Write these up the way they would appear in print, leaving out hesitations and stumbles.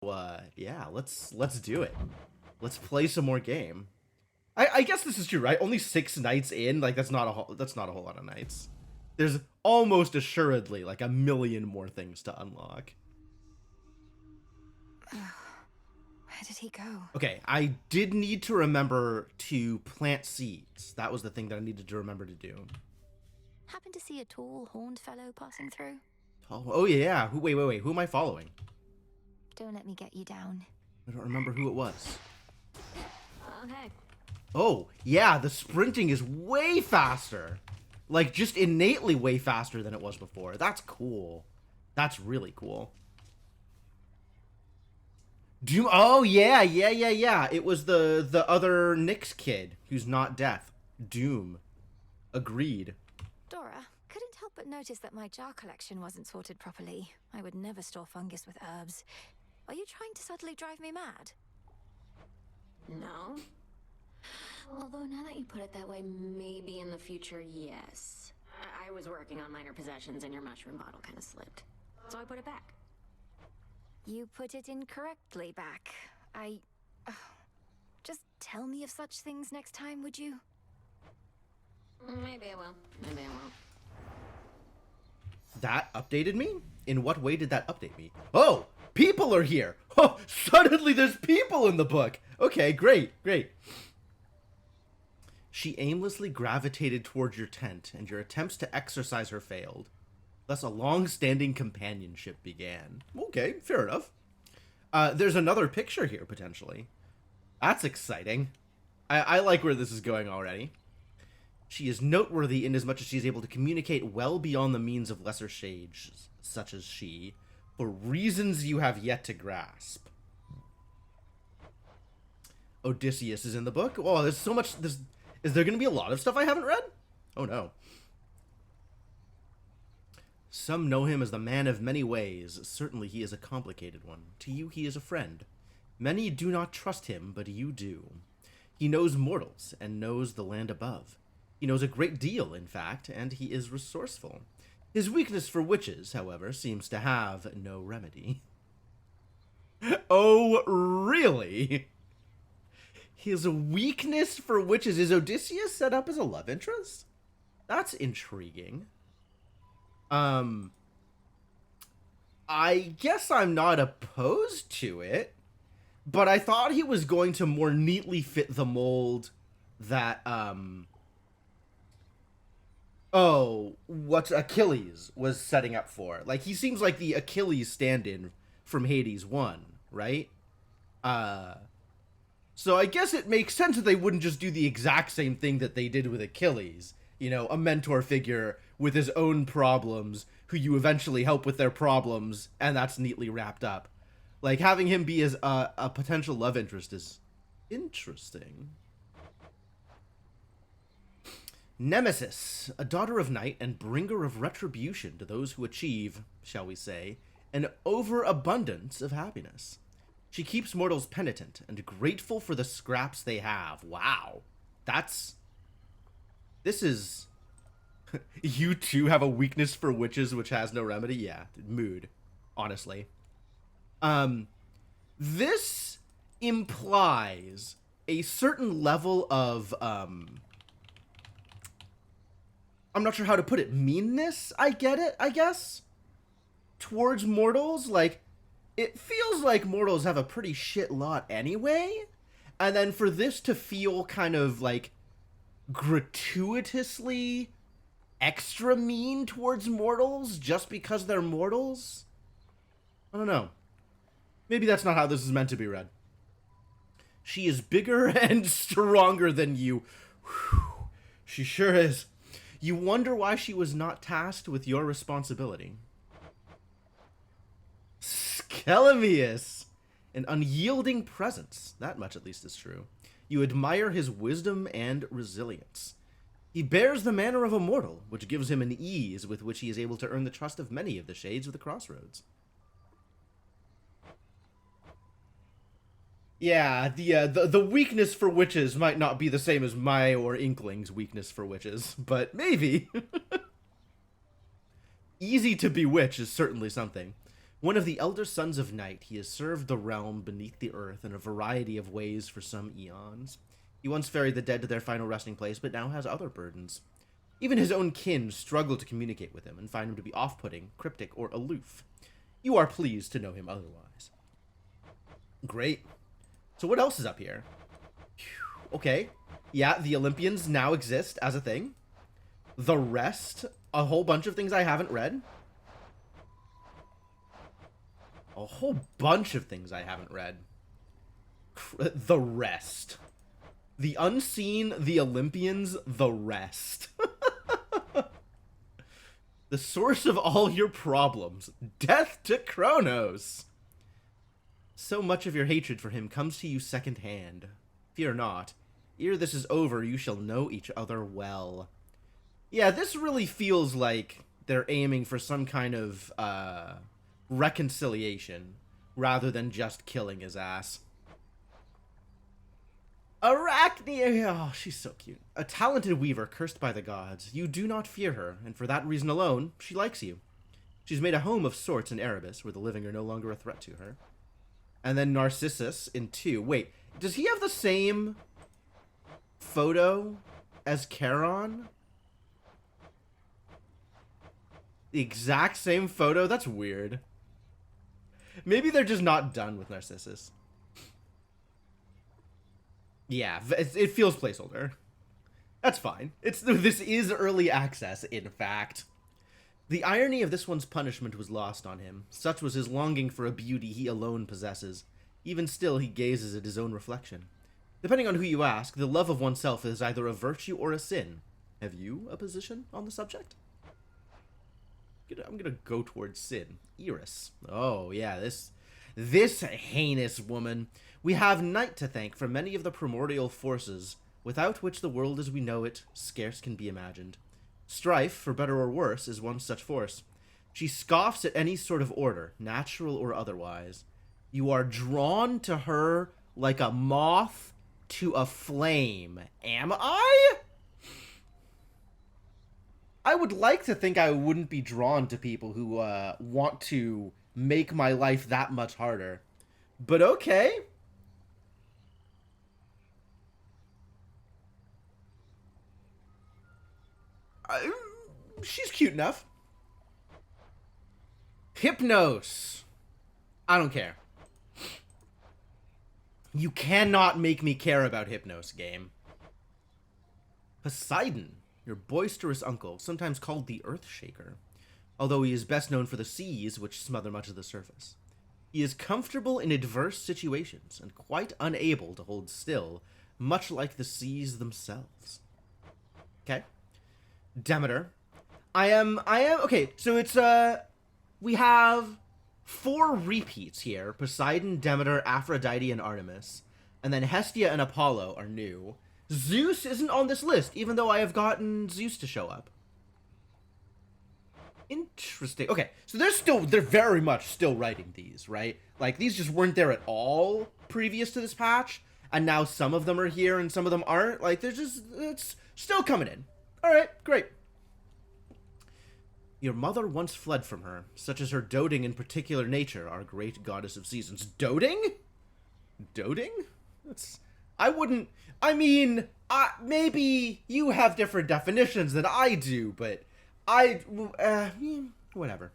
Yeah, let's do it. Let's play some more game. I guess this is true, right? Only 6 nights in, like that's not a whole lot of nights. There's almost assuredly like a million more things to unlock. Where did he go? Okay, I did need to remember to plant seeds. That was the thing that I needed to remember to do. Happened to see a tall, horned fellow passing through? Oh yeah, yeah. Wait. Who am I following? Don't let me get you down. I don't remember who it was. Okay. Oh, yeah, the sprinting is way faster. Like, just innately way faster than it was before. That's cool. That's really cool. Doom. Oh, yeah. It was the other Nyx kid who's not deaf. Doom. Agreed. Dora, couldn't help but notice that my jar collection wasn't sorted properly. I would never store fungus with herbs. Are you trying to subtly drive me mad? No. Although now that you put it that way, maybe in the future, yes. I was working on minor possessions and your mushroom bottle kind of slipped. So I put it back. You put it incorrectly back. Just tell me of such things next time, would you? Maybe I will. Maybe I won't. That updated me? In what way did that update me? Oh, people are here. Oh, suddenly there's people in the book. Okay, great. She aimlessly gravitated towards your tent, and your attempts to exorcise her failed. Thus, a long-standing companionship began. Okay, fair enough. There's another picture here, potentially. That's exciting. I like where this is going already. She is noteworthy in as much as she is able to communicate well beyond the means of lesser shades, such as she, for reasons you have yet to grasp. Odysseus is in the book? Oh, there's so much... Is there going to be a lot of stuff I haven't read? Oh, no. Some know him as the man of many ways. Certainly he is a complicated one. To you he is a friend. Many do not trust him, but you do. He knows mortals, and knows the land above. He knows a great deal, in fact, and he is resourceful. His weakness for witches, however, seems to have no remedy. Oh, really? His weakness for witches. Is Odysseus set up as a love interest? That's intriguing. I guess I'm not opposed to it, but I thought he was going to more neatly fit the mold that, oh, what Achilles was setting up for. Like, he seems like the Achilles stand-in from Hades 1, right? So I guess it makes sense that they wouldn't just do the exact same thing that they did with Achilles. You know, a mentor figure with his own problems, who you eventually help with their problems, and that's neatly wrapped up. Like, having him be as a potential love interest is interesting. Nemesis, a daughter of night and bringer of retribution to those who achieve, shall we say, an overabundance of happiness. She keeps mortals penitent and grateful for the scraps they have. Wow. This is... You too have a weakness for witches which has no remedy? Yeah, mood. Honestly. This implies a certain level of, I'm not sure how to put it. Meanness? I get it, I guess? Towards mortals? Like, it feels like mortals have a pretty shit lot anyway. And then for this to feel kind of, like, gratuitously extra mean towards mortals just because they're mortals? I don't know. Maybe that's not how this is meant to be read. She is bigger and stronger than you. Whew. She sure is. You wonder why she was not tasked with your responsibility. Skelemius, an unyielding presence. That much at least is true. You admire his wisdom and resilience. He bears the manner of a mortal, which gives him an ease with which he is able to earn the trust of many of the shades of the crossroads. Yeah, the weakness for witches might not be the same as my or Inkling's weakness for witches, but maybe. Easy to bewitch is certainly something. One of the elder sons of Night, he has served the realm beneath the earth in a variety of ways for some eons. He once ferried the dead to their final resting place, but now has other burdens. Even his own kin struggle to communicate with him and find him to be off-putting, cryptic, or aloof. You are pleased to know him otherwise. Great. So what else is up here? Whew. Okay. Yeah, the Olympians now exist as a thing. The rest, a whole bunch of things I haven't read. A whole bunch of things I haven't read. The rest. The Unseen, the Olympians, the rest. The source of all your problems. Death to Kronos. So much of your hatred for him comes to you secondhand. Fear not. Ere this is over, you shall know each other well. Yeah, this really feels like they're aiming for some kind of, reconciliation, rather than just killing his ass. Arachne! Oh, she's so cute. A talented weaver cursed by the gods. You do not fear her, and for that reason alone, she likes you. She's made a home of sorts in Erebus, where the living are no longer a threat to her. And then Narcissus in 2. Wait, does he have the same photo as Charon? The exact same photo? That's weird. Maybe they're just not done with Narcissus. Yeah, it feels placeholder. That's fine. This is early access, in fact. The irony of this one's punishment was lost on him. Such was his longing for a beauty he alone possesses. Even still, he gazes at his own reflection. Depending on who you ask, the love of oneself is either a virtue or a sin. Have you a position on the subject? I'm gonna go towards sin. Eris. Oh, yeah, this heinous woman. We have Night to thank for many of the primordial forces, without which the world as we know it scarce can be imagined. Strife, for better or worse, is one such force. She scoffs at any sort of order, natural or otherwise. You are drawn to her like a moth to a flame. Am I? I would like to think I wouldn't be drawn to people who want to make my life that much harder. But okay. She's cute enough. Hypnos. I don't care. You cannot make me care about Hypnos, game. Poseidon, your boisterous uncle, sometimes called the Earthshaker, although he is best known for the seas which smother much of the surface. He is comfortable in adverse situations and quite unable to hold still, much like the seas themselves. Okay. Demeter. Okay, so it's, we have 4 repeats here. Poseidon, Demeter, Aphrodite, and Artemis. And then Hestia and Apollo are new. Zeus isn't on this list, even though I have gotten Zeus to show up. Interesting. Okay, so they're very much still writing these, right? Like, these just weren't there at all previous to this patch, and now some of them are here and some of them aren't. Like, it's still coming in. Alright, great. Your mother once fled from her, such as her doting and particular nature, our great goddess of seasons. Doting? Doting? Maybe you have different definitions than I do, but whatever.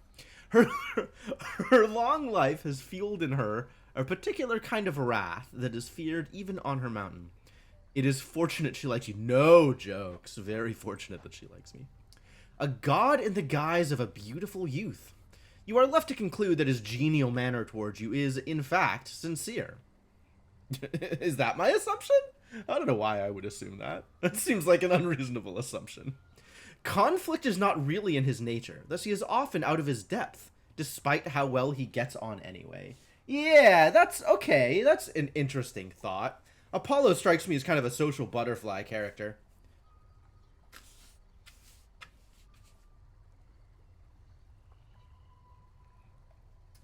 Her long life has fueled in her a particular kind of wrath that is feared even on her mountain. It is fortunate she likes you. No jokes. Very fortunate that she likes me. A god in the guise of a beautiful youth. You are left to conclude that his genial manner towards you is, in fact, sincere. Is that my assumption? I don't know why I would assume that. That seems like an unreasonable assumption. Conflict is not really in his nature, thus he is often out of his depth, despite how well he gets on anyway. Yeah, that's okay. That's an interesting thought. Apollo strikes me as kind of a social butterfly character.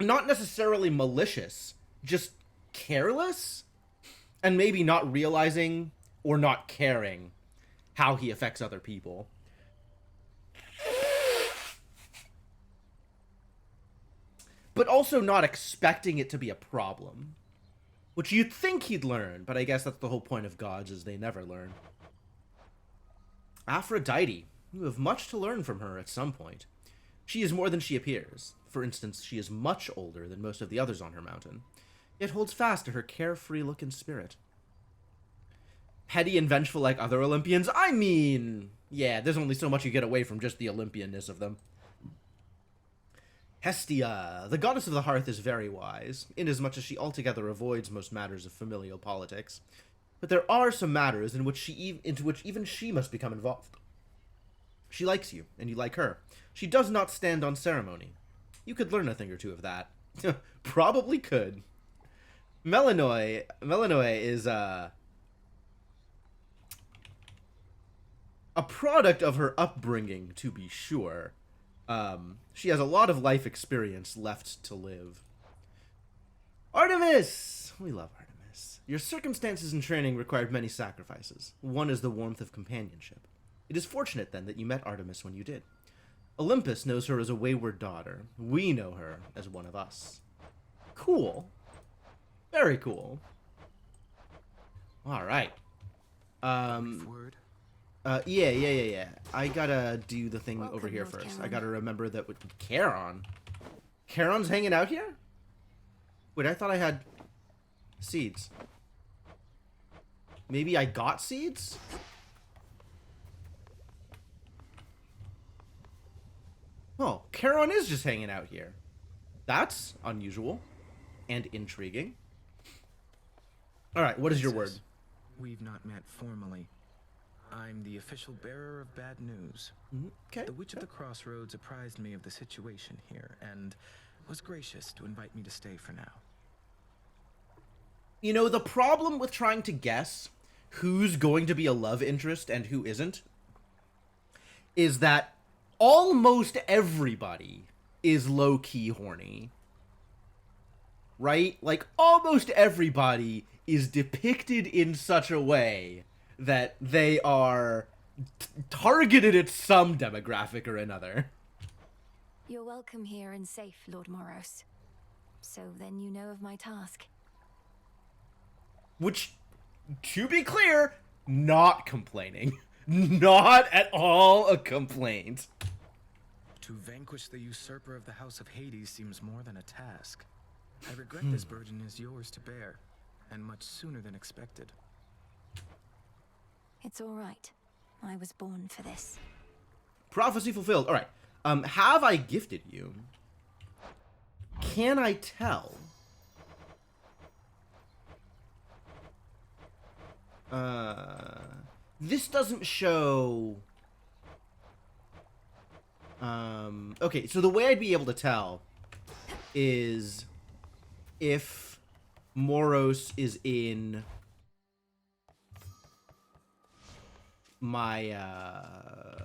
Not necessarily malicious, just careless, and maybe not realizing or not caring how he affects other people. but also not expecting it to be a problem. Which you'd think he'd learn, but I guess that's the whole point of gods, is they never learn. Aphrodite. You have much to learn from her at some point. She is more than she appears. For instance, she is much older than most of the others on her mountain, yet holds fast to her carefree look and spirit. Petty and vengeful like other Olympians? I mean, yeah, there's only so much you get away from just the Olympianness of them. Hestia, the goddess of the hearth, is very wise, inasmuch as she altogether avoids most matters of familial politics. But there are some matters into which even she must become involved. She likes you, and you like her. She does not stand on ceremony. You could learn a thing or two of that. Probably could. Melinoe is, a product of her upbringing, to be sure. She has a lot of life experience left to live. Artemis! We love Artemis. Your circumstances and training required many sacrifices. One is the warmth of companionship. It is fortunate, then, that you met Artemis when you did. Olympus knows her as a wayward daughter. We know her as one of us. Cool. Very cool. Alright. Yeah. I gotta do the thing over here first. Charon. I gotta remember that with Charon. Charon's hanging out here? Wait, I thought I had seeds. Maybe I got seeds? Oh, Charon is just hanging out here. That's unusual and intriguing. Alright, what is your word? We've not met formally. I'm the official bearer of bad news. Okay. The Witch of the Crossroads apprised me of the situation here, and was gracious to invite me to stay for now. You know, the problem with trying to guess who's going to be a love interest and who isn't is that almost everybody is low-key horny. Right? Like, almost everybody is depicted in such a way that they are targeted at some demographic or another. You're welcome here and safe, Lord Moros. So then you know of my task. Which, to be clear, not complaining. Not at all a complaint. To vanquish the usurper of the House of Hades seems more than a task. I regret this burden is yours to bear, and much sooner than expected. It's all right. I was born for this. Prophecy fulfilled. All right. Have I gifted you? Can I tell? This doesn't show. Okay, so the way I'd be able to tell is if Moros is in my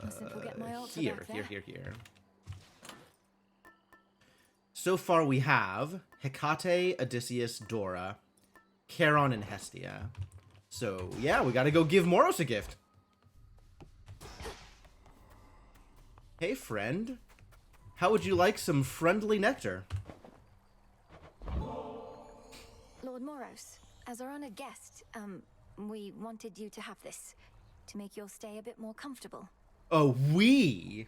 Mustn't forget my altar here. back there. Here. So far we have Hecate, Odysseus, Dora, Charon, and Hestia. So yeah, we gotta go give Moros a gift. Hey friend, how would you like some friendly nectar? Lord Moros, as our honored guest, we wanted you to have this to make your stay a bit more comfortable. Oh, we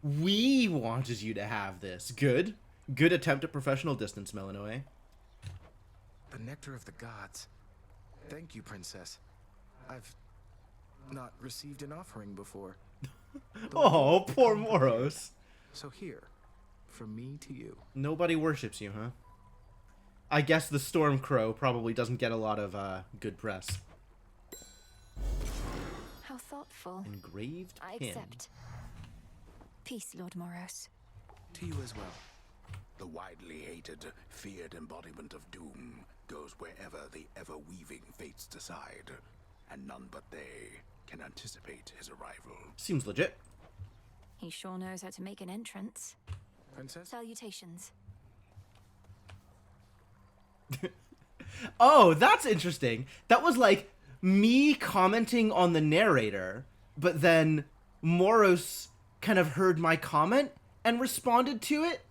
wanted you to have this. Good attempt at professional distance, Melinoe. The nectar of the gods. Thank you, Princess. I've not received an offering before. Oh, poor Moros. So here, from me to you. Nobody worships you, huh? I guess the Storm Crow probably doesn't get a lot of good press. How thoughtful. Engraved I pin. accept. Peace, Lord Moros. To you as well. The widely hated, feared embodiment of doom goes wherever the ever-weaving fates decide, and none but they can anticipate his arrival. Seems legit. He sure knows how to make an entrance. Princess? Salutations. Oh, that's interesting. That was like me commenting on the narrator, but then Moros kind of heard my comment and responded to it,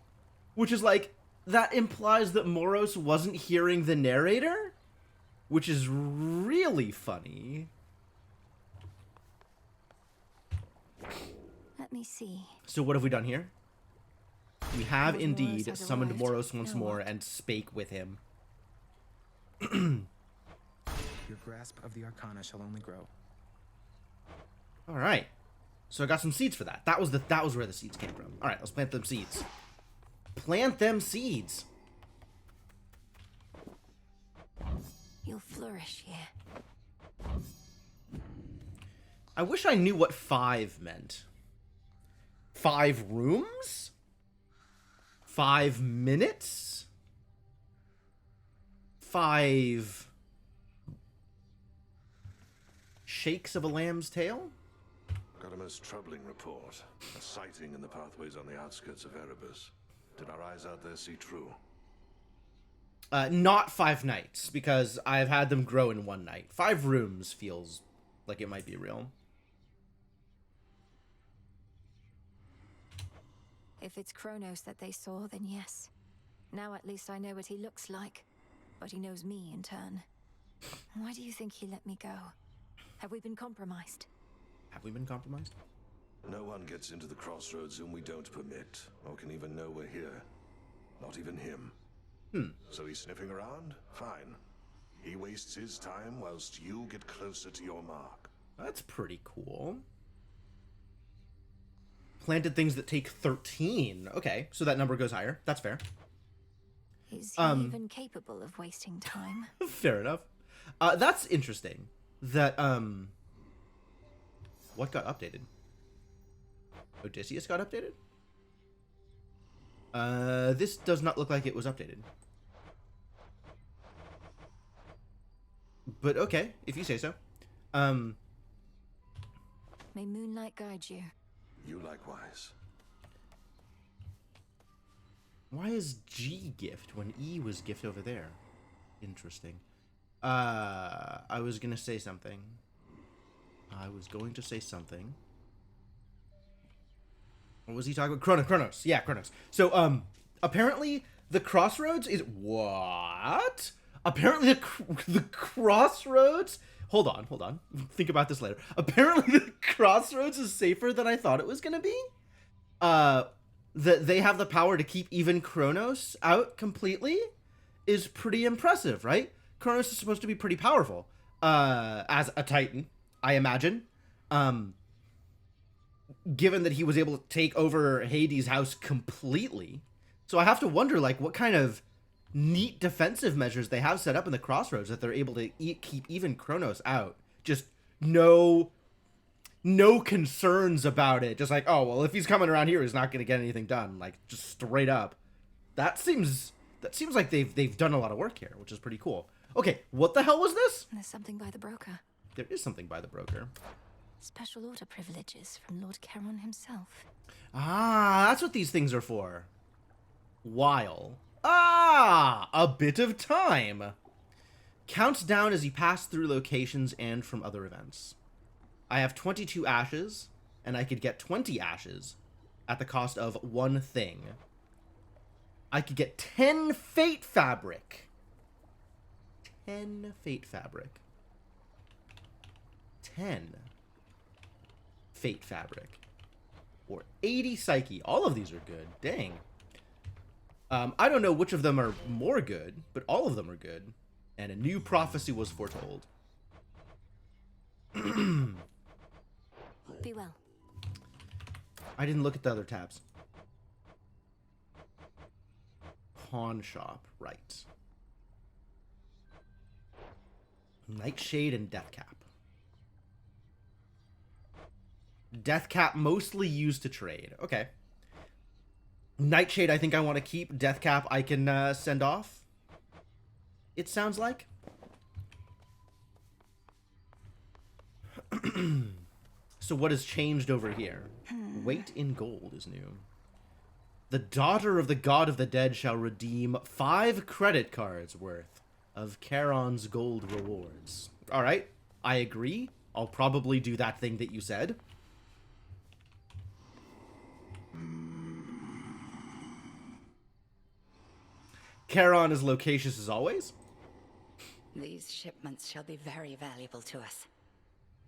which is like, that implies that Moros wasn't hearing the narrator, which is really funny. Let me see. So what have we done here? We have Lord indeed Moros has summoned arrived. Moros once Now more what? and spake with him. Your grasp of the Arcana shall only grow. All right. So I got some seeds for that. That was where the seeds came from. All right, let's plant them seeds. Plant them seeds. You'll flourish here. I wish I knew what 5 meant. 5 rooms? 5 minutes? 5 shakes of a lamb's tail? Got a most troubling report. A sighting in the pathways on the outskirts of Erebus. Did our eyes out there see true? Not 5 nights, because I've had them grow in 1 night. 5 rooms feels like it might be real. If it's Kronos that they saw, then yes. Now at least I know what he looks like. But he knows me in turn. Why do you think he let me go? Have we been compromised? Have we been compromised? No one gets into the crossroads whom we don't permit, or can even know we're here. Not even him. So he's sniffing around? Fine. He wastes his time whilst you get closer to your mark. That's pretty cool. Planted things that take 13. Okay, so that number goes higher. That's fair. Is he even capable of wasting time? Fair enough. That's interesting. That, what got updated? Odysseus got updated? This does not look like it was updated. But okay, if you say so. May moonlight guide you. You likewise. Why is G gift when E was gift over there? Interesting. I was gonna say something. What was he talking about? Chronos. Yeah, Chronos. So, apparently the crossroads is... What? Apparently the crossroads... Hold on. Think about this later. Apparently the crossroads is safer than I thought it was gonna be. That they have the power to keep even Kronos out completely is pretty impressive, right? Kronos is supposed to be pretty powerful. As a Titan, I imagine. Given that he was able to take over Hades' house completely. So I have to wonder, like, what kind of neat defensive measures they have set up in the crossroads that they're able to keep even Kronos out. Just no concerns about it. Just like, oh, well, if he's coming around here, he's not going to get anything done. Like, just straight up. That seems like they've done a lot of work here, which is pretty cool. Okay, what the hell was this? There's something by the broker. There is something by the broker. Special order privileges from Lord Charon himself. Ah, that's what these things are for. While. Ah, a bit of time. Counts down as you pass through locations and from other events. I have 22 ashes, and I could get 20 ashes at the cost of 1 thing. I could get 10 fate fabric. 10 fate fabric. 10 fate fabric. Or 80 psyche. All of these are good. Dang. I don't know which of them are more good, but all of them are good. And a new prophecy was foretold. Be well. I didn't look at the other tabs. Pawn shop, right. Nightshade and Deathcap. Deathcap mostly used to trade. Okay. Nightshade I think I want to keep. Deathcap I can send off. It sounds like. So what has changed over here? Weight in gold is new. The daughter of the god of the dead shall redeem 5 credit cards worth of Charon's gold rewards. Alright, I agree. I'll probably do that thing that you said. Charon is loquacious as always. These shipments shall be very valuable to us.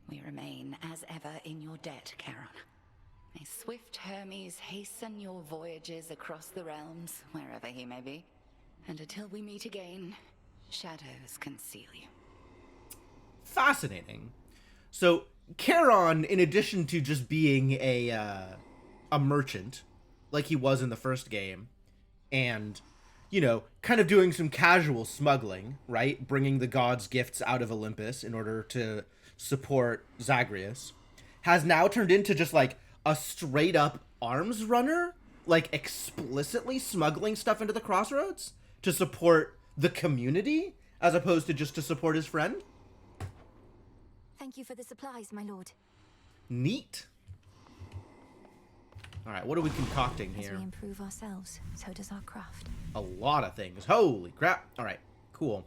We remain, as ever, in your debt, Charon. May swift Hermes hasten your voyages across the realms, wherever he may be. And until we meet again, shadows conceal you. Fascinating. So Charon, in addition to just being a merchant, like he was in the first game, and, you know, kind of doing some casual smuggling, right? Bringing the gods' gifts out of Olympus in order to support Zagreus, has now turned into just, like, a straight-up arms runner, like, explicitly smuggling stuff into the Crossroads to support the community, as opposed to just to support his friend. Thank you for the supplies, my lord. Neat. All right, what are we concocting As here? we improve ourselves, so does our craft. A lot of things. Holy crap. All right, cool.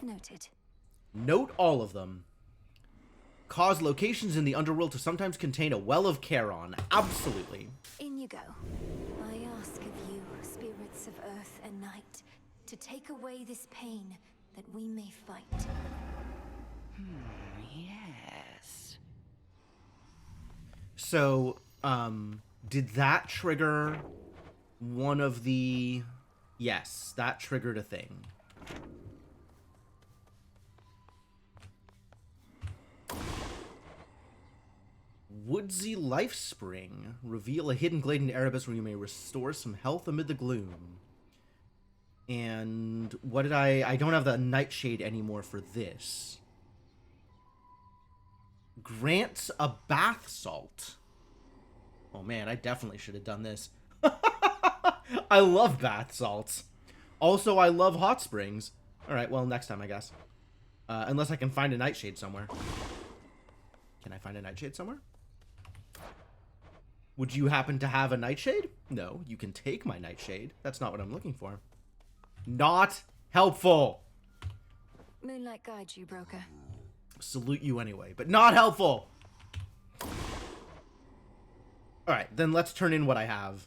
Noted. Note all of them. Cause locations in the underworld to sometimes contain a well of Charon. Absolutely. In you go. I ask of you, spirits of earth and night, to take away this pain that we may fight. Yes. So, did that trigger one of the... Yes, that triggered a thing. Woodsy Life Spring. Reveal a hidden glade in Erebus where you may restore some health amid the gloom. And what did I don't have the Nightshade anymore for this. Grants a bath salt. Oh man, I definitely should have done this. I love bath salts. Also, I love hot springs. Alright, well, next time, I guess. Unless I can find a Nightshade somewhere. Can I find a Nightshade somewhere? Would you happen to have a Nightshade? No, you can take my Nightshade. That's not what I'm looking for. Not helpful. Moonlight guides you, broker. Salute you anyway, but not helpful. Alright, then let's turn in what I have.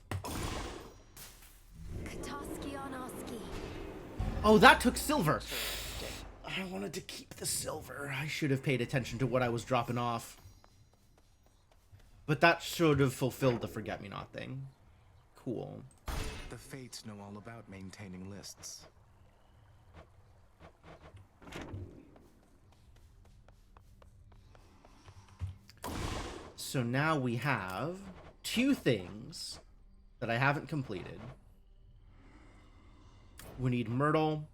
Kataski on Oski. Oh, that took silver. I wanted to keep the silver. I should have paid attention to what I was dropping off. But that should have fulfilled the forget-me-not thing. Cool. The Fates know all about maintaining lists. So now we have 2 things that I haven't completed. We need Myrtle,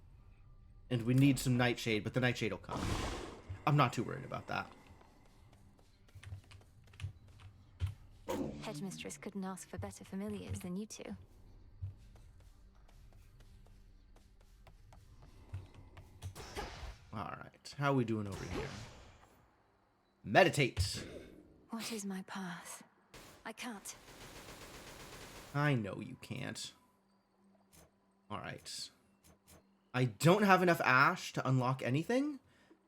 and we need some Nightshade, but the Nightshade will come. I'm not too worried about that. Headmistress couldn't ask for better familiars than you two. Alright, how are we doing over here? Meditate. What is my path? I can't. I know you can't. Alright. I don't have enough ash to unlock anything.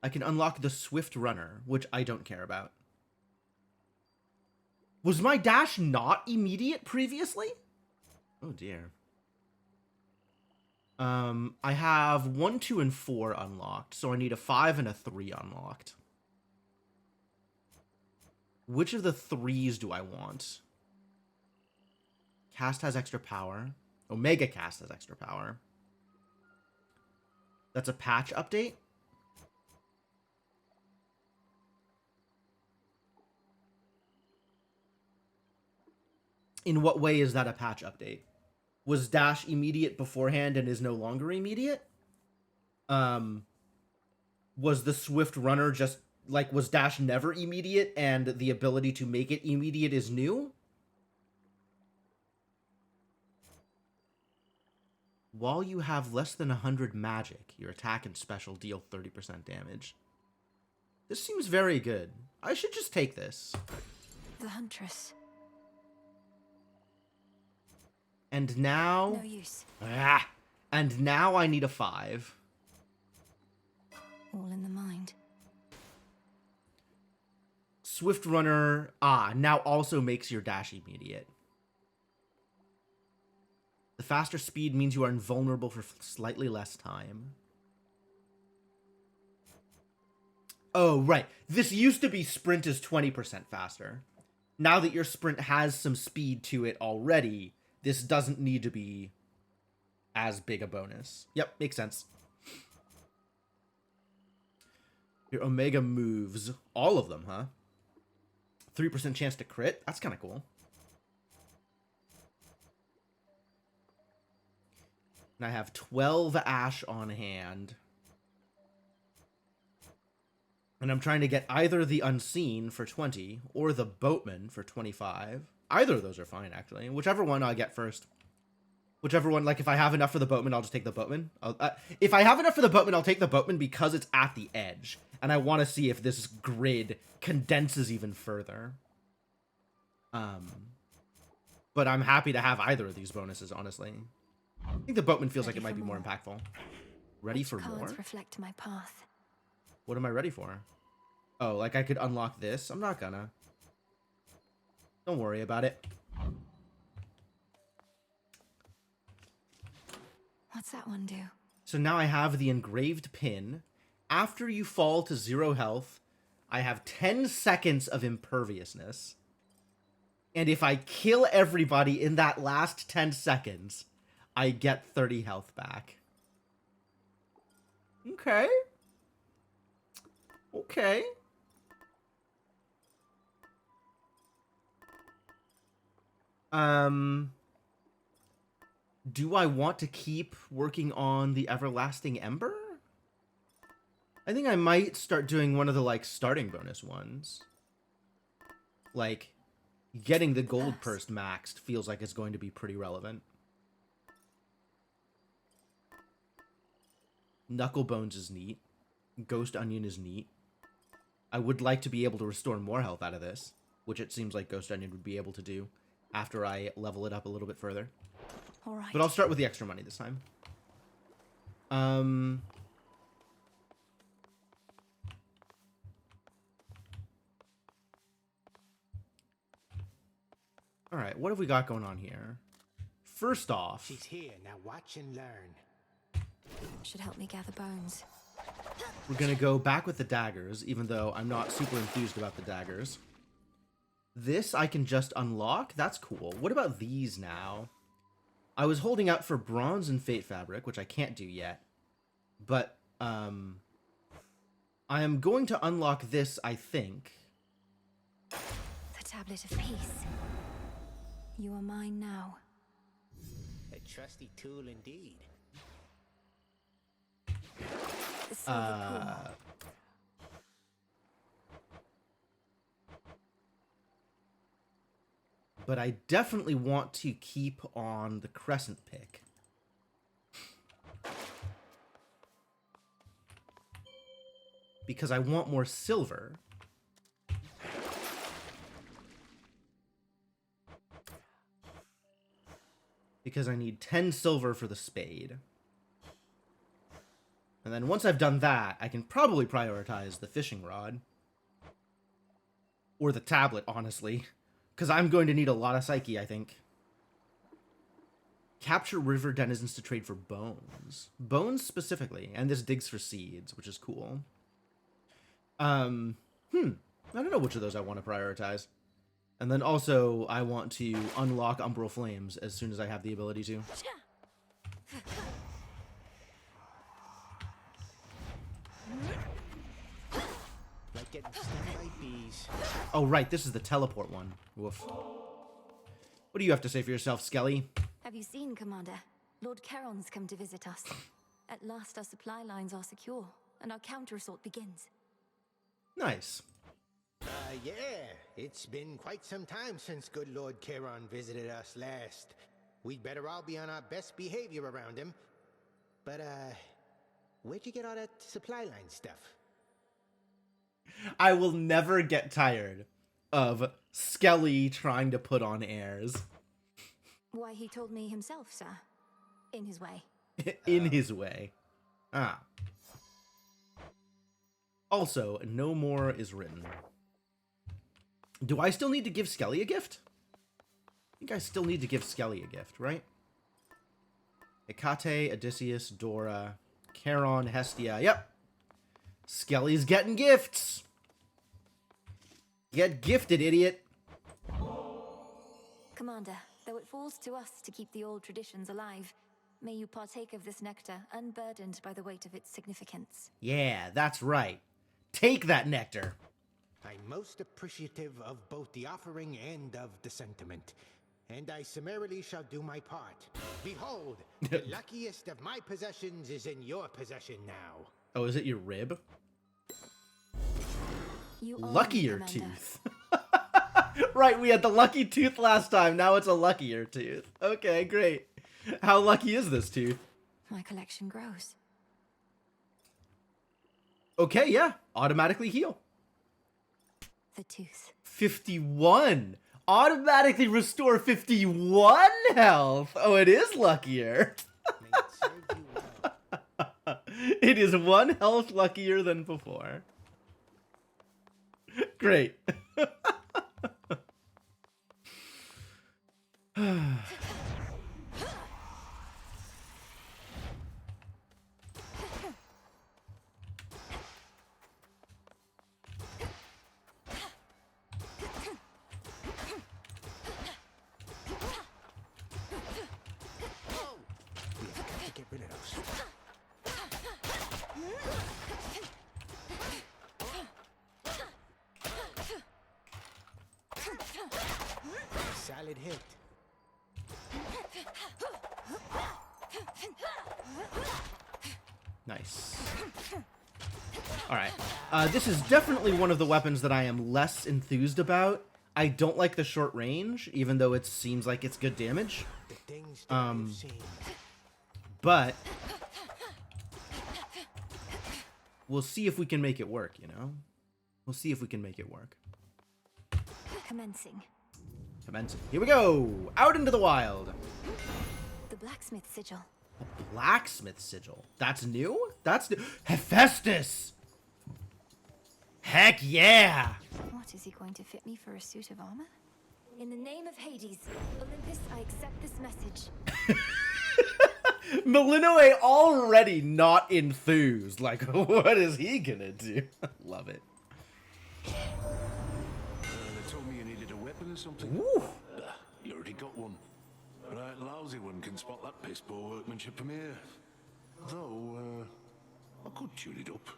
I can unlock the Swift Runner, which I don't care about. Was my dash not immediate previously? Oh dear. I have 1, 2, and 4 unlocked, so I need a 5 and a 3 unlocked. Which of the 3s do I want? Cast has extra power. Omega Cast has extra power. That's a patch update? In what way is that a patch update? Was dash immediate beforehand and is no longer immediate? Was the Swift Runner just, like, was dash never immediate and the ability to make it immediate is new? While you have less than 100 magic, your attack and special deal 30% damage. This seems very good. I should just take this. The Huntress. And now... No use. Ah! And now I need a 5. All in the mind. Swift Runner, now also makes your dash immediate. The faster speed means you are invulnerable for slightly less time. Oh, right. This used to be sprint is 20% faster. Now that your sprint has some speed to it already, this doesn't need to be as big a bonus. Yep, makes sense. Your Omega moves. All of them, huh? 3% chance to crit? That's kind of cool. And I have 12 Ash on hand. And I'm trying to get either the Unseen for 20 or the Boatman for 25. Either of those are fine, actually. Whichever one I get first. Whichever one, like, if I have enough for the Boatman, I'll just take the Boatman. If I have enough for the Boatman, I'll take the Boatman because it's at the edge. And I want to see if this grid condenses even further. But I'm happy to have either of these bonuses, honestly. I think the Boatman feels like it might be more impactful. Ready for more? Cards reflect my path. What am I ready for? Oh, like I could unlock this? I'm not gonna. Don't worry about it. What's that one do? So now I have the engraved pin. After you fall to 0 health, I have 10 seconds of imperviousness. And if I kill everybody in that last 10 seconds, I get 30 health back. Okay. Okay. Do I want to keep working on the Everlasting Ember? I think I might start doing one of the, like, starting bonus ones. Like, getting the gold purse maxed feels like it's going to be pretty relevant. Knucklebones is neat. Ghost Onion is neat. I would like to be able to restore more health out of this, which it seems like Ghost Onion would be able to do after I level it up a little bit further. All right. But I'll start with the extra money this time. All right, what have we got going on here? First off, She's here, now watch and learn. Should help me gather bones. we're going to go back with the daggers, even though I'm not super enthused about the daggers. This I can just unlock. That's cool. What about these now? I was holding out for bronze and fate fabric, which I can't do yet. But, I am going to unlock this, I think. The Tablet of Peace. You are mine now. A trusty tool indeed. The Silver Pool. But I definitely want to keep on the Crescent pick. Because I want more silver. Because I need 10 silver for the spade. And then once I've done that, I can probably prioritize the fishing rod. Or the tablet, honestly. Because I'm going to need a lot of psyche, I think. Capture river denizens to trade for bones. Bones specifically. And this digs for seeds, which is cool. I don't know which of those I want to prioritize. And then also, I want to unlock Umbral Flames as soon as I have the ability to. Like getting stung by bees. Oh, right, this is the teleport one. Woof. What do you have to say for yourself, Skelly? Have you seen, Commander? Lord Charon's come to visit us. At last our supply lines are secure, and our counter-assault begins. Nice. Yeah, it's been quite some time since good Lord Charon visited us last. We'd better all be on our best behavior around him. But, where'd you get all that supply line stuff? I will never get tired of Skelly trying to put on airs. Why, he told me himself, sir. In his way. In his way. Ah. Also, no more is written. Do I still need to give Skelly a gift? I think I still need to give Skelly a gift, right? Hecate, Odysseus, Dora, Charon, Hestia. Yep. Skelly's getting gifts. Get gifted, idiot. Commander, though it falls to us to keep the old traditions alive, may you partake of this nectar unburdened by the weight of its significance. Yeah, that's right. Take that nectar. I'm most appreciative of both the offering and of the sentiment, and I summarily shall do my part. Behold, the luckiest of my possessions is in your possession now. Oh, is it your rib? You are Luckier Commander. tooth. Right, we had the lucky tooth last time. Now it's a luckier tooth. Okay, great. How lucky is this tooth? My collection grows. Okay, yeah. Automatically heal. The tooth. 51. Automatically restore 51 health. Oh, it is luckier. May it serve you well. It is 1 health luckier than before. Great. We have got to get rid of those. Solid hit. Nice. Alright. This is definitely one of the weapons that I am less enthused about. I don't like the short range, even though it seems like it's good damage. The things that you've seen. But we'll see if we can make it work, you know? We'll see if we can make it work. Commencing. Commencing. Here we go! Out into the wild! The blacksmith sigil. A blacksmith sigil. That's new? That's new. Hephaestus! Heck yeah! What, is he going to fit me for a suit of armor? In the name of Hades, Olympus, I accept this message. Malinoe already not enthused. Like, what is he gonna do? Love it. They told me you needed a weapon or something. Ooh. You already got one. A right lousy one can spot that piss poor workmanship from here. Though, I could tune it up.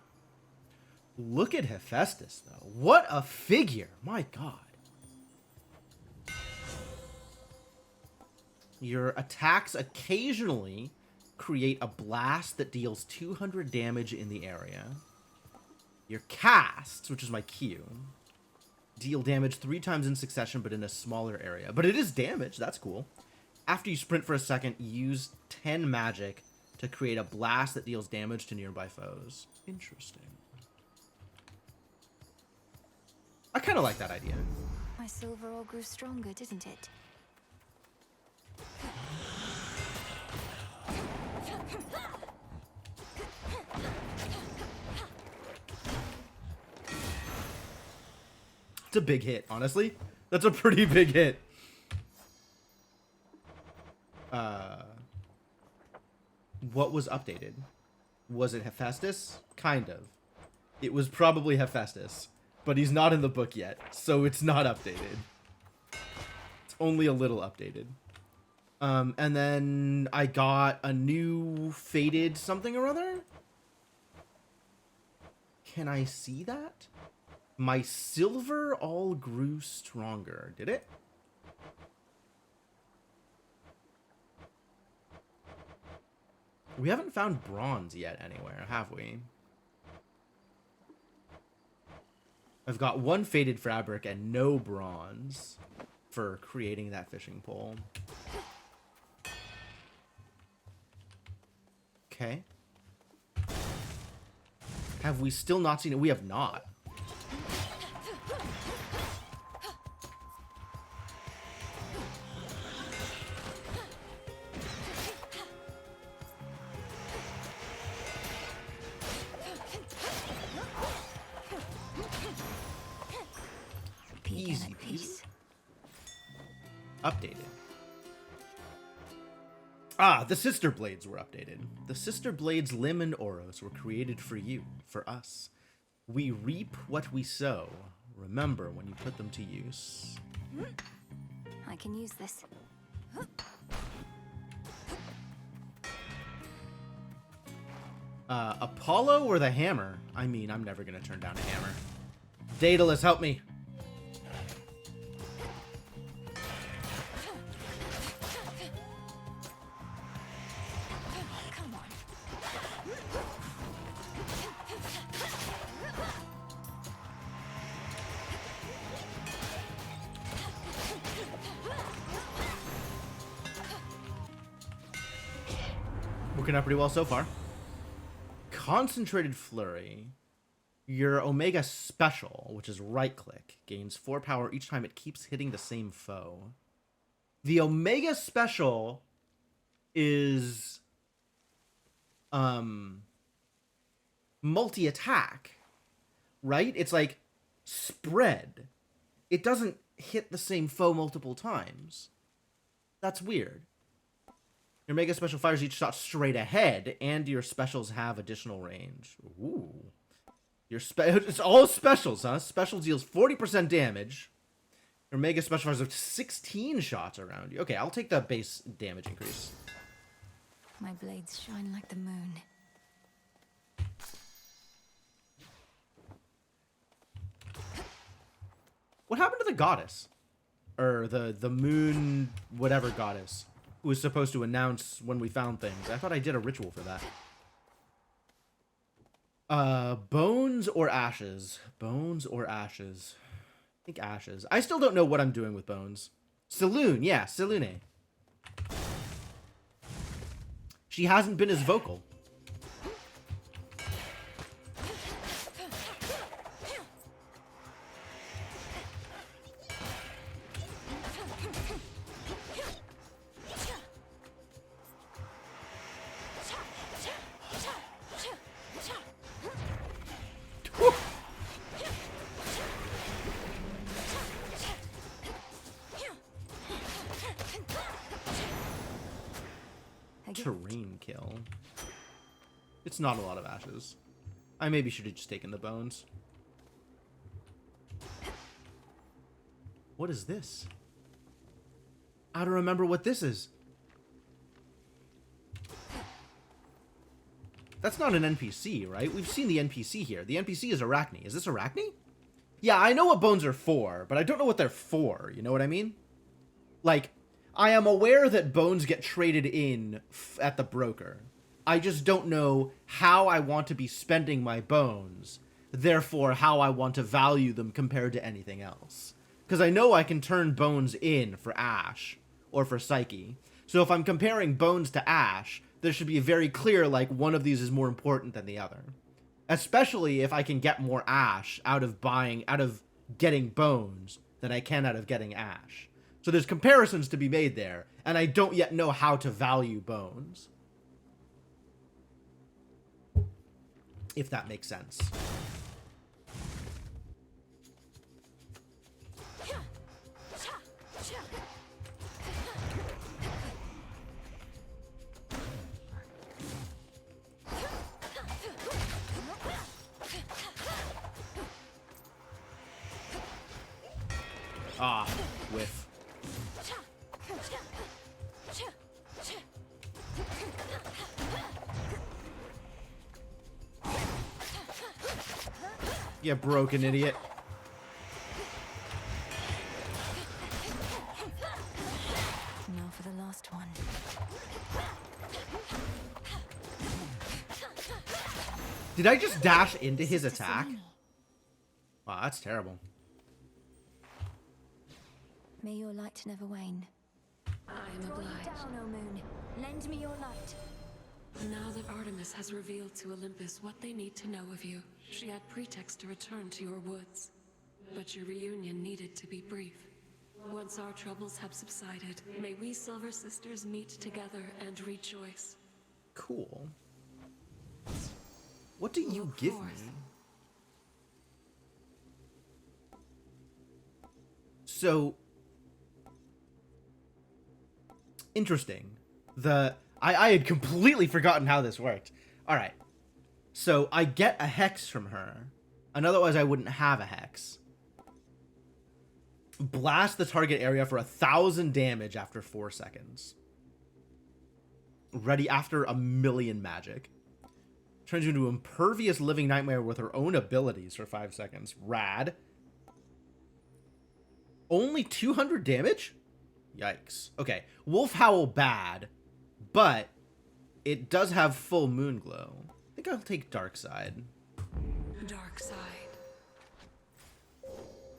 Look at Hephaestus, though. What a figure. My god. Your attacks occasionally create a blast that deals 200 damage in the area. Your casts, which is my Q, deal damage 3 times in succession, but in a smaller area. But it is damage. That's cool. After you sprint for a second, use 10 magic to create a blast that deals damage to nearby foes. Interesting. I kind of like that idea. My silver all grew stronger, didn't it? It's a big hit, honestly. That's a pretty big hit. What was updated? Was it Hephaestus? Kind of. It was probably Hephaestus, but he's not in the book yet, so it's not updated. It's only a little updated. And then I got a new faded something or other? Can I see that? My silver all grew stronger. Did it? We haven't found bronze yet anywhere, have we? I've got 1 faded fabric and no bronze for creating that fishing pole. Okay. Have we still not seen it? We have not. again Easy at peace. Updated. Ah, the Sister Blades were updated. The Sister Blades Lim and Oros were created for you, for us. We reap what we sow. Remember when you put them to use. I can use this. Apollo or the hammer? I mean, I'm never gonna turn down a hammer. Daedalus, help me. Come on. Working out pretty well so far. Concentrated Flurry. Your Omega Special, which is right click, gains 4 power each time it keeps hitting the same foe. The Omega Special is multi-attack, right? It's like spread. It doesn't hit the same foe multiple times. That's weird. Your Mega Special fires each shot straight ahead, and your specials have additional range. Ooh. It's all specials, huh? Special deals 40% damage. Your Mega Special fires up to 16 shots around you. Okay, I'll take the base damage increase. My blades shine like the moon. What happened to the goddess? Or the moon whatever goddess who was supposed to announce when we found things? I thought I did a ritual for that. Bones or ashes? Bones or ashes? I think ashes. I still don't know what I'm doing with bones. Saloon, yeah, Selune. She hasn't been as vocal. Terrain kill. It's not a lot of ashes. I maybe should have just taken the bones. What is this? I don't remember what this is. That's not an NPC, right? We've seen the NPC here. The NPC is Arachne. Is this Arachne? Yeah, I know what bones are for, but I don't know what they're for. You know what I mean? Like, I am aware that bones get traded in at the broker. I just don't know how I want to be spending my bones, therefore how I want to value them compared to anything else. Because I know I can turn bones in for Ash, or for Psyche. So if I'm comparing bones to Ash, there should be very clear, like, one of these is more important than the other. Especially if I can get more Ash out of getting bones than I can out of getting Ash. So there's comparisons to be made there, and I don't yet know how to value bones. If that makes sense. Ah, whiff. You broken idiot. Now for the last one. Did I just dash into his attack? Wow, that's terrible. May your light never wane. I am obliged. Down, O moon. Lend me your light. Now that Artemis has revealed to Olympus what they need to know of you, she had pretext to return to your woods. But your reunion needed to be brief. Once our troubles have subsided, may we Silver Sisters meet together and rejoice. Cool. What do you give me? So interesting. I had completely forgotten how this worked. All right. So I get a hex from her, and otherwise I wouldn't have a hex. Blast the target area for 1,000 damage after 4 seconds. Ready after 1,000,000 magic. Turns you into an impervious living nightmare with her own abilities for 5 seconds. Rad. Only 200 damage? Yikes. Okay, Wolf Howl bad, but it does have full moon glow. I think I'll take Dark Side. Dark side.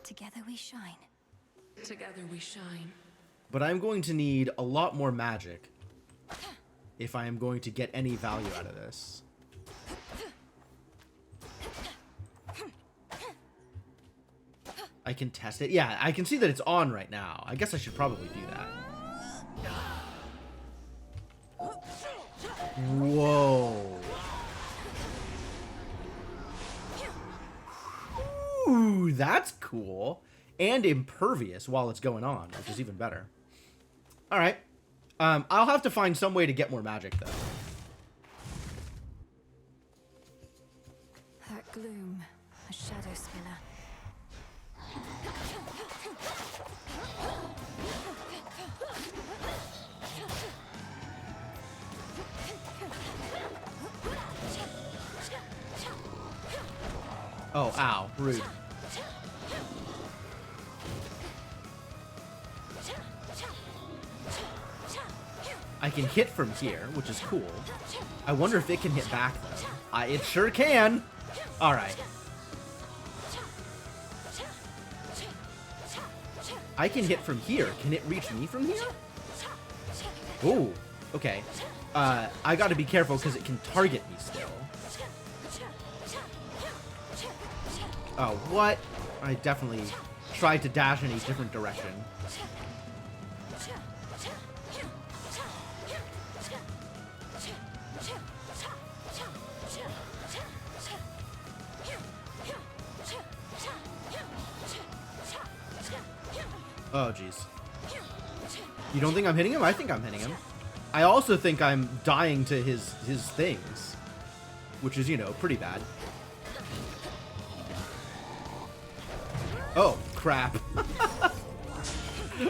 Together we shine. Together we shine. But I'm going to need a lot more magic if I am going to get any value out of this. I can test it. Yeah, I can see that it's on right now. I guess I should probably do that. Whoa. Ooh, that's cool. And impervious while it's going on, which is even better. All right. I'll have to find some way to get more magic, though. That gloom, a shadow spiller. Oh, ow. Rude. I can hit from here, which is cool. I wonder if it can hit back, though. It sure can. All right. I can hit from here. Can it reach me from here? Ooh. Okay. I gotta be careful because it can target me still. Oh, what? I definitely tried to dash in a different direction. Oh, jeez. You don't think I'm hitting him? I think I'm hitting him. I also think I'm dying to his things, which is, you know, pretty bad. Oh, crap.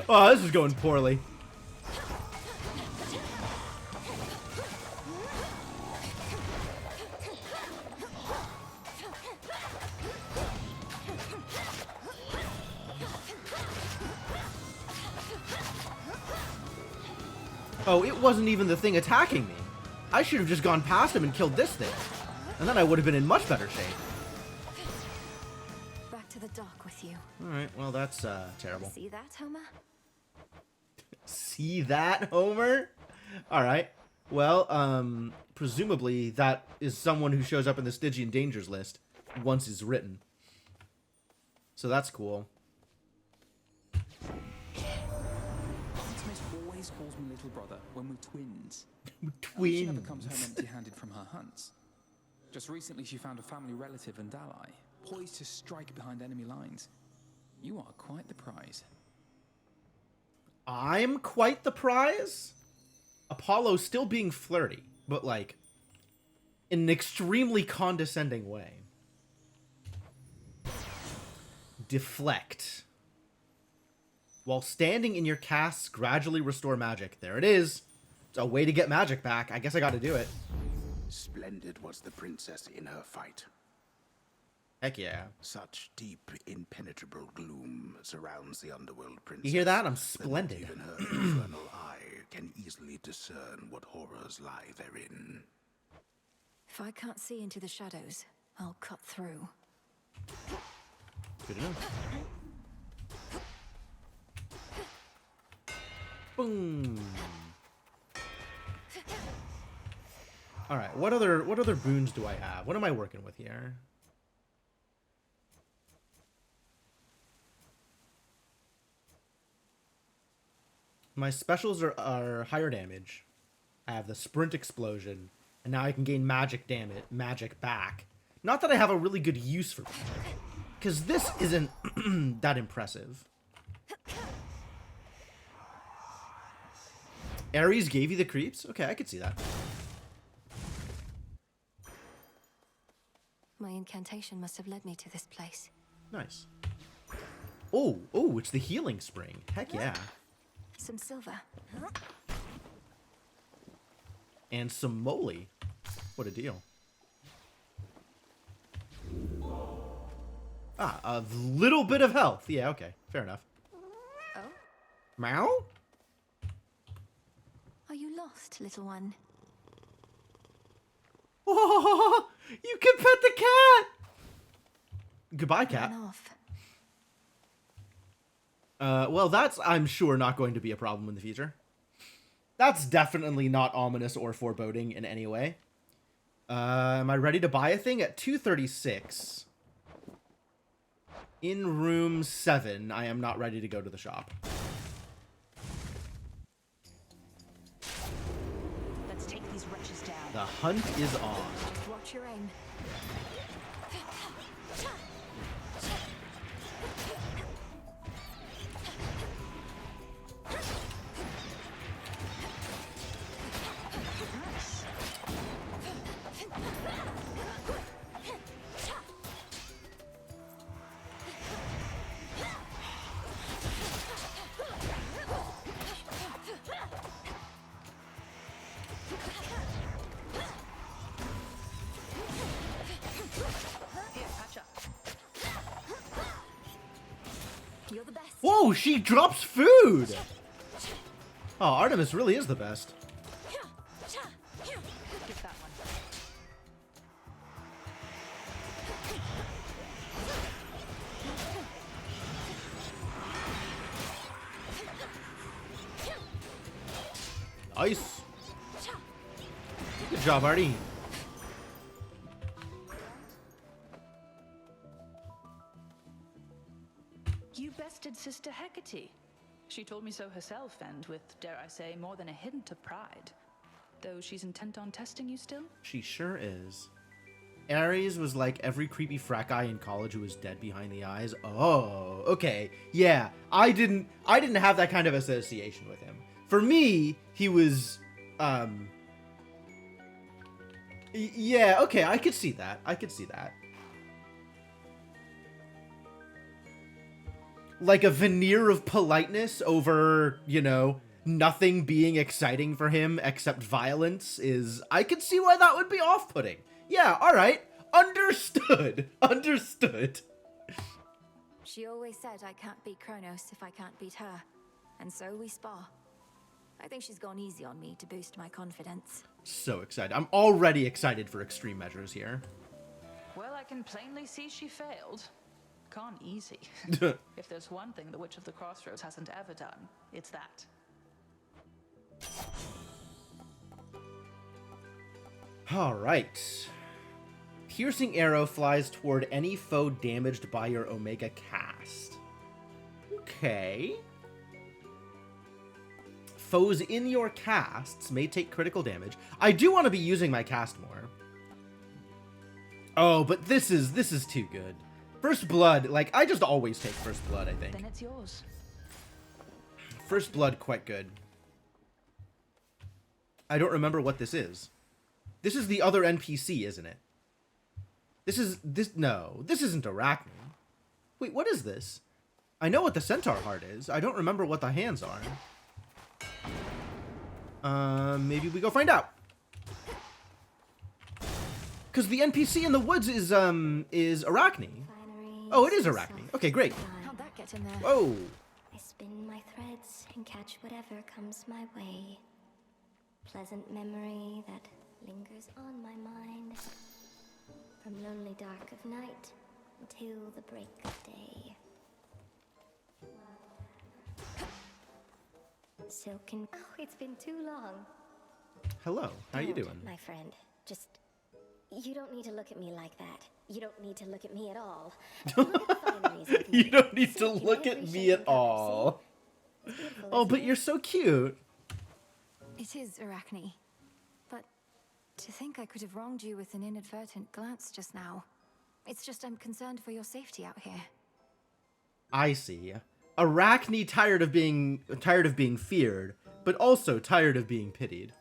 Oh, this is going poorly. Oh, it wasn't even the thing attacking me. I should have just gone past him and killed this thing. And then I would have been in much better shape. Back to the dock with you. Alright, well that's terrible. See that, Homer? See that, Homer? Alright. Well, presumably that is someone who shows up in the Stygian Dangers list once it's written. So that's cool. Always calls me little brother when we're twins. Twins. She never comes home empty-handed from her hunts. Just recently she found a family relative and ally, poised to strike behind enemy lines. You are quite the prize. I'm quite the prize? Apollo's still being flirty, but like in an extremely condescending way. Deflect. While standing in your casts, gradually restore magic. There it is. It's a way to get magic back. I guess I gotta do it. Splendid was the princess in her fight. Heck yeah. Such deep, impenetrable gloom surrounds the underworld princess. You hear that? I'm splendid. That even her infernal eye can easily discern what horrors lie therein. If I can't see into the shadows, I'll cut through. Good enough. Boom. All right. What other boons do I have? What am I working with here? My specials are higher damage. I have the sprint explosion, and now I can gain magic back. Not that I have a really good use for magic, because this isn't that impressive. Ares gave you the creeps? Okay, I could see that. My incantation must have led me to this place. Nice. Oh, it's the healing spring. Heck yeah. Some silver. And some moly. What a deal. Ah, a little bit of health. Yeah, okay. Fair enough. Oh? Meow? Are you lost, little one? Oh, you can pet the cat! Goodbye, cat. Run off. Well, that's, I'm sure, not going to be a problem in the future. That's definitely not ominous or foreboding in any way. Am I ready to buy a thing? At 236. In room 7, I am not ready to go to the shop. Let's take these wretches down. The hunt is on. Just watch your aim. You're the best. Whoa, she drops food! Oh, Artemis really is the best. Get that one. Nice. Good job, Artie. You bested Sister Hecate. She told me so herself, and with, dare I say, more than a hint of pride. Though she's intent on testing you still? She sure is. Ares was like every creepy frat guy in college who was dead behind the eyes. Oh, okay. Yeah, I didn't have that kind of association with him. For me, he was, yeah, okay, I could see that. I could see that. Like a veneer of politeness over, you know, nothing being exciting for him except violence is... I could see why that would be off-putting. Yeah, alright. Understood. Understood. She always said I can't beat Kronos if I can't beat her. And so we spar. I think she's gone easy on me to boost my confidence. So excited. I'm already excited for extreme measures here. Well, I can plainly see she failed. Gone easy. If there's one thing the Witch of the Crossroads hasn't ever done, it's that. Alright. Piercing arrow flies toward any foe damaged by your Omega cast. Okay. Foes in your casts may take critical damage. I do want to be using my cast more. Oh, but this is too good. First Blood, like, I just always take First Blood, I think. Then it's yours. First Blood, quite good. I don't remember what this is. This is the other NPC, isn't it? No, this isn't Arachne. Wait, what is this? I know what the Centaur Heart is. I don't remember what the hands are. Maybe we go find out. Because the NPC in the woods is Arachne. Oh, it is Arachne. Okay, great. How'd that get in there? Whoa. I spin my threads and catch whatever comes my way. Pleasant memory that lingers on my mind. From lonely dark of night until the break of day. Silken... Oh, it's been too long. Hello. How you Don't, doing? my friend. Just... You don't need to look at me like that. You don't need to look at me at all. You don't need to look at me at all. Oh, but you're so cute. It is Arachne. But to think I could have wronged you with an inadvertent glance just now. It's just I'm concerned for your safety out here. I see. Arachne tired of being feared, but also tired of being pitied.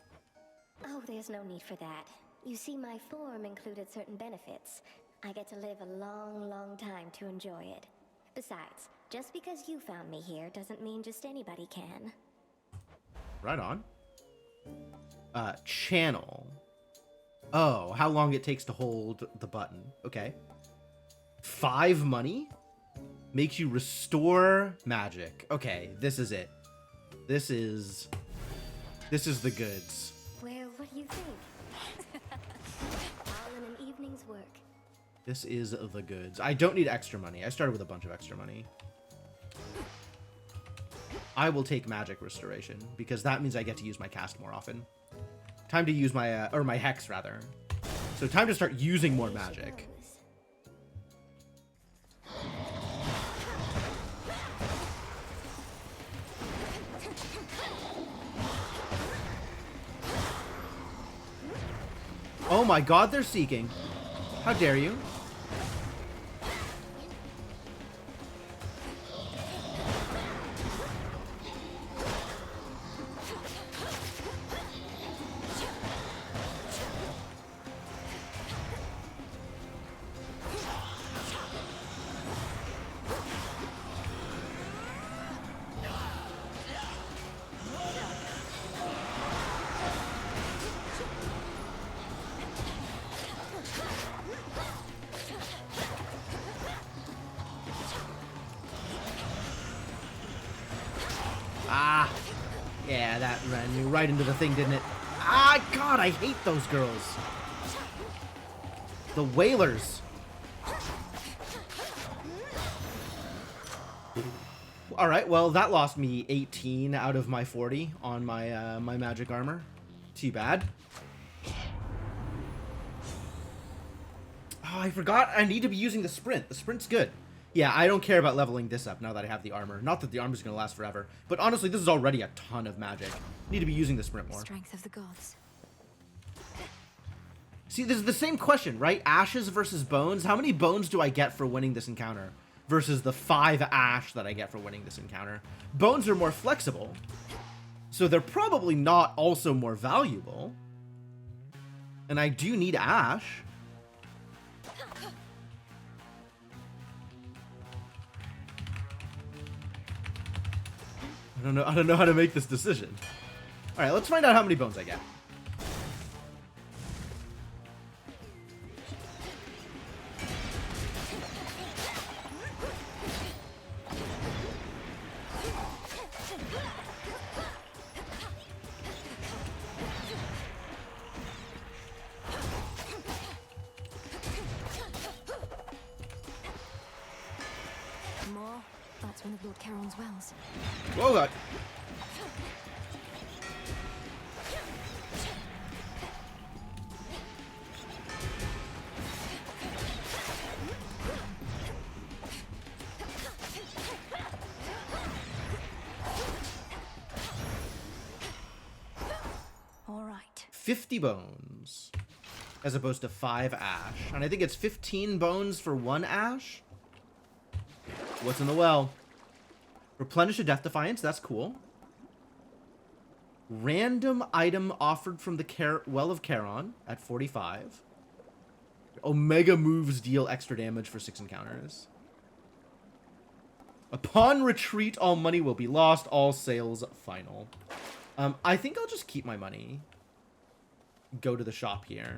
Oh, there's no need for that. You see, my form included certain benefits. I get to live a long, long time to enjoy it. Besides, just because you found me here doesn't mean just anybody can. Right on. Channel. Oh, how long it takes to hold the button. Okay. 5 money? Makes you restore magic. Okay, this is it. This is the goods. Well, what do you think? All in an evening's work. This is the goods. I don't need extra money. I started with a bunch of extra money. I will take magic restoration because that means I get to use my cast more often. Time to use my or my hex rather. So time to start using more magic. Oh my god, they're seeking. How dare you? Ah! Yeah, that ran me right into the thing, didn't it? Ah, God, I hate those girls. The whalers. Alright, well, that lost me 18 out of my 40 on my my magic armor. Too bad. Oh, I forgot I need to be using the sprint. The sprint's good. Yeah, I don't care about leveling this up now that I have the armor. Not that the armor's going to last forever, but honestly, this is already a ton of magic. Need to be using the sprint more. Strength of the gods. See, this is the same question, right? Ashes versus bones. How many bones do I get for winning this encounter versus the 5 ash that I get for winning this encounter? Bones are more flexible, so they're probably not also more valuable. And I do need ash. I don't know how to make this decision. All right, let's find out how many bones I get. More? That's one of Lord Charon's wells. Oh god. All right. 50 bones as opposed to 5 ash. And I think it's 15 bones for 1 ash. What's in the well? Replenish a Death Defiance. That's cool. Random item offered from the Well of Charon at 45. Omega moves deal extra damage for 6 encounters. Upon retreat, all money will be lost. All sales final. I think I'll just keep my money. Go to the shop here.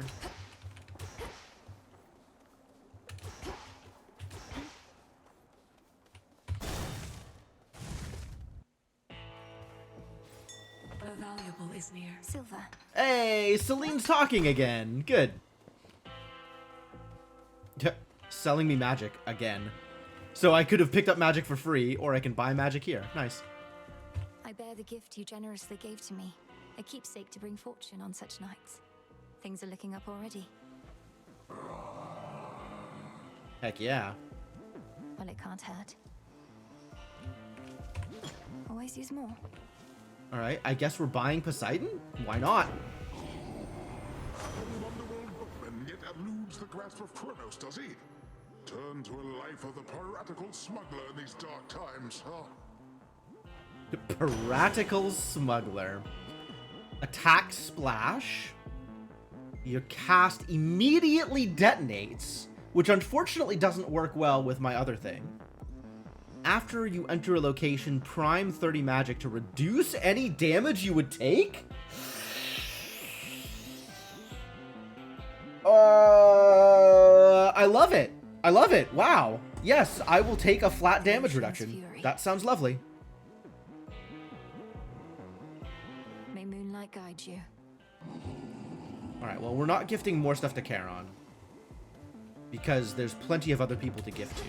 The valuable is near. Silver. Hey, Celine's talking again. Good. Selling me magic again. So I could have picked up magic for free, or I can buy magic here. Nice. I bear the gift you generously gave to me. A keepsake to bring fortune on such nights. Things are looking up already. Heck yeah. Well, it can't hurt. Always use more. Alright, I guess we're buying Poseidon? Why not? Underworld bookman yet eludes the grasp of Kronos, does he? Turn to a life of the piratical smuggler in these dark times, huh? Piratical Smuggler. Attack Splash. Your cast immediately detonates, which unfortunately doesn't work well with my other thing. After you enter a location, prime 30 magic to reduce any damage you would take? I love it. I love it. Wow. Yes, I will take a flat damage reduction. That sounds lovely. May moonlight guide you. Alright, well, we're not gifting more stuff to Charon. Because there's plenty of other people to gift to.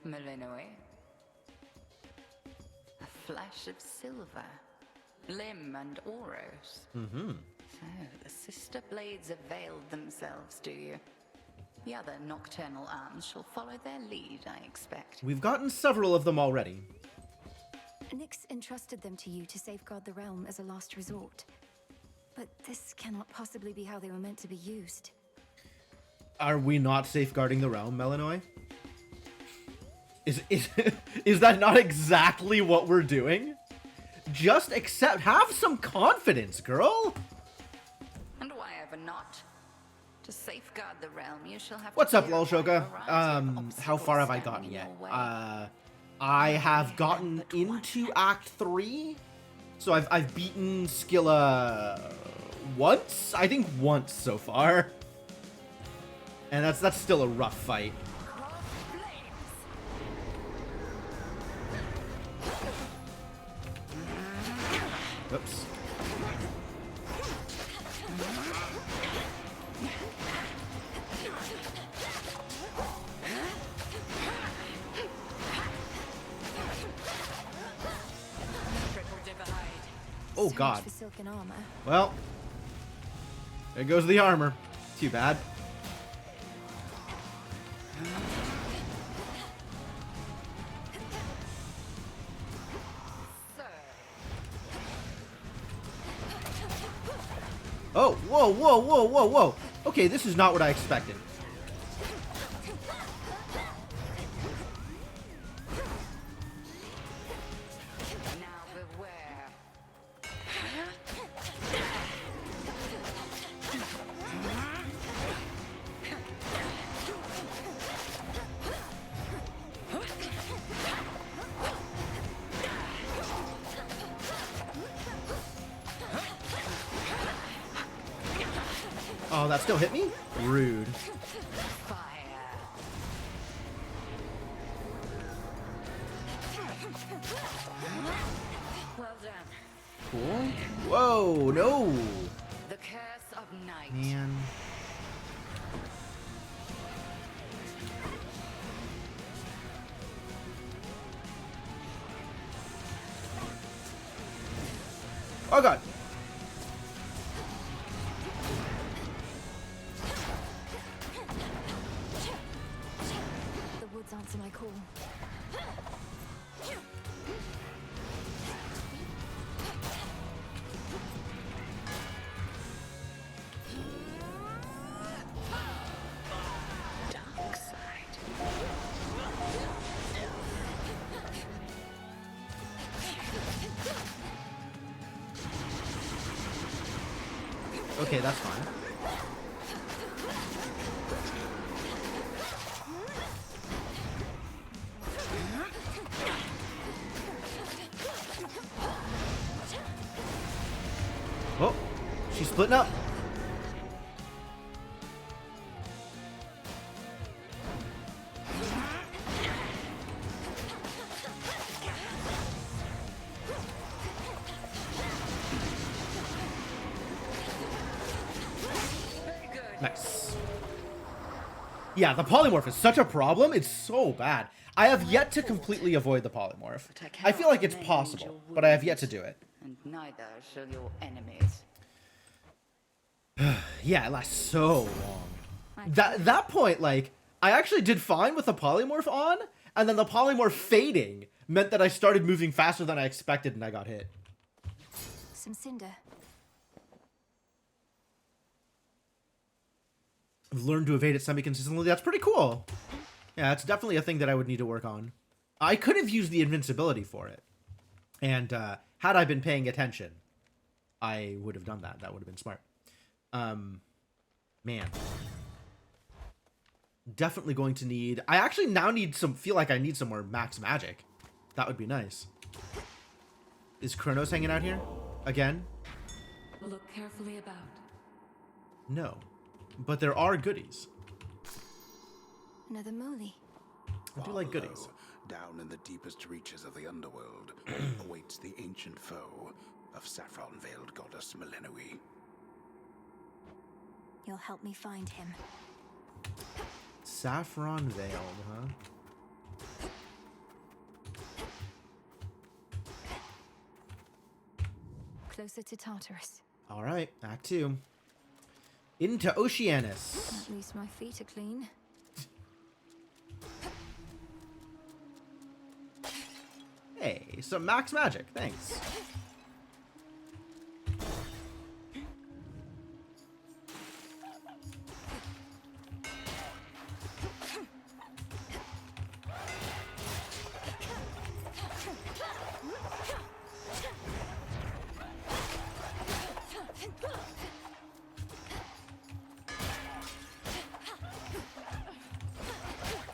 Malinois. A flash of silver. Limb and Oros. Mm-hmm. So, the sister blades have veiled themselves, do you? The other nocturnal arms shall follow their lead, I expect. We've gotten several of them already. Nyx entrusted them to you to safeguard the realm as a last resort. But this cannot possibly be how they were meant to be used. Are we not safeguarding the realm, Melinoy? Is that not exactly what we're doing? Just accept, have some confidence, girl. And why ever not? To safeguard the realm, you shall have What's to up, clear Lolshoka? a variety of How far have I obstacles gotten yet? standing in your way. I have gotten into Act 3. So I've beaten Skilla once? I think once so far. And that's still a rough fight. Oops. Oh god. For silken armor. Well, there goes the armor. Too bad. Oh, whoa, whoa, whoa, whoa, whoa. Okay, this is not what I expected. Oh, that still hit me? Rude. Well done. Cool. Whoa, no. The curse of night. Man. Oh god. The woods answer my call. Dark side. Okay, that's fine. Oh, she's splitting up. Nice. Yeah, the polymorph is such a problem. It's so bad. I have yet to completely avoid the polymorph. I feel like it's possible, but I have yet to do it. And neither shall your enemies. Yeah, it lasts so long. That point, like, I actually did fine with the polymorph on, and then the polymorph fading meant that I started moving faster than I expected and I got hit. Some cinder. Learn to evade it semi-consistently. That's pretty cool. Yeah, that's definitely a thing that I would need to work on. I could have used the invincibility for it. And had I been paying attention, I would have done that. That would have been smart. Man. Definitely going to need... I actually now need some... feel like I need some more max magic. That would be nice. Is Kronos hanging out here? Again? Look carefully about. No. But there are goodies. Another Moli. I do like goodies. Down in the deepest reaches of the underworld awaits the ancient foe of saffron-veiled goddess Melenoi. You'll help me find him. Saffron veiled, huh? Closer to Tartarus. All right, Act 2. Into Oceanus. At least my feet are clean. Hey, some max magic, thanks.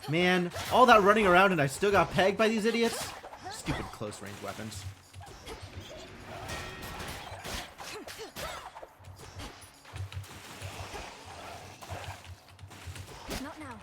Man, all that running around and I still got pegged by these idiots? Stupid close range weapons. Not now.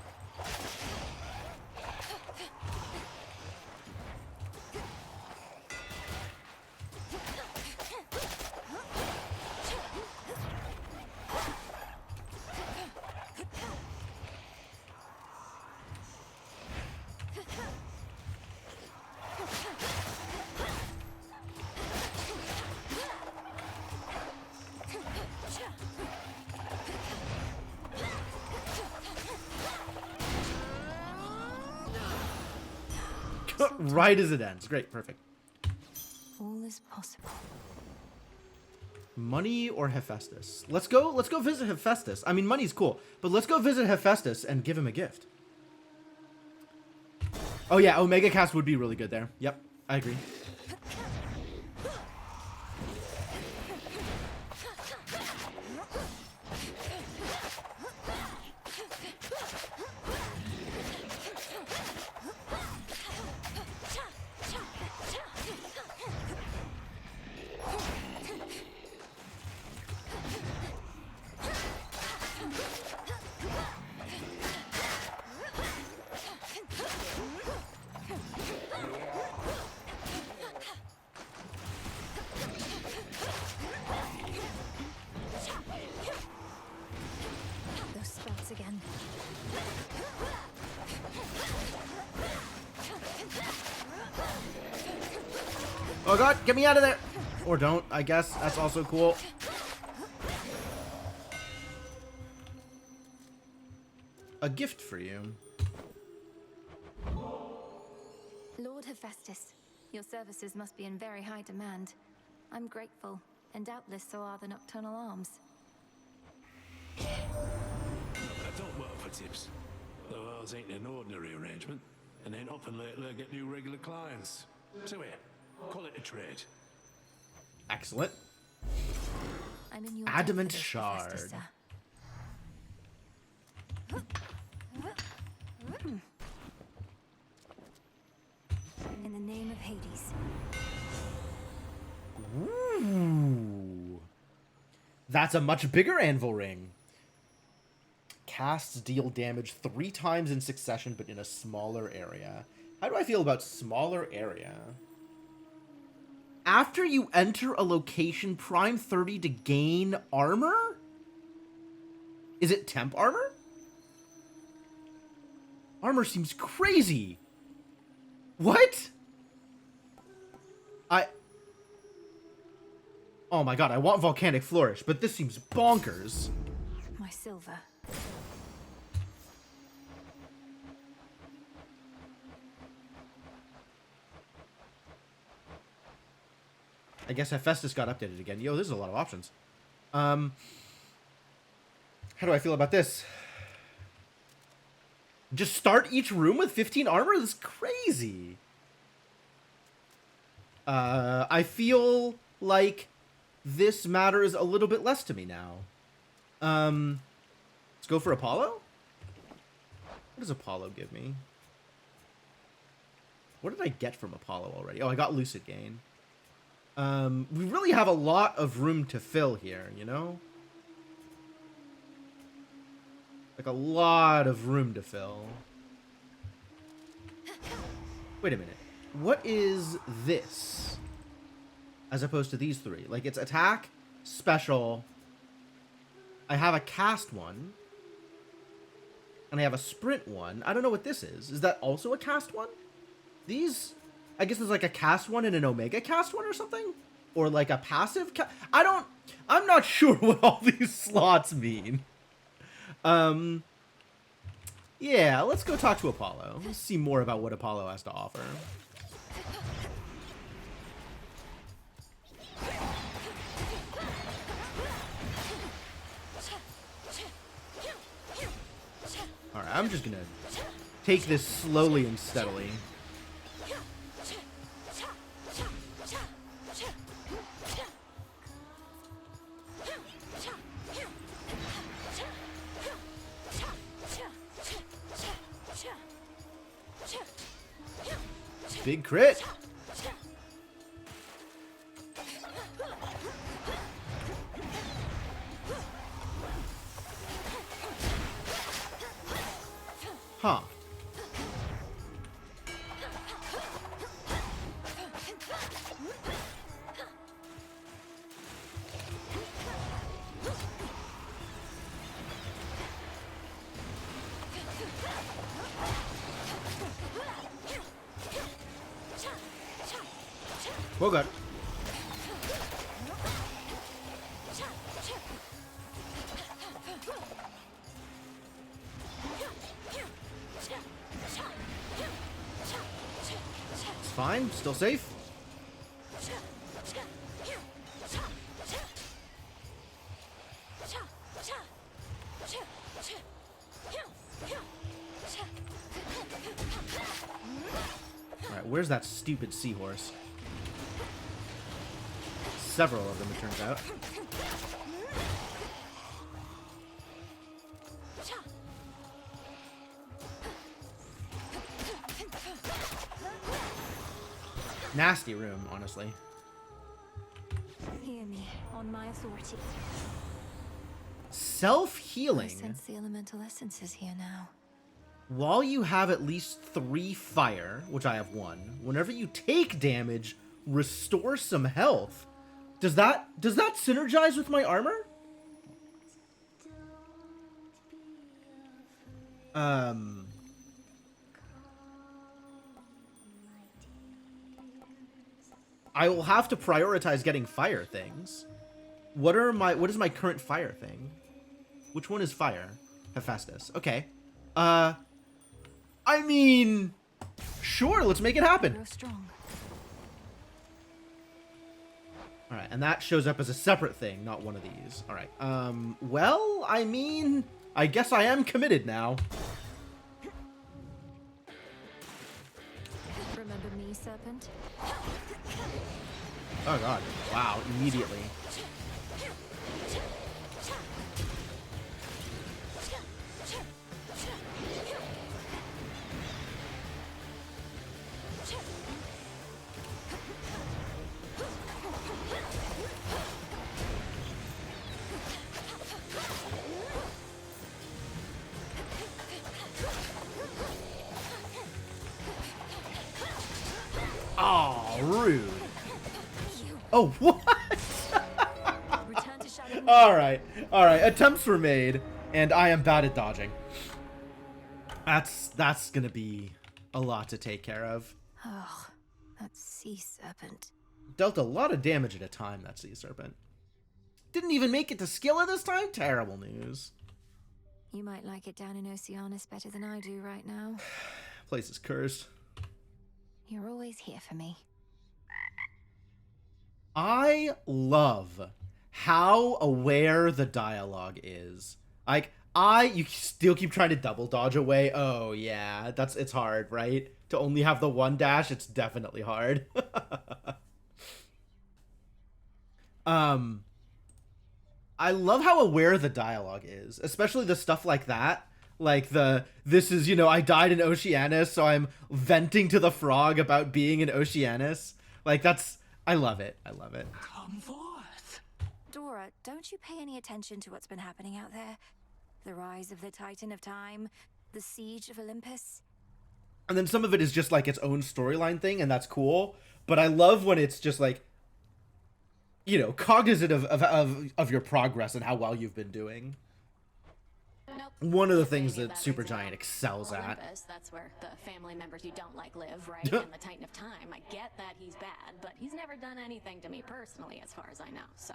Right as it ends. Great, perfect. All is possible. Money or Hephaestus? Let's go visit Hephaestus. I mean, money's cool, but let's go visit Hephaestus and give him a gift. Oh yeah, Omega Cast would be really good there. Yep, I agree. Those spells again. Oh god, get me out of there! Or don't, I guess. That's also cool. A gift for you. Lord Hephaestus, your services must be in very high demand. I'm grateful, and doubtless so are the Nocturnal Arms. I don't work for tips. Though ours ain't an ordinary arrangement, and ain't often lately I get new regular clients. So here, call it a trade. Excellent. I'm in your Adamant debt for this, shard. Hephaestus, sir. In the name of Hades. Ooh. That's a much bigger anvil ring. Casts deal damage 3 times in succession, but in a smaller area. How do I feel about smaller area? After you enter a location, prime 30 to gain armor? Is it temp armor? Armor seems crazy. What? Oh my god, I want Volcanic Flourish, but this seems bonkers. My silver. I guess Hephaestus got updated again. Yo, there's a lot of options. How do I feel about this? Just start each room with 15 armor? That's crazy. I feel like this matters a little bit less to me now. Let's go for Apollo? What does Apollo give me? What did I get from Apollo already? Oh, I got Lucid Gain. We really have a lot of room to fill here, you know? Like a lot of room to fill. Wait a minute. What is this? As opposed to these three. Like, it's attack, special. I have a cast one. And I have a sprint one. I don't know what this is. Is that also a cast one? These... I guess there's like a cast one and an omega cast one or something? Or like a passive I'm not sure what all these slots mean. Yeah, let's go talk to Apollo. Let's see more about what Apollo has to offer. Alright, I'm just gonna take this slowly and steadily. Big crit. Huh. Oh god. It's fine, still safe. Alright, where's that stupid seahorse? Several of them, it turns out. Nasty room, honestly. Hear me, on my authority. Self-healing. I sense the elemental essences here now. While you have at least 3 fire, which I have 1, whenever you take damage, restore some health. Does that synergize with my armor? I will have to prioritize getting fire things. What is my current fire thing? Which one is fire? Hephaestus. Okay. I mean, sure, let's make it happen. Grow strong. Alright, and that shows up as a separate thing, not one of these. Alright, well, I mean, I guess I am committed now. Remember me, Serpent? Oh god, wow, immediately. Oh, rude. Oh, what? Alright, alright. Attempts were made, and I am bad at dodging. That's gonna be a lot to take care of. Oh, that sea serpent. Dealt a lot of damage at a time, that sea serpent. Didn't even make it to Skilla this time? Terrible news. You might like it down in Oceanus better than I do right now. Place is cursed. You're always here for me. I love how aware the dialogue is. Like, You still keep trying to double dodge away. Oh yeah, it's hard, right? To only have the one dash, it's definitely hard. I love how aware the dialogue is, especially the stuff like that. Like this is, I died in Oceanus, so I'm venting to the frog about being in Oceanus. Like I love it. I love it. Come forth. Dora, don't you pay any attention to what's been happening out there? The rise of the Titan of Time, the siege of Olympus. And then some of it is just like its own storyline thing, and that's cool. But I love when it's just like, cognizant of your progress and how well you've been doing. Nope. One of the things that Supergiant excels at. Olympus, that's where the family members you don't like live, right? And the Titan of Time. I get that he's bad, but he's never done anything to me personally, as far as I know, so.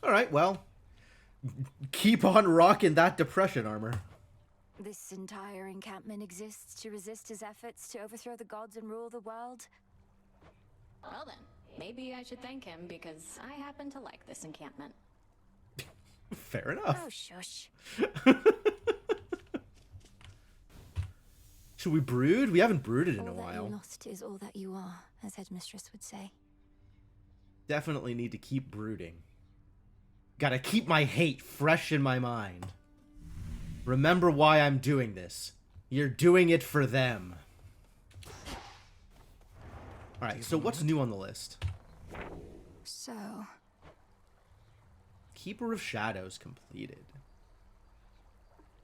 All right, well, keep on rocking that depression armor. This entire encampment exists to resist his efforts to overthrow the gods and rule the world. Well then, maybe I should thank him because I happen to like this encampment. Fair enough. Oh, shush. Should we brood? We haven't brooded in a All that while. you lost is all that you are, as Headmistress would say. Definitely need to keep brooding. Gotta keep my hate fresh in my mind. Remember why I'm doing this. You're doing it for them. Alright, so what's new on the list? So... Keeper of Shadows completed.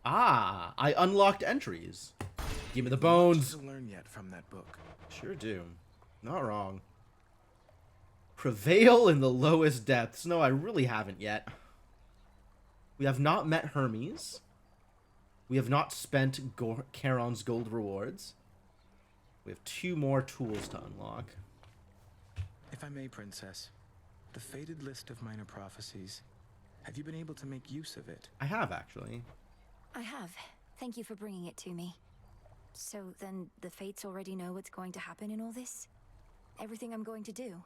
Ah, I unlocked entries. Give me the bones. Much to learn yet from that book. Sure do. Not wrong. Prevail in the lowest depths. No, I really haven't yet. We have not met Hermes. We have not spent Charon's gold rewards. We have 2 more tools to unlock. If I may, Princess, the faded list of minor prophecies. Have you been able to make use of it? I have, actually. I have. Thank you for bringing it to me. So then the Fates already know what's going to happen in all this? Everything I'm going to do?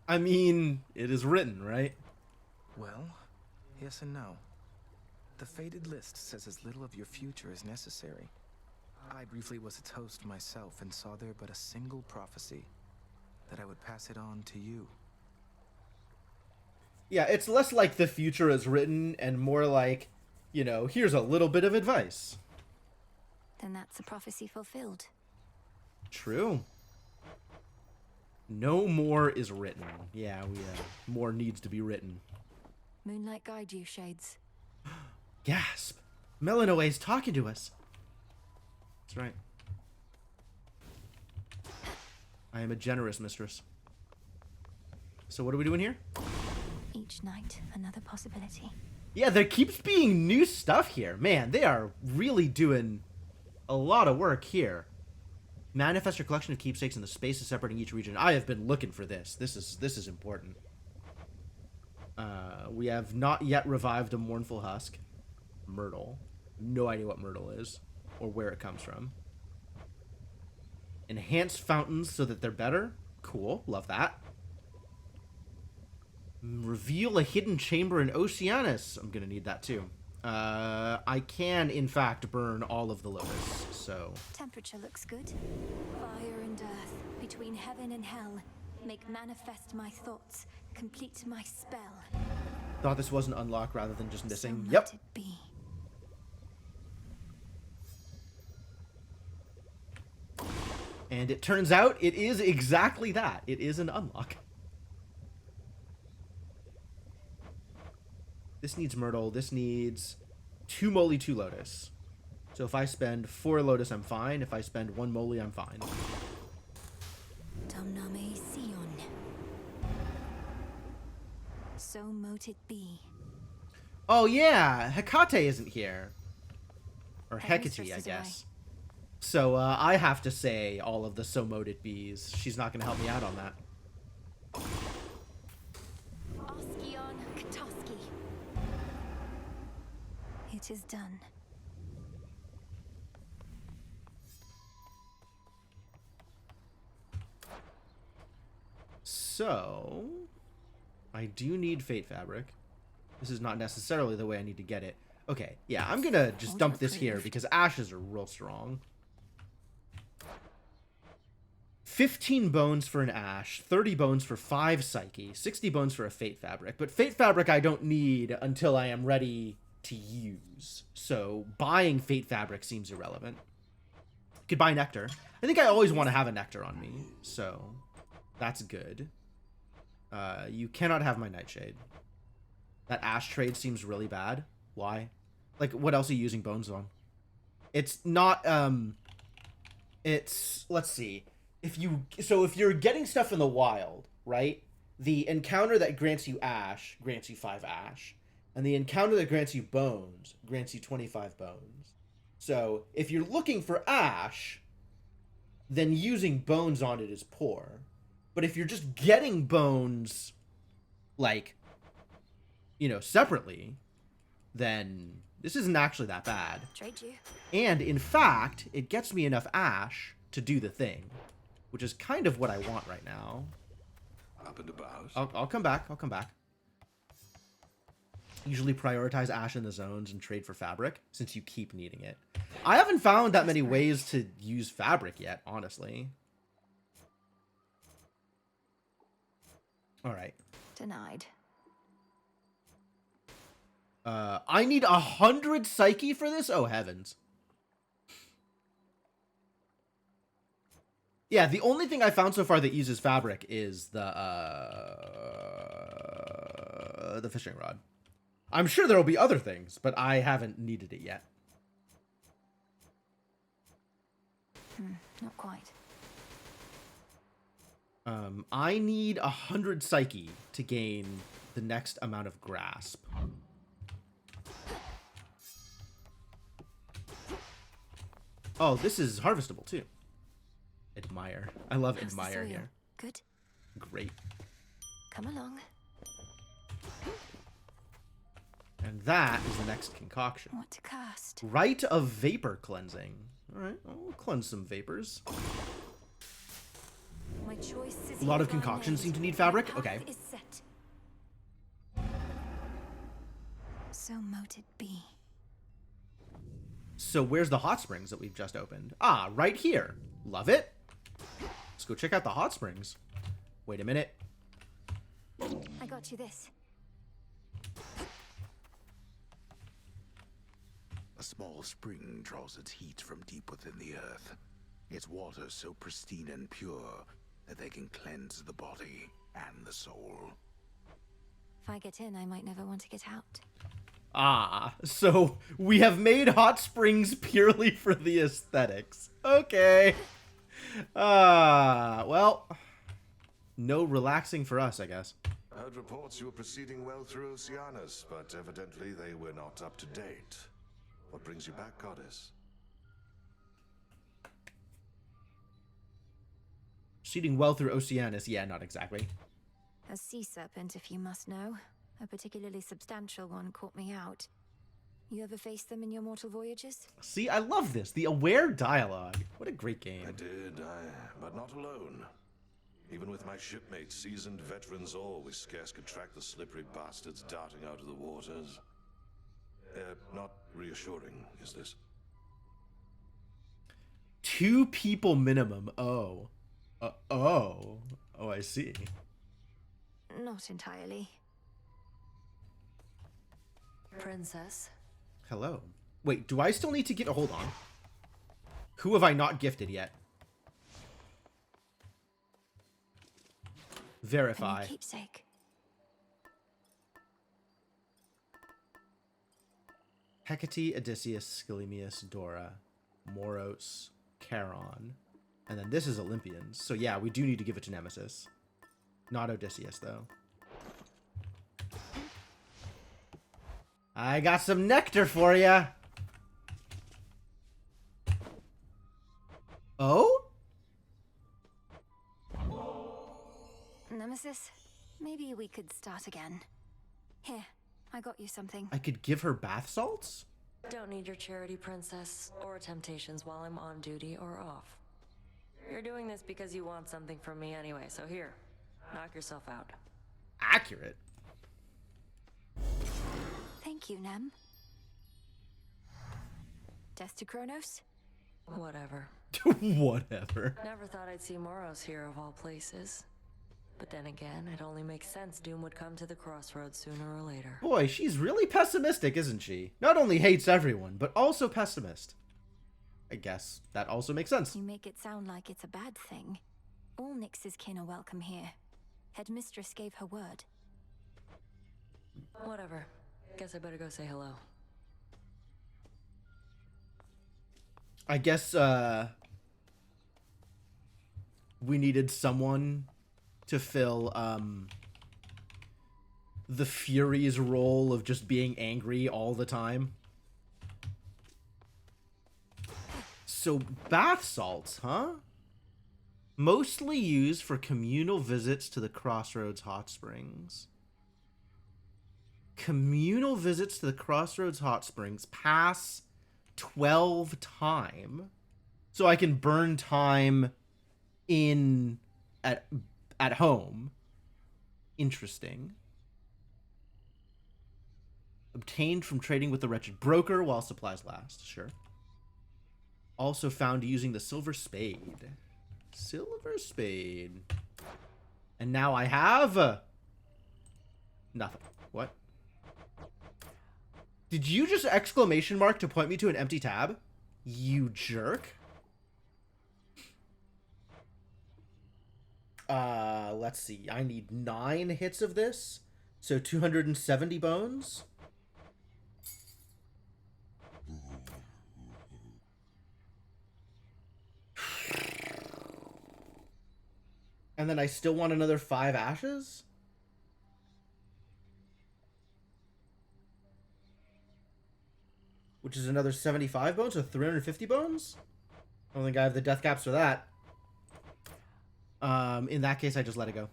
I mean, it is written, right? Well, yes and no. The faded list says as little of your future as necessary. I briefly was its host myself and saw there but a single prophecy, that I would pass it on to you. Yeah, it's less like the future is written and more like, here's a little bit of advice. Then that's a prophecy fulfilled. True. No more is written. Yeah, more needs to be written. Moonlight guide you, Shades. Gasp! Melanoe's talking to us. That's right. I am a generous mistress. So what are we doing here? Each night, another possibility. Yeah, there keeps being new stuff here. Man, they are really doing a lot of work here. Manifest your collection of keepsakes in the spaces separating each region. I have been looking for this. This is important. We have not yet revived a mournful husk. Myrtle. No idea what myrtle is or where it comes from. Enhanced fountains so that they're better. Cool. Love that. Reveal a hidden chamber in Oceanus. I'm gonna need that too. I can, in fact, burn all of the lotus, so... Temperature looks good. Fire and earth, between heaven and hell, make manifest my thoughts, complete my spell. Thought this was an unlock rather than just missing. So Yep. let it be. And it turns out it is exactly that. It is an unlock. This needs myrtle. This needs 2 moly, 2 lotus. So if I spend 4 lotus, I'm fine. If I spend 1 moly, I'm fine. Domname Sion. So mote it be. Oh yeah, Hecate isn't here. Or Headmistress Hecate, I is guess. So I have to say all of the so mote it bees. She's not going to help me out on that. Oskion Katoski. It is done. So, I do need Fate Fabric. This is not necessarily the way I need to get it. Okay, yeah, I'm gonna just dump this here because ashes are real strong. 15 bones for an ash, 30 bones for 5 psyche, 60 bones for a fate fabric. But fate fabric I don't need until I am ready to use. So buying fate fabric seems irrelevant. Could buy nectar. I think I always want to have a nectar on me, so that's good. You cannot have my nightshade. That ash trade seems really bad. Why? Like, what else are you using bones on? It's not, it's, let's see. If you're getting stuff in the wild, right? The encounter that grants you ash grants you 5 ash. And the encounter that grants you bones grants you 25 bones. So if you're looking for ash, then using bones on it is poor. But if you're just getting bones, like, you know, separately, then this isn't actually that bad. Trade you. And in fact, it gets me enough ash to do the thing, which is kind of what I want right now. Up and about. I'll come back. I'll come back. Usually prioritize ash in the zones and trade for fabric, since you keep needing it. I haven't found that many ways to use fabric yet, honestly. All right. Denied. I need 100 psyche for this? Oh, heavens. Yeah, the only thing I found so far that uses fabric is the fishing rod. I'm sure there will be other things, but I haven't needed it yet. Not quite. I need 100 psyche to gain the next amount of grasp. Oh, this is harvestable too. Admire. I love How's the admire soil? here. Good. Great. Come along. And that is the next concoction. What to cast? Rite of vapor cleansing. All right, I'll cleanse some vapors. My choice is A lot of here, concoctions Barmaid. seem to need fabric. My path Okay. is set. So mote it be. So where's the hot springs that we've just opened? Ah, right here. Love it. Let's go check out the hot springs. Wait a minute. I got you this. A small spring draws its heat from deep within the earth. Its water so pristine and pure that they can cleanse the body and the soul. If I get in, I might never want to get out. Ah, so we have made hot springs purely for the aesthetics. Okay. Well, no relaxing for us, I guess. I heard reports you were proceeding well through Oceanus, but evidently they were not up to date. What brings you back, Goddess? Proceeding well through Oceanus. Yeah, not exactly. A sea serpent, if you must know. A particularly substantial one caught me out. You ever faced them in your mortal voyages? See, I love this. The aware dialogue. What a great game. I did, but not alone. Even with my shipmates, seasoned veterans all, we scarce could track the slippery bastards darting out of the waters. Not reassuring, is this? 2 people minimum. Oh. Oh, I see. Not entirely. Princess. Hello. Wait, do I still need to get... Hold on. Who have I not gifted yet? Verify. Keepsake. Hecate, Odysseus, Scyllemius, Dora, Moros, Charon. And then this is Olympians. So yeah, we do need to give it to Nemesis. Not Odysseus, though. I got some nectar for ya. Oh? Nemesis, maybe we could start again. Here, I got you something. I could give her bath salts? Don't need your charity, Princess, or temptations while I'm on duty or off. You're doing this because you want something from me anyway, so here, knock yourself out. Accurate. Thank you, Nem. protest to Kronos? Whatever. Whatever. Never thought I'd see Moros here of all places. But then again, it only makes sense Doom would come to the crossroads sooner or later. Boy, she's really pessimistic, isn't she? Not only hates everyone, but also pessimist. I guess that also makes sense. You make it sound like it's a bad thing. All Nyx's kin are welcome here. Headmistress gave her word. Whatever. Guess I better go say hello. I guess, we needed someone to fill, the Fury's role of just being angry all the time. So, bath salts, huh? Mostly used for communal visits to the Crossroads Hot Springs. Communal visits to the Crossroads Hot Springs pass 12 time. So I can burn time at home. Interesting. Obtained from trading with the wretched broker while supplies last. Sure. Also found using the silver spade. Silver spade. And now I have nothing. What? Did you just exclamation mark to point me to an empty tab? You jerk. Let's see. I need 9 hits of this. So 270 bones. And then I still want another 5 ashes? Which is another 75 bones, so 350 bones? I don't think I have the death caps for that. In that case, I just let it go.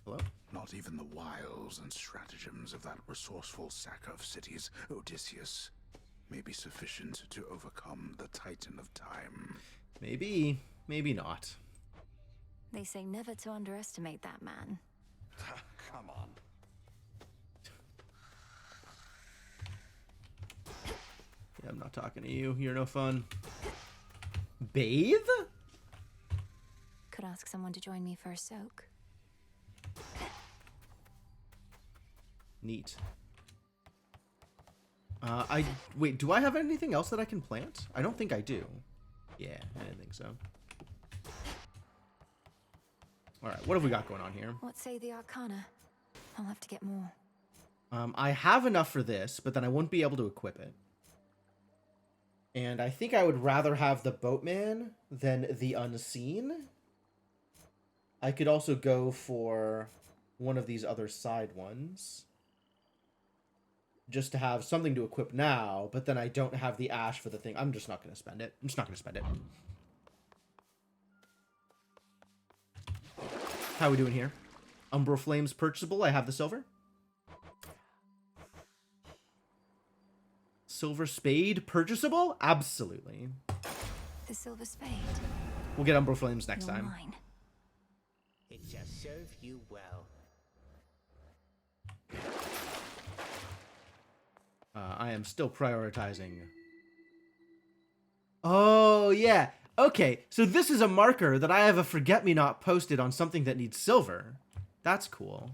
Hello? Not even the wiles and stratagems of that resourceful sack of cities, Odysseus, may be sufficient to overcome the Titan of Time. Maybe, maybe not. They say never to underestimate that man. Come on. Yeah, I'm not talking to you. You're no fun. Bathe? Could ask someone to join me for a soak. Neat. Wait, do I have anything else that I can plant? I don't think I do. Yeah, I didn't think so. Alright, what have we got going on here? What say the Arcana? I'll have to get more. I have enough for this, but then I wouldn't be able to equip it. And I think I would rather have the Boatman than the Unseen. I could also go for one of these other side ones. Just to have something to equip now, but then I don't have the ash for the thing. I'm just not going to spend it. I'm just not going to spend it. How are we doing here? Umbral Flames purchasable. I have the silver. Silver Spade purchasable? Absolutely. The Silver Spade. We'll get Umbral Flames next You're time. mine. It shall serve you well. I am still prioritizing. Oh, yeah. Okay, so this is a marker that I have a forget-me-not posted on something that needs silver. That's cool.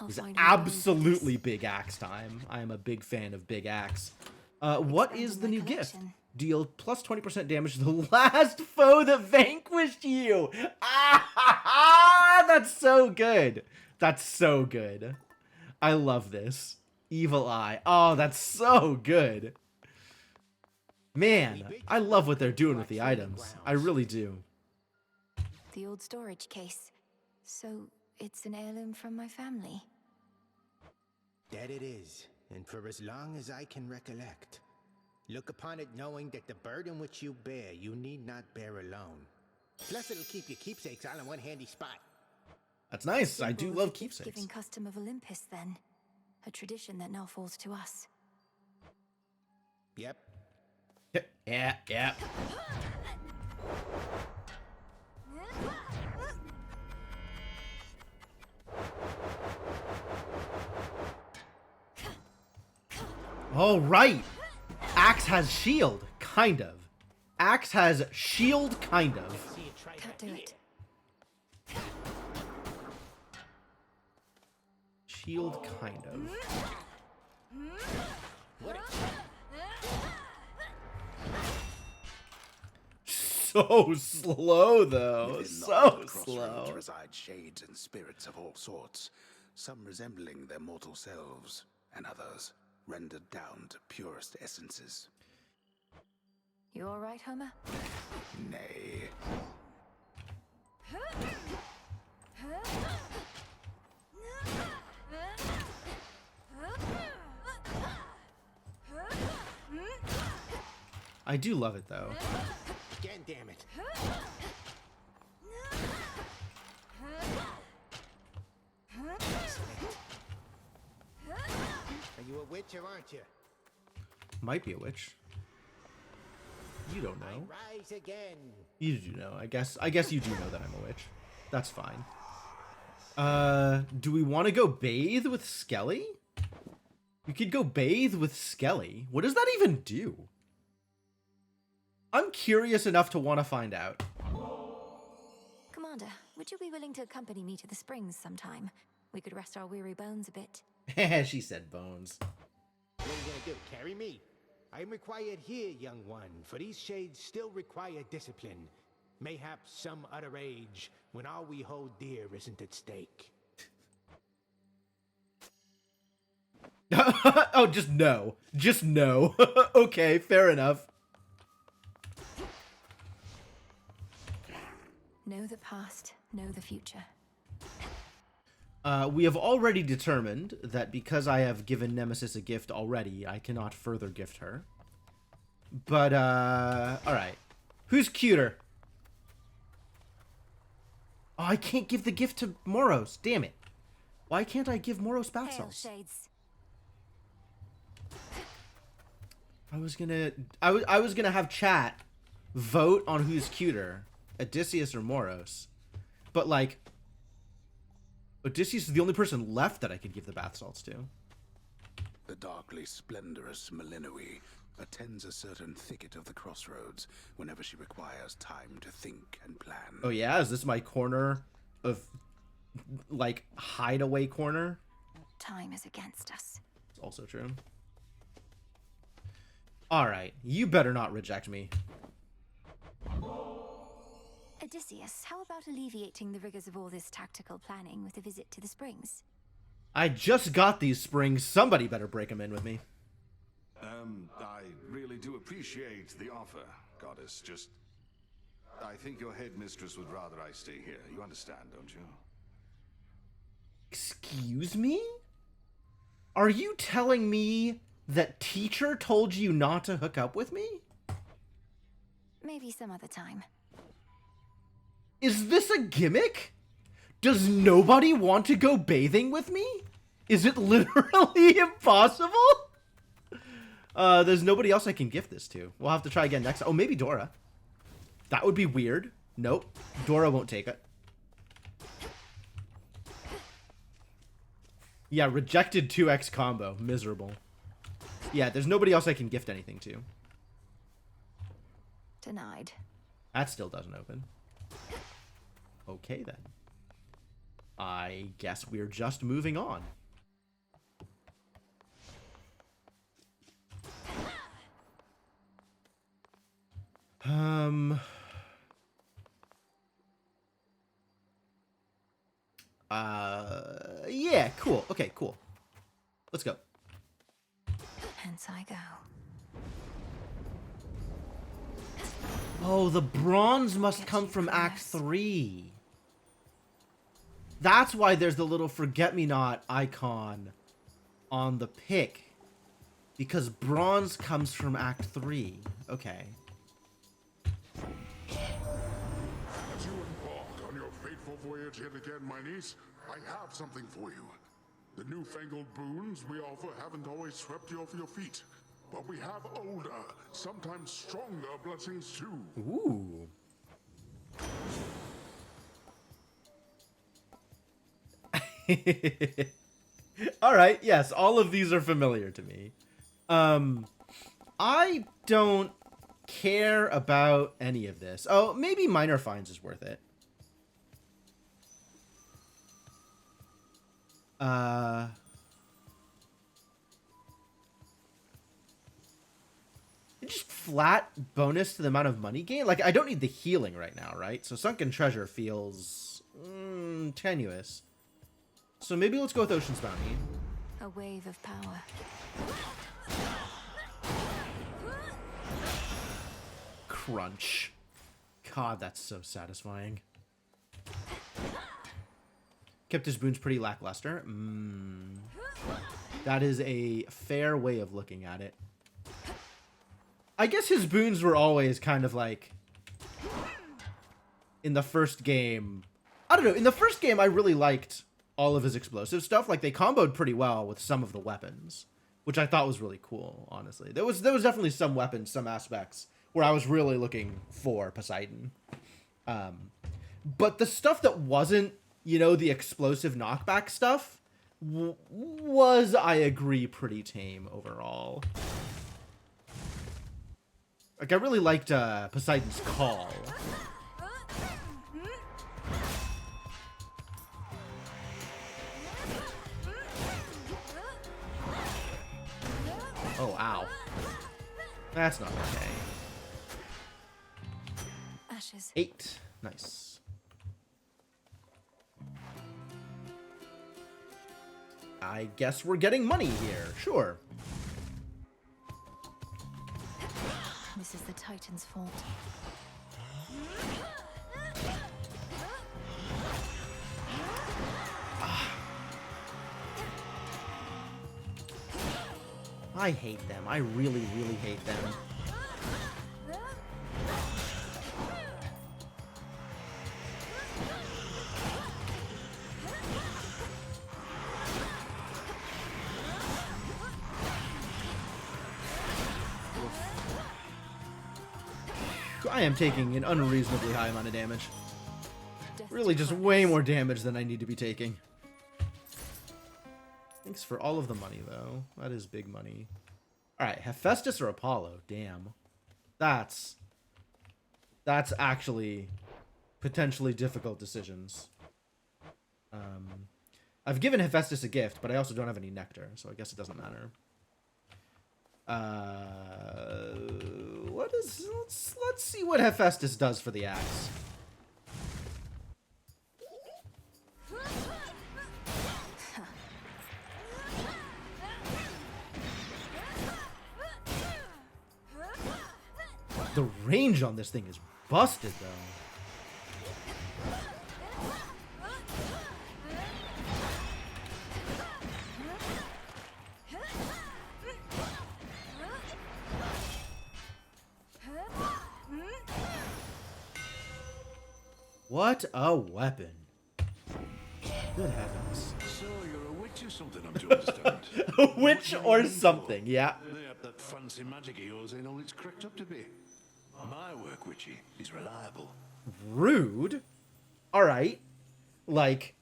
It's absolutely big axe time. I am a big fan of big axe. What is the new gift? Deal plus 20% damage to the last foe that vanquished you. Ah, that's so good. That's so good. I love this. Evil Eye. Oh, that's so good. Man, I love what they're doing with the items. I really do. The old storage case. So it's an heirloom from my family. That it is, and for as long as I can recollect. Look upon it knowing that the burden which you bear, you need not bear alone. Plus it'll keep your keepsakes all in one handy spot. That's nice. I do love keepsakes. Giving custom of Olympus, then. A tradition that now falls to us. Yep. Yeah. Oh, right. Axe has shield, kind of. Axe has shield, kind of. Can't do it. Shield, kind of. So slow, though. Within So the crossroads slow. reside shades and spirits of all sorts, some resembling their mortal selves, and others rendered down to purest essences. You all right, Homer? Nay. I do love it, though. Again, damn it. Are you a witch or aren't you? Might be a witch. You don't know. Rise again. You do know. I guess you do know that I'm a witch. That's fine. Do we want to go bathe with Skelly? We could go bathe with Skelly. What does that even do? I'm curious enough to want to find out. Commander, would you be willing to accompany me to the springs sometime? We could rest our weary bones a bit. She said bones. What are you gonna do, carry me? I am required here, young one, for these shades still require discipline. Mayhaps some other age, when all we hold dear isn't at stake. Oh, just no. Just no. Okay, fair enough. Know the past, know the future. We have already determined that because I have given Nemesis a gift already, I cannot further gift her. But, alright. Who's cuter? Oh, I can't give the gift to Moros. Damn it. Why can't I give Moros bath Hail, salts? Shades. I was gonna have chat vote on who's cuter, Odysseus or Moros. But, like, Odysseus is the only person left that I could give the bath salts to. The darkly splendorous Malinoe attends a certain thicket of the crossroads whenever she requires time to think and plan. Oh yeah? Is this my corner of, like, hideaway corner? Time is against us. It's also true. Alright, you better not reject me. Odysseus, how about alleviating the rigors of all this tactical planning with a visit to the springs? I just got these springs. Somebody better break them in with me. I really do appreciate the offer, Goddess. Just, I think your headmistress would rather I stay here. You understand, don't you? Excuse me? Are you telling me that teacher told you not to hook up with me? Maybe some other time. Is this a gimmick? Does nobody want to go bathing with me? Is it literally impossible? There's nobody else I can gift this to. We'll have to try again next. Oh, maybe Dora. That would be weird. Nope. Dora won't take it. Yeah, rejected 2x combo. Miserable. Yeah, there's nobody else I can gift anything to. Denied. That still doesn't open. Okay, then. I guess we're just moving on. Yeah, cool. Okay, cool. Let's go. Hence I go. Oh, the bronze must come from Act 3. That's why there's the little forget-me-not icon on the pick. Because bronze comes from Act 3. Okay. As you embark on your fateful voyage yet again, my niece, I have something for you. The newfangled boons we offer haven't always swept you off your feet. But we have older, sometimes stronger blessings too. Ooh. Alright, yes, all of these are familiar to me. I don't care about any of this. Oh, maybe minor fines is worth it. Just flat bonus to the amount of money gain? Like, I don't need the healing right now, right? So Sunken Treasure feels tenuous. So maybe let's go with Ocean's Bounty. A wave of power. Crunch. God, that's so satisfying. Kept his boons pretty lackluster. That is a fair way of looking at it. I guess his boons were always kind of like... In the first game... I don't know. In the first game, I really liked all of his explosive stuff. Like, they comboed pretty well with some of the weapons, which I thought was really cool, honestly. There was definitely some weapons, some aspects, where I was really looking for Poseidon. But the stuff that wasn't, you know, the explosive knockback stuff was, I agree, pretty tame overall. Like, I really liked Poseidon's Call. Oh, ow. That's not okay. Ashes. 8. Nice. I guess we're getting money here. Sure. This is the Titan's fault. I hate them. I really, really hate them. I am taking an unreasonably high amount of damage. Really just way more damage than I need to be taking. Thanks for all of the money, though. That is big money. Alright, Hephaestus or Apollo? Damn. That's actually potentially difficult decisions. I've given Hephaestus a gift, but I also don't have any nectar, so I guess it doesn't matter. Let's see what Hephaestus does for the axe. The range on this thing is busted, though. What a weapon. Good heavens. So you're a witch or something, I'm to understand. A witch or something, yeah. Lay up that fancy magic of yours ain't all it's cracked up to be. My work, witchy, is reliable. Rude? Alright. Like,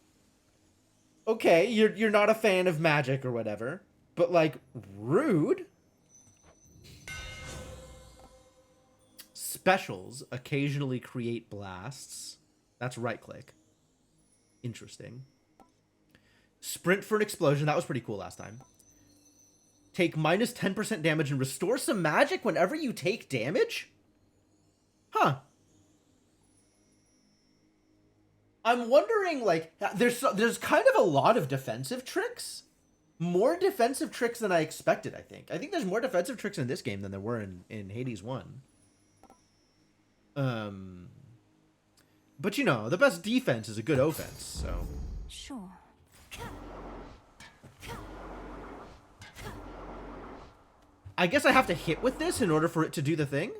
okay, you're not a fan of magic or whatever, but like, rude? Specials occasionally create blasts. That's right click. Interesting. Sprint for an explosion. That was pretty cool last time. Take minus 10% damage and restore some magic whenever you take damage? Huh. I'm wondering, like, there's kind of a lot of defensive tricks. More defensive tricks than I expected, I think. I think there's more defensive tricks in this game than there were in Hades 1. But you know, the best defense is a good offense, so. Sure. I guess I have to hit with this in order for it to do the thing?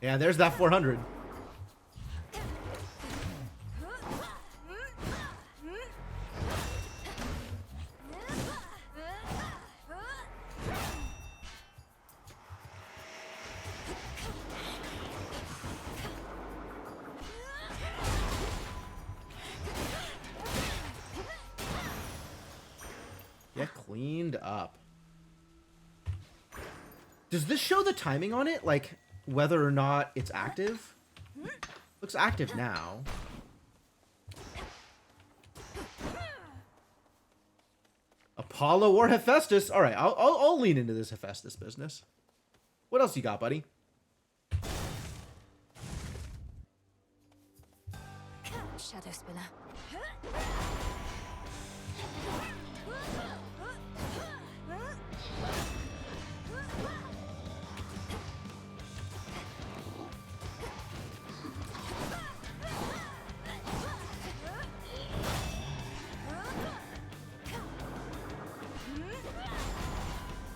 Yeah, there's that 400. cleaned up. Does this show the timing on it? Like, whether or not it's active? Looks active now. Apollo or Hephaestus? All right, I'll lean into this Hephaestus business. What else you got, buddy? Shadow Spiller.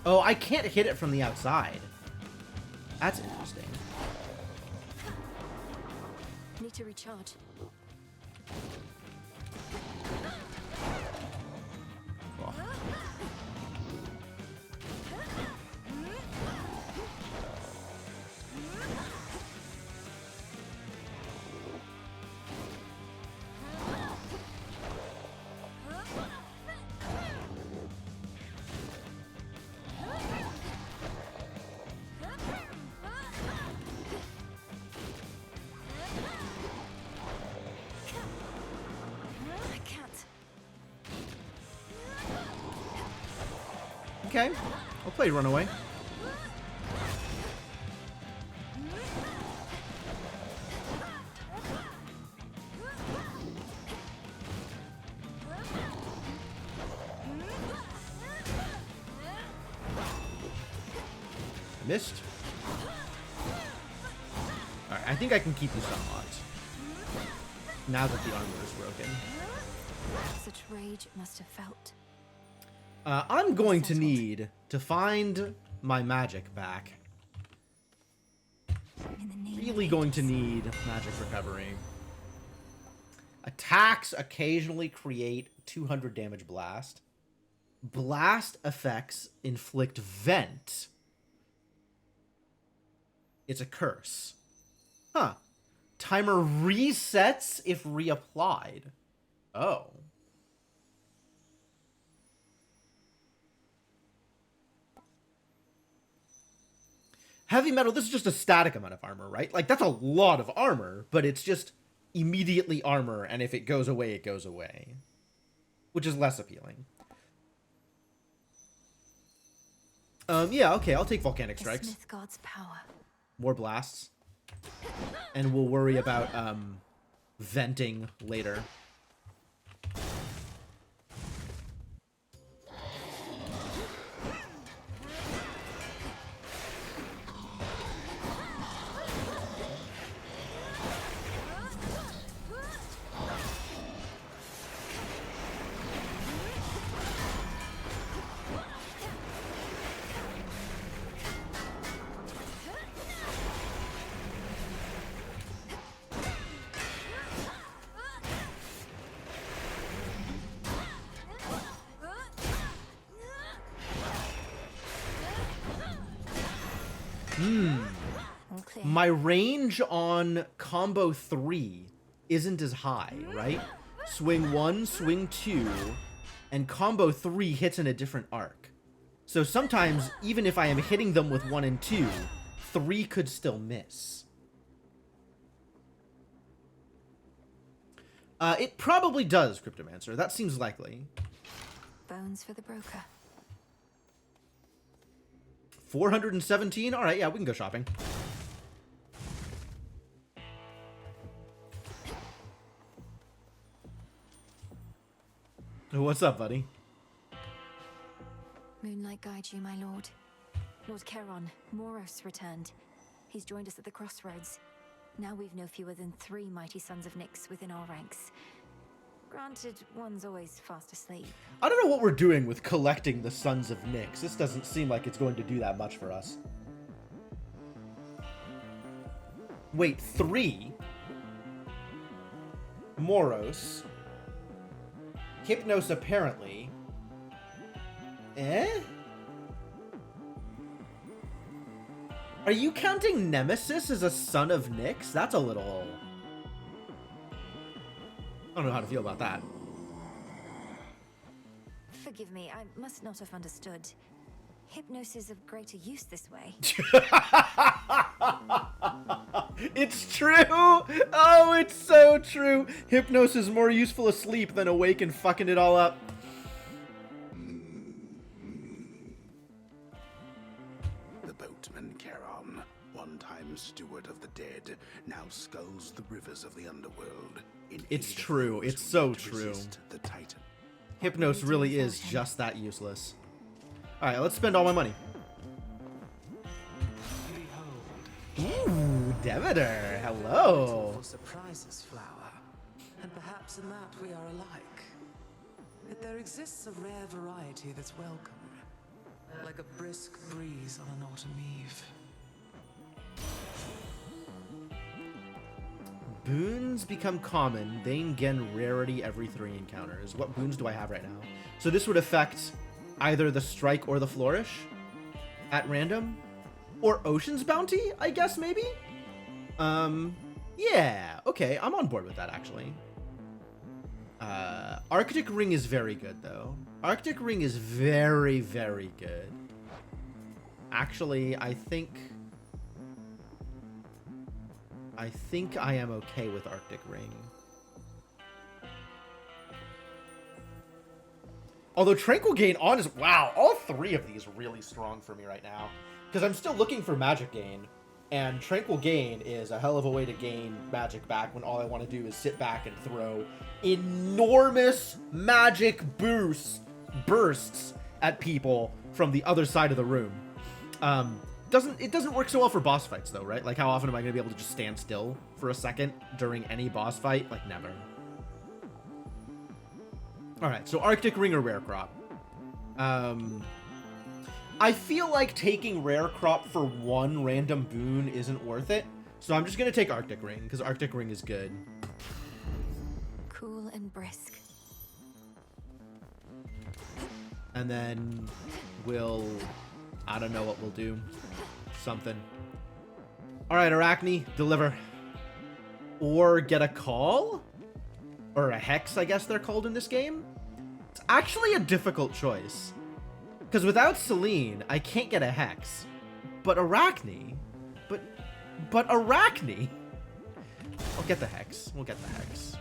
Oh, I can't hit it from the outside. That's interesting. Need to recharge. Oh. Okay, I'll play Runaway. Missed. Alright, I think I can keep this unlocked. Now that the armor is broken. Such rage it must have felt. I'm going to need to find my magic back. Really going to need magic recovery. Attacks occasionally create 200 damage blast. Blast effects inflict vent. It's a curse. Huh. Timer resets if reapplied. Oh. Heavy metal, this is just a static amount of armor, right? Like, that's a lot of armor, but it's just immediately armor, and if it goes away, it goes away. Which is less appealing. Yeah, okay, I'll take Volcanic Strikes. Smith God's power. More blasts. And we'll worry about, venting later. My range on combo 3 isn't as high, right? Swing 1, swing 2, and combo 3 hits in a different arc. So sometimes, even if I am hitting them with 1 and 2, 3 could still miss. It probably does, Cryptomancer. That seems likely. Bones for the broker. 417? Alright, yeah, we can go shopping. What's up, buddy? Moonlight guide you, my lord. Lord Charon, Moros returned. He's joined us at the crossroads. Now we've no fewer than 3 mighty sons of Nyx within our ranks. Granted, one's always fast asleep. I don't know what we're doing with collecting the Sons of Nyx. This doesn't seem like it's going to do that much for us. Wait, 3? Moros. Hypnos, apparently. Eh? Are you counting Nemesis as a son of Nyx? That's a little... I don't know how to feel about that. Forgive me, I must not have understood. Hypnos is of greater use this way. It's true! Oh, it's so true! Hypnos is more useful asleep than awake and fucking it all up. The boatman Charon, one-time steward of the dead, now sculls the rivers of the underworld. It's true. It's so true. The Titan. Hypnos really is just that useless. Alright, let's spend all my money. Ooh, Demeter, hello. For surprises, Flower. And perhaps in that we are alike. But there exists a rare variety that's welcome. Like a brisk breeze on an autumn eve. Boons become common. They gain rarity every 3 encounters. What boons do I have right now? So this would affect either the strike or the flourish at random. Or Ocean's Bounty, I guess, maybe? Yeah, okay, I'm on board with that, actually. Arctic Ring is very good, though. Arctic Ring is very, very good. Actually, I think I am okay with Arctic Ring. Although Tranquil Gain on is... Wow, all 3 of these are really strong for me right now. Because I'm still looking for Magic Gain. And Tranquil Gain is a hell of a way to gain magic back when all I want to do is sit back and throw enormous magic bursts at people from the other side of the room. It doesn't work so well for boss fights, though, right? Like, how often am I going to be able to just stand still for a second during any boss fight? Like, never. Alright, so Arctic Ring or Rare Crop. I feel like taking Rare Crop for 1 random boon isn't worth it. So I'm just going to take Arctic Ring, because Arctic Ring is good. Cool and brisk. And then we'll... I don't know what we'll do. Something. Alright, Arachne, deliver. Or get a call? Or a hex, I guess they're called in this game? It's actually a difficult choice. Because without Celine, I can't get a hex. But Arachne... But Arachne... I'll get the hex. We'll get the hex.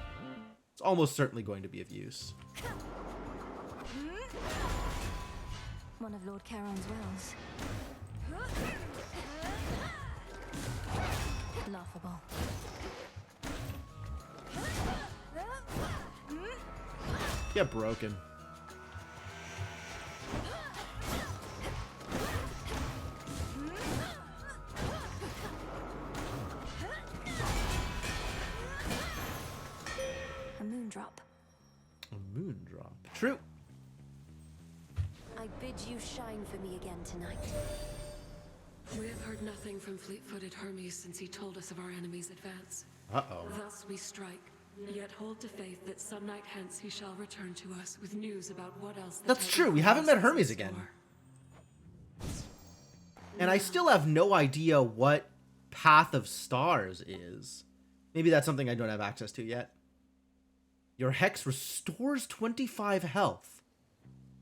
It's almost certainly going to be of use. One of Lord Charon's wells. Laughable. Get broken. A moon drop. A moon drop. True. I bid you shine for me again tonight. We have heard nothing from fleet-footed Hermes since he told us of our enemy's advance. Uh-oh. Thus we strike, yet hold to faith that some night hence he shall return to us with news about what else... That's true, we haven't met Hermes again. And I still have no idea what Path of Stars is. Maybe that's something I don't have access to yet. Your Hex restores 25 health,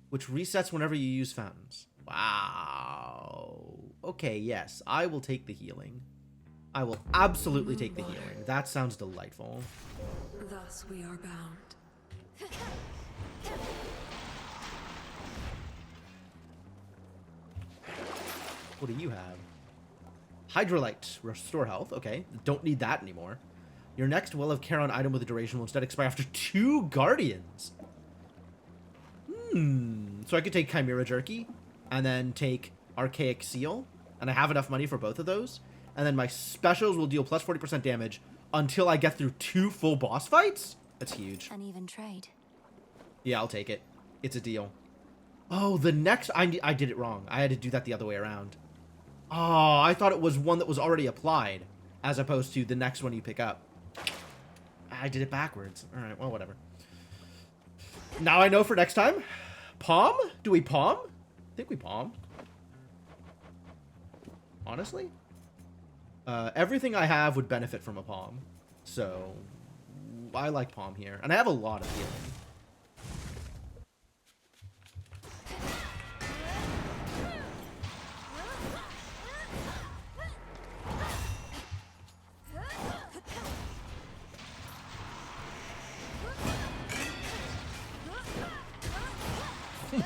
which resets whenever you use fountains. Wow. Okay, yes, I will take the healing. I will absolutely take the healing. That sounds delightful. Thus we are bound. What do you have? Hydrolite. Restore health. Okay. Don't need that anymore. Your next Well of Charon item with a duration will instead expire after 2 Guardians. So I could take Chimera Jerky and then take Archaic Seal. And I have enough money for both of those. And then my specials will deal plus 40% damage until I get through 2 full boss fights? That's huge. An even trade. Yeah, I'll take it. It's a deal. Oh, the next... I did it wrong. I had to do that the other way around. Oh, I thought it was one that was already applied, as opposed to the next one you pick up. I did it backwards. Alright, well, whatever. Now I know for next time. Palm? Do we palm? I think we palm. Honestly? Everything I have would benefit from a palm. So, I like palm here. And I have a lot of healing.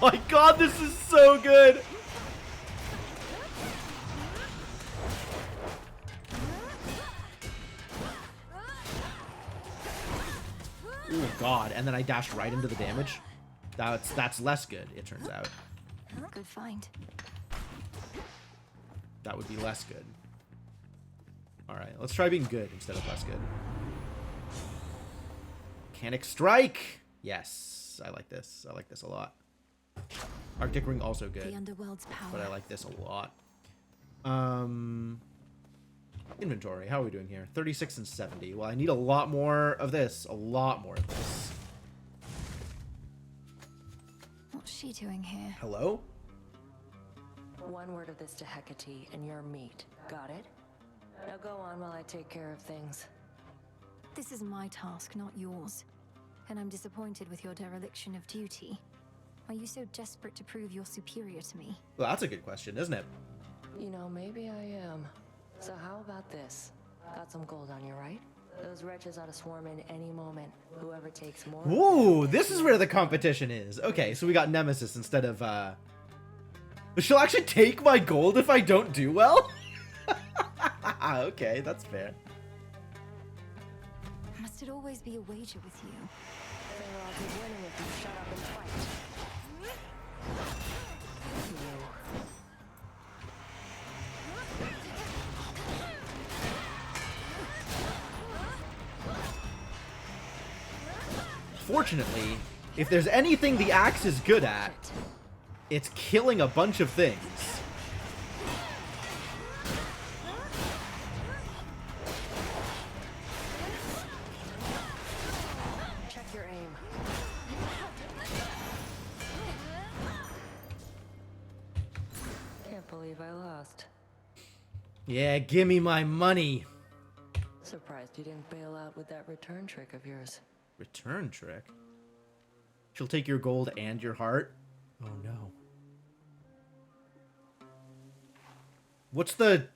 my god, this is so good! Oh god, and then I dashed right into the damage. That's less good, it turns out. Good find. That would be less good. Alright, let's try being good instead of less good. Mechanic Strike! Yes, I like this. I like this a lot. Arctic Ring also good. The Underworld's power. But I like this a lot. Inventory, how are we doing here? 36 and 70. Well, I need a lot more of this. A lot more of this. What's she doing here? Hello? One word of this to Hecate, and you're meat. Got it? Now go on while I take care of things. This is my task, not yours. And I'm disappointed with your dereliction of duty. Are you so desperate to prove you're superior to me? Well, that's a good question, isn't it? You know, maybe I am. So how about this? Got some gold on you, right? Those wretches ought to swarm in any moment. Whoever takes more... Ooh, this is where the competition is. Okay, so we got Nemesis instead of, She'll actually take my gold if I don't do well? Okay, that's fair. Must it always be a wager with you? I'll be winning if you shut up and fight. Fortunately, if there's anything the axe is good at, it's killing a bunch of things. Check your aim. Can't believe I lost. Yeah, give me my money. Surprised you didn't bail out with that return trick of yours. Return trick? She'll take your gold and your heart? Oh no. What's the...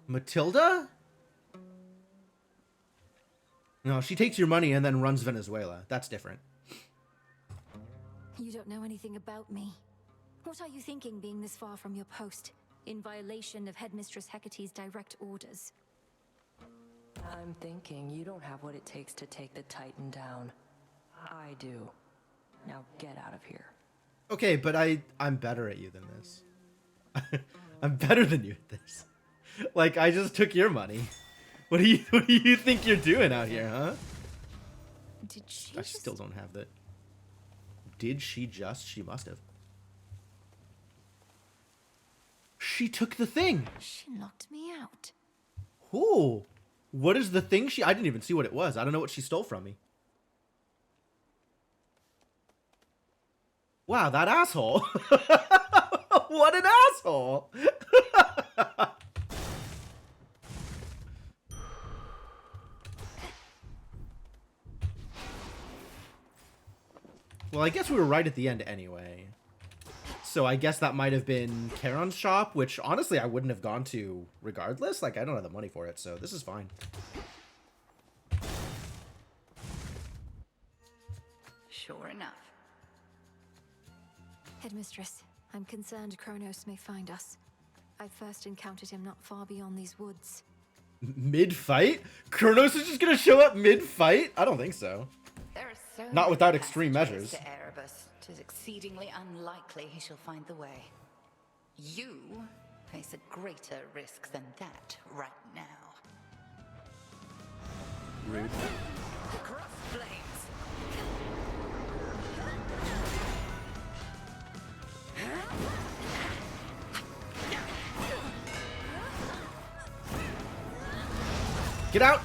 Matilda? No, she takes your money and then runs Venezuela. That's different. You don't know anything about me. What are you thinking being this far from your post, in violation of Headmistress Hecate's direct orders? I'm thinking you don't have what it takes to take the Titan down. I do. Now get out of here. Okay, but I'm better at you than this. I'm better than you at this. Like, I just took your money. What do you think you're doing out here, huh? Did she I still don't have that. Did she just? She must have. She took the thing. She locked me out. Ooh. What is the thing I didn't even see what it was. I don't know what she stole from me. Wow, that asshole. What an asshole. Well, I guess we were right at the end anyway. So I guess that might have been Charon's shop, which honestly I wouldn't have gone to regardless. Like, I don't have the money for it, so this is fine. Sure enough. Headmistress, I'm concerned Kronos may find us. I first encountered him not far beyond these woods. Mid-fight? Kronos is just gonna show up mid-fight? I don't think so. There are so Not many without extreme passageways measures. to Erebus. 'Tis exceedingly unlikely he shall find the way. You face a greater risk than that right now. Rude. Cross flames. Get out!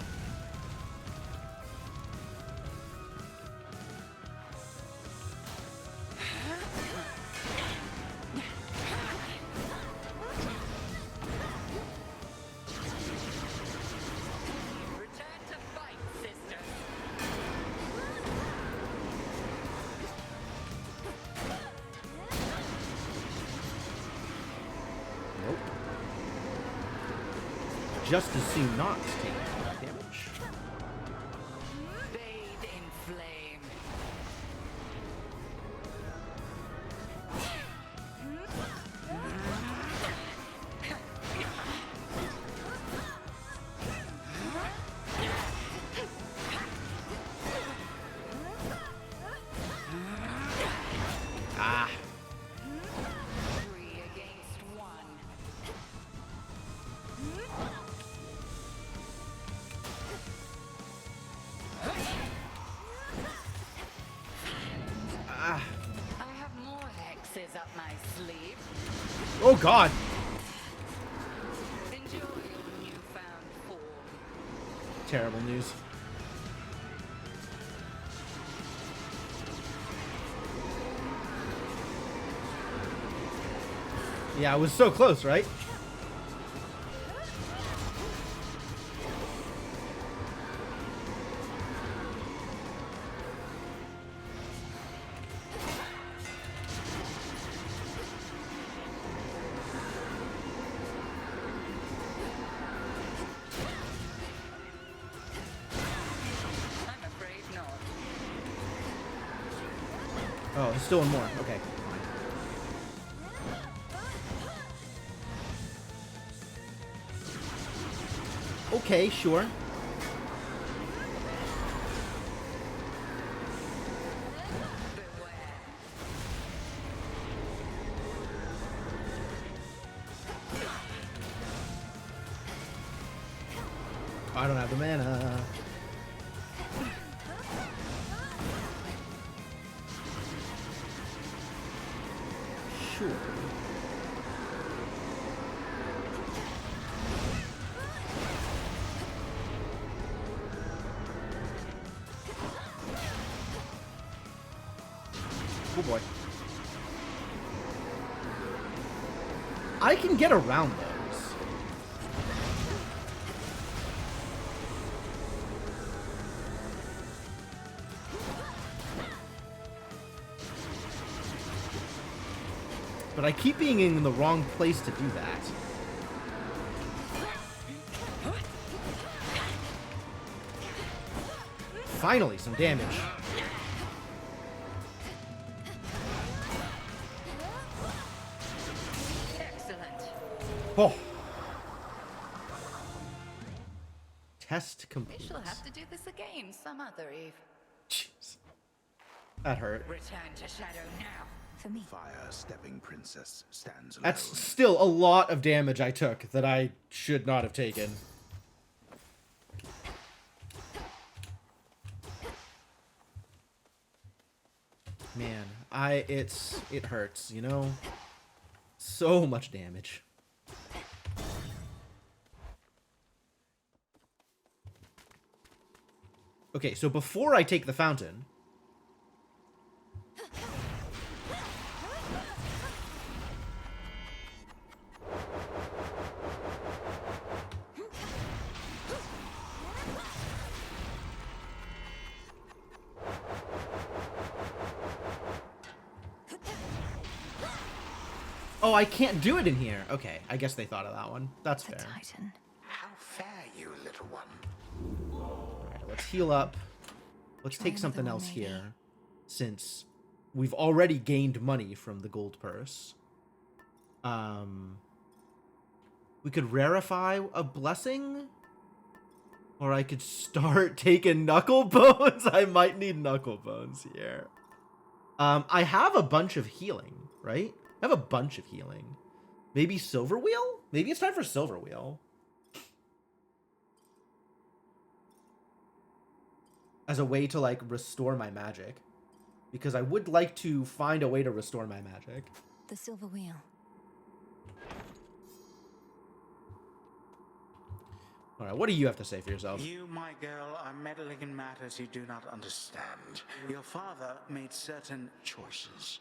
Return to fight, sister. Nope. Just as soon not take damage. Bathe in flame. Oh god! Enjoy your newfound form. Terrible news. Yeah, I was so close, right? I'm afraid not. Oh, there's still one more. Okay. Okay, sure. I don't have the mana. Sure. Oh boy. I can get around those. But I keep being in the wrong place to do that. Finally, some damage. Excellent. Oh. Test We complete. shall have to do this again some other eve. Jeez. That hurt. Return to Shadow now. For me. Fire-stepping princess stands alone. That's still a lot of damage I took that I should not have taken. Man, it hurts, you know? So much damage. Okay, so before I take the fountain, oh, I can't do it in here. Okay, I guess they thought of that one. That's fair. Titan. How fare you, little one? Alright, let's heal up. Let's take Try something another one, else maybe. here, since we've already gained money from the gold purse. We could rarefy a blessing, or I could start taking knuckle bones. I might need knuckle bones here. I have a bunch of healing, right? I have a bunch of healing. Maybe Silver Wheel? Maybe it's time for Silver Wheel. As a way to, like, restore my magic. Because I would like to find a way to restore my magic. The silver wheel. Alright, what do you have to say for yourself? You, my girl, are meddling in matters you do not understand. Your father made certain choices.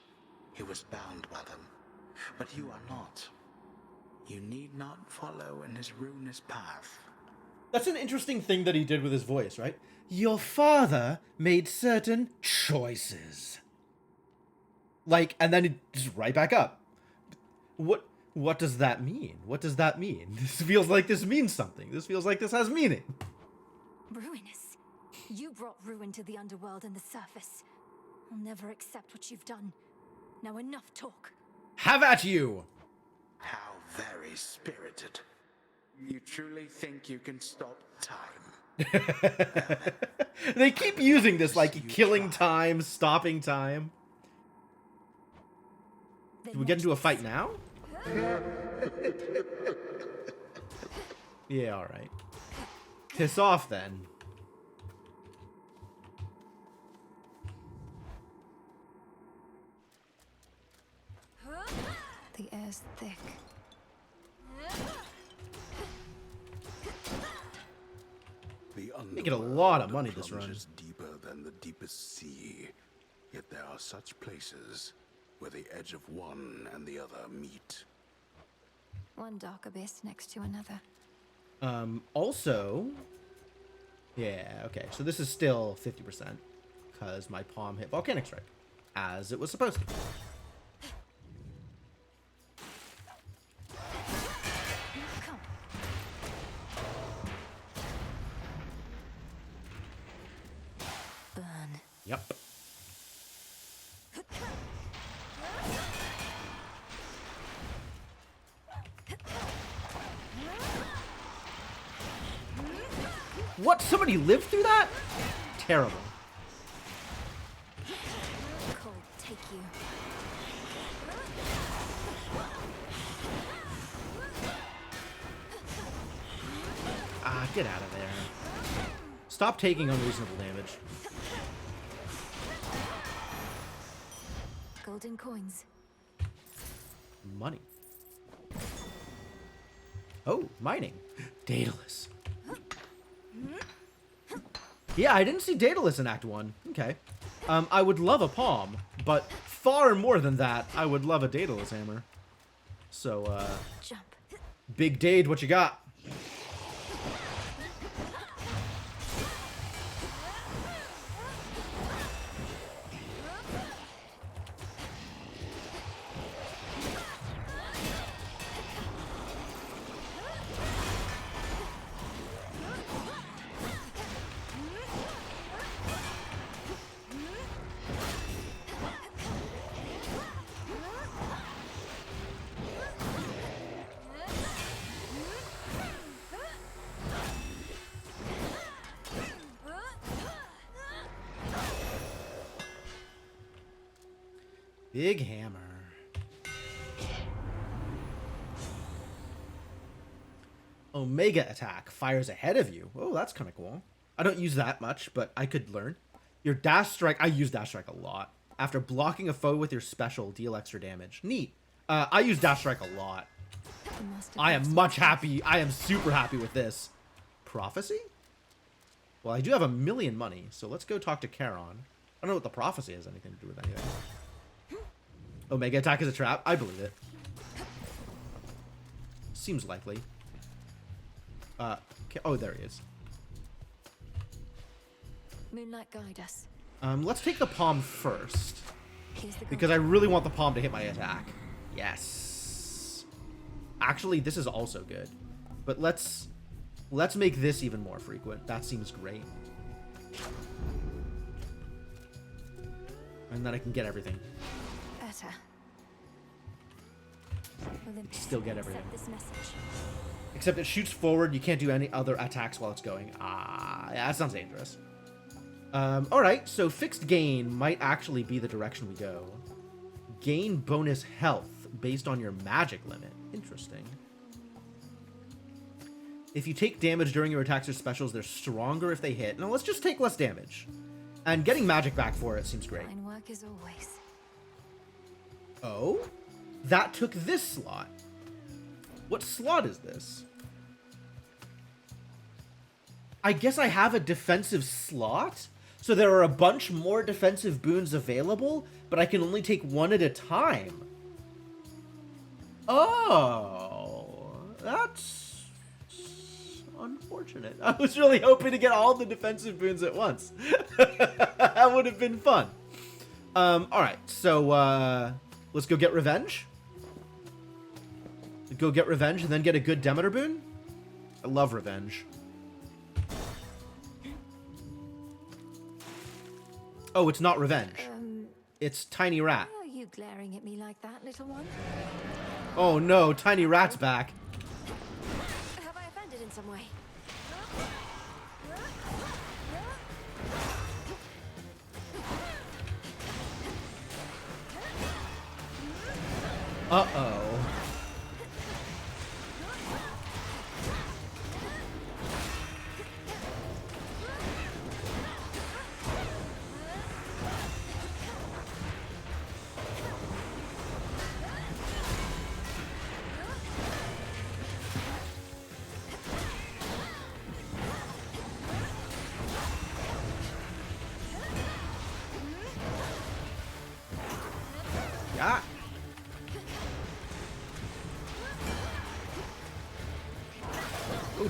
He was bound by them. But you are not. You need not follow in his ruinous path. That's an interesting thing that he did with his voice, right? Your father made certain choices. Like, and then it just right back up. What does that mean? What does that mean? This feels like this means something. This feels like this has meaning. Ruinous. You brought ruin to the underworld and the surface. I'll never accept what you've done. Now enough talk. Have at you! How very spirited. You truly think you can stop time? They keep using this, like, killing time, stopping time. Do we get into a fight now? Yeah, alright. Piss off, then. The air's thick. The Making a lot of money this run. plunges deeper than the deepest sea. Yet there are such places where the edge of one and the other meet. One dark abyss next to another. Also, yeah, okay, so this is still 50% because my palm hit Volcanic Strike as it was supposed to. Burn. Yep. What? Somebody lived through that? Terrible. Cold, take you. Ah, get out of there. Stop taking unreasonable damage. Golden coins. Money. Oh, mining. Daedalus. Yeah, I didn't see Daedalus in Act 1. Okay. I would love a palm, but far more than that, I would love a Daedalus hammer. So, Jump. Big Dade, what you got? Big hammer. Omega attack fires ahead of you. Oh, that's kind of cool. I don't use that much, but I could learn. Your dash strike, I use dash strike a lot. After blocking a foe with your special, deal extra damage. Neat. I use dash strike a lot. I am much happy. I am super happy with this. Prophecy? Well, I do have 1 million money, so let's go talk to Charon. I don't know what the prophecy has anything to do with anything. Omega attack is a trap? I believe it. Seems likely. Okay. Oh, there he is. Moonlight, guide us. Let's take the palm first. Here's the Because I really want the palm to hit my attack. Yes. Actually, this is also good. But let's make this even more frequent. That seems great. And then I can get everything. Better. Olympus, Still get everything. accept this message. Except it shoots forward. You can't do any other attacks while it's going. Ah, yeah, that sounds dangerous. Alright, so fixed gain might actually be the direction we go. Gain bonus health based on your magic limit. Interesting. If you take damage during your attacks or specials, they're stronger if they hit. Now let's just take less damage. And getting magic back for it seems great. Fine work as always. Oh? That took this slot. What slot is this? I guess I have a defensive slot? So there are a bunch more defensive boons available, but I can only take one at a time. Oh, that's unfortunate. I was really hoping to get all the defensive boons at once. That would have been fun. Alright, so let's go get revenge. Go get revenge and then get a good Demeter boon. I love revenge. Oh, it's not revenge. It's Tiny Rat. Why are you glaring at me like that, little one? Oh no, Tiny Rat's back. Have I offended in some way? Uh-oh.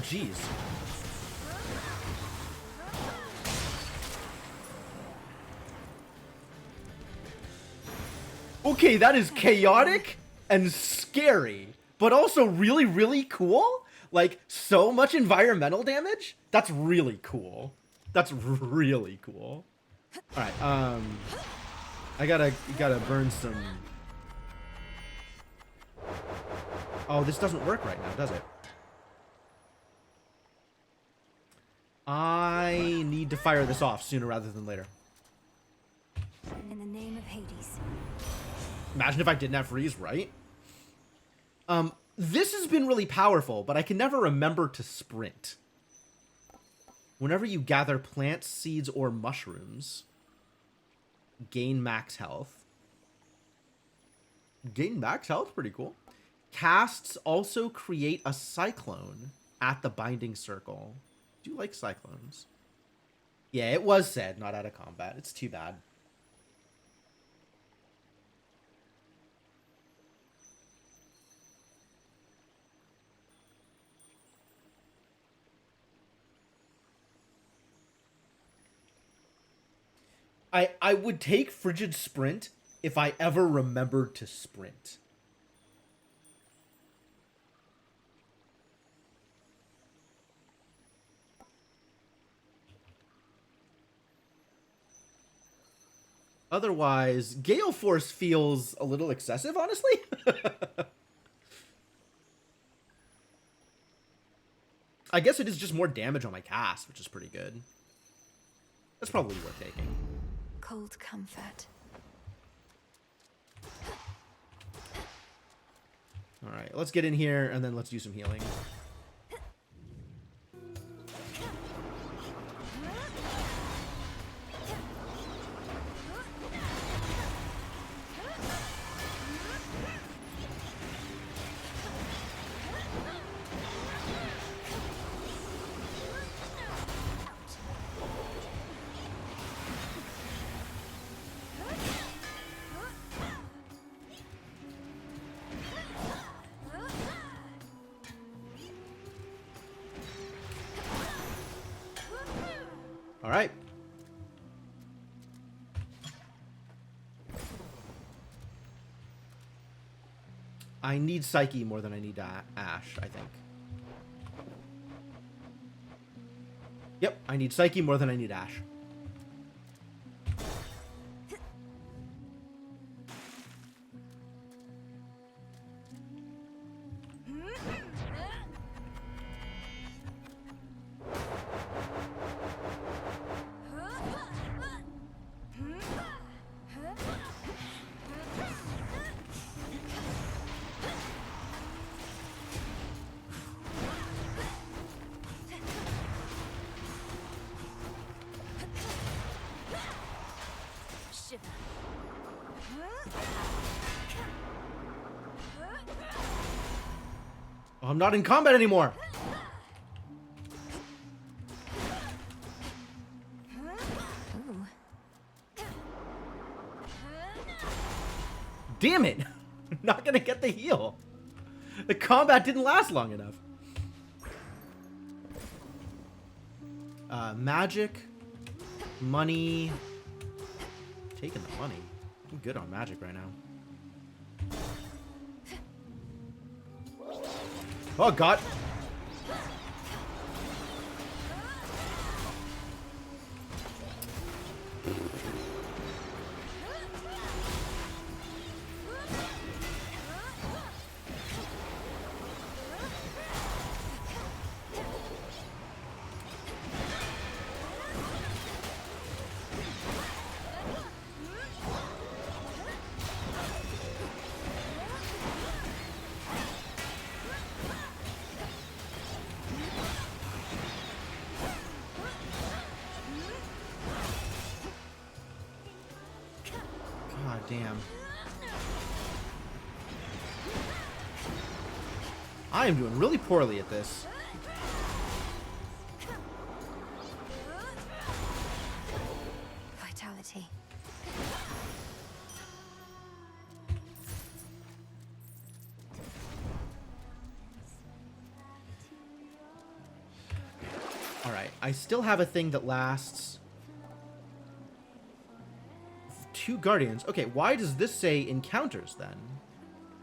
jeez. Okay, that is chaotic and scary, but also really, really cool. Like, so much environmental damage? That's really cool. That's really cool. Alright, I gotta burn some... Oh, this doesn't work right now, does it? I need to fire this off sooner rather than later. In the name of Hades. Imagine if I didn't have freeze, right? This has been really powerful, but I can never remember to sprint. Whenever you gather plants, seeds, or mushrooms, gain max health. Gain max health? Pretty cool. Casts also create a cyclone at the binding circle. Do you like cyclones? Yeah, it was said, not out of combat. It's too bad. I would take Frigid Sprint if I ever remembered to sprint. Otherwise, Gale Force feels a little excessive, honestly. I guess it is just more damage on my cast, which is pretty good. That's probably worth taking. Cold comfort. Alright, let's get in here and then let's do some healing. All right. I need Psyche more than I need Ash, I think. Yep, I need Psyche more than I need Ash. Oh, I'm not in combat anymore. Damn it! I'm not gonna get the heal. The combat didn't last long enough. Magic, money. Taking the money. I'm good on magic right now. Oh god. God damn. I am doing really poorly at this. Vitality. Alright, I still have a thing that lasts 2 guardians. Okay, why does this say encounters then?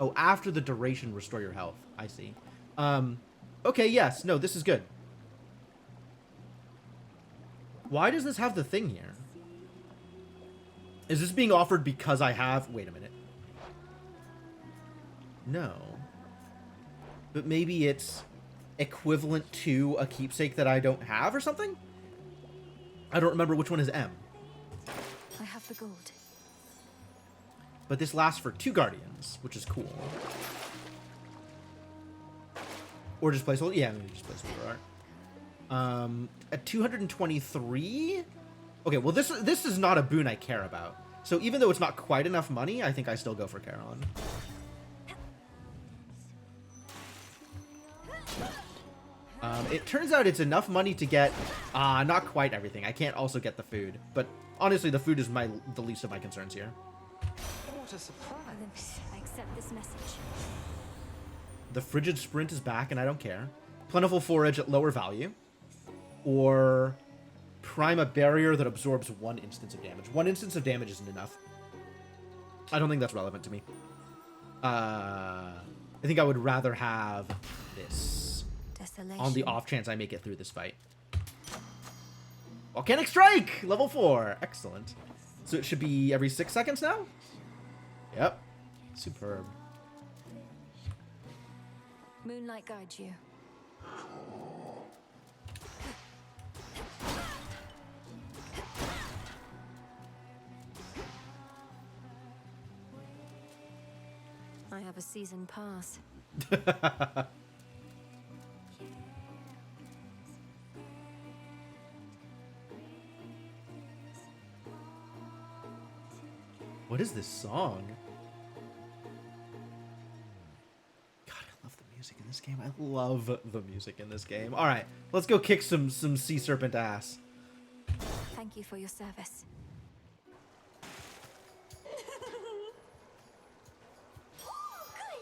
Oh, after the duration, restore your health. I see. Okay, yes. No, this is good. Why does this have the thing here? Is this being offered because I have... Wait a minute. No. But maybe it's equivalent to a keepsake that I don't have or something? I don't remember which one is M. I have the gold. But this lasts for 2 guardians, which is cool. Or just placeholder? Yeah, maybe just placeholder art. At 223? Okay, well this is not a boon I care about. So even though it's not quite enough money, I think I still go for Charon. It turns out it's enough money to get, not quite everything. I can't also get the food. But honestly, the food is the least of my concerns here. What a surprise. Olympus, I accept this message. The frigid sprint is back and I don't care. Plentiful forage at lower value. Or prime a barrier that absorbs 1 instance of damage. 1 instance of damage isn't enough. I don't think that's relevant to me. I think I would rather have this. Desolation. On the off chance I make it through this fight. Volcanic Strike! Level 4. Excellent. So it should be every 6 seconds now? Yep. Superb. Moonlight guides you. I have a season pass. What is this song? God, I love the music in this game. I love the music in this game. All right, let's go kick some sea serpent ass. Thank you for your service. Good,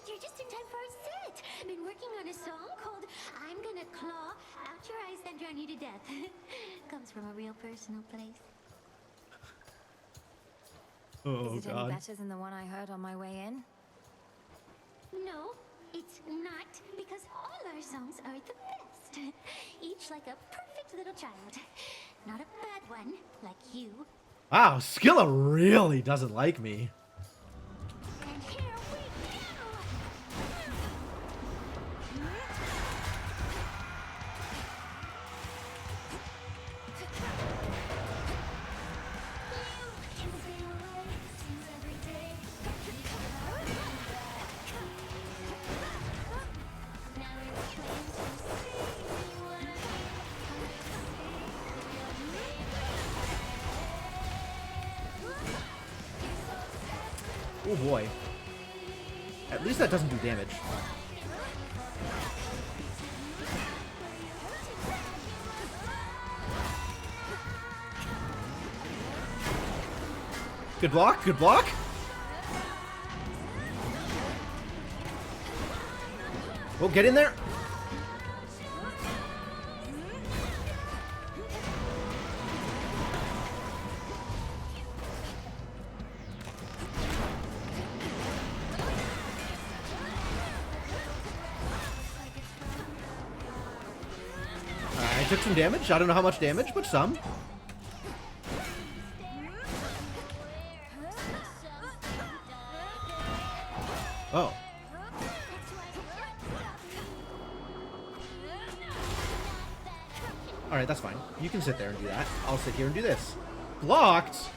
you're just in time for a set. Been working on a song called I'm Gonna Claw Out Your Eyes Then Drown You to Death. Comes from a real personal place. Oh, Is it God. any better than the one I heard on my way in? No, it's not, because all our songs are the best. Each like a perfect little child. Not a bad one, like you. Wow, Skilla really doesn't like me. And here we Oh boy. At least that doesn't do damage. Good block, good block. Oh, get in there. I took some damage. I don't know how much damage, but some. Oh. Alright, that's fine. You can sit there and do that. I'll sit here and do this. Blocked?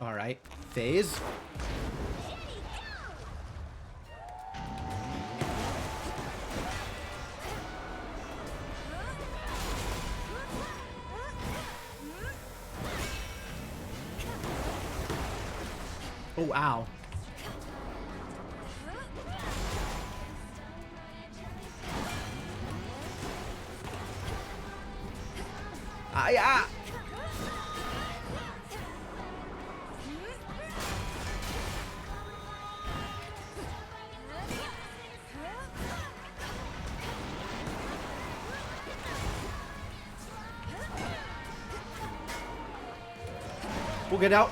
Alright. Phase. Oh, ow. Yeah. We'll get out.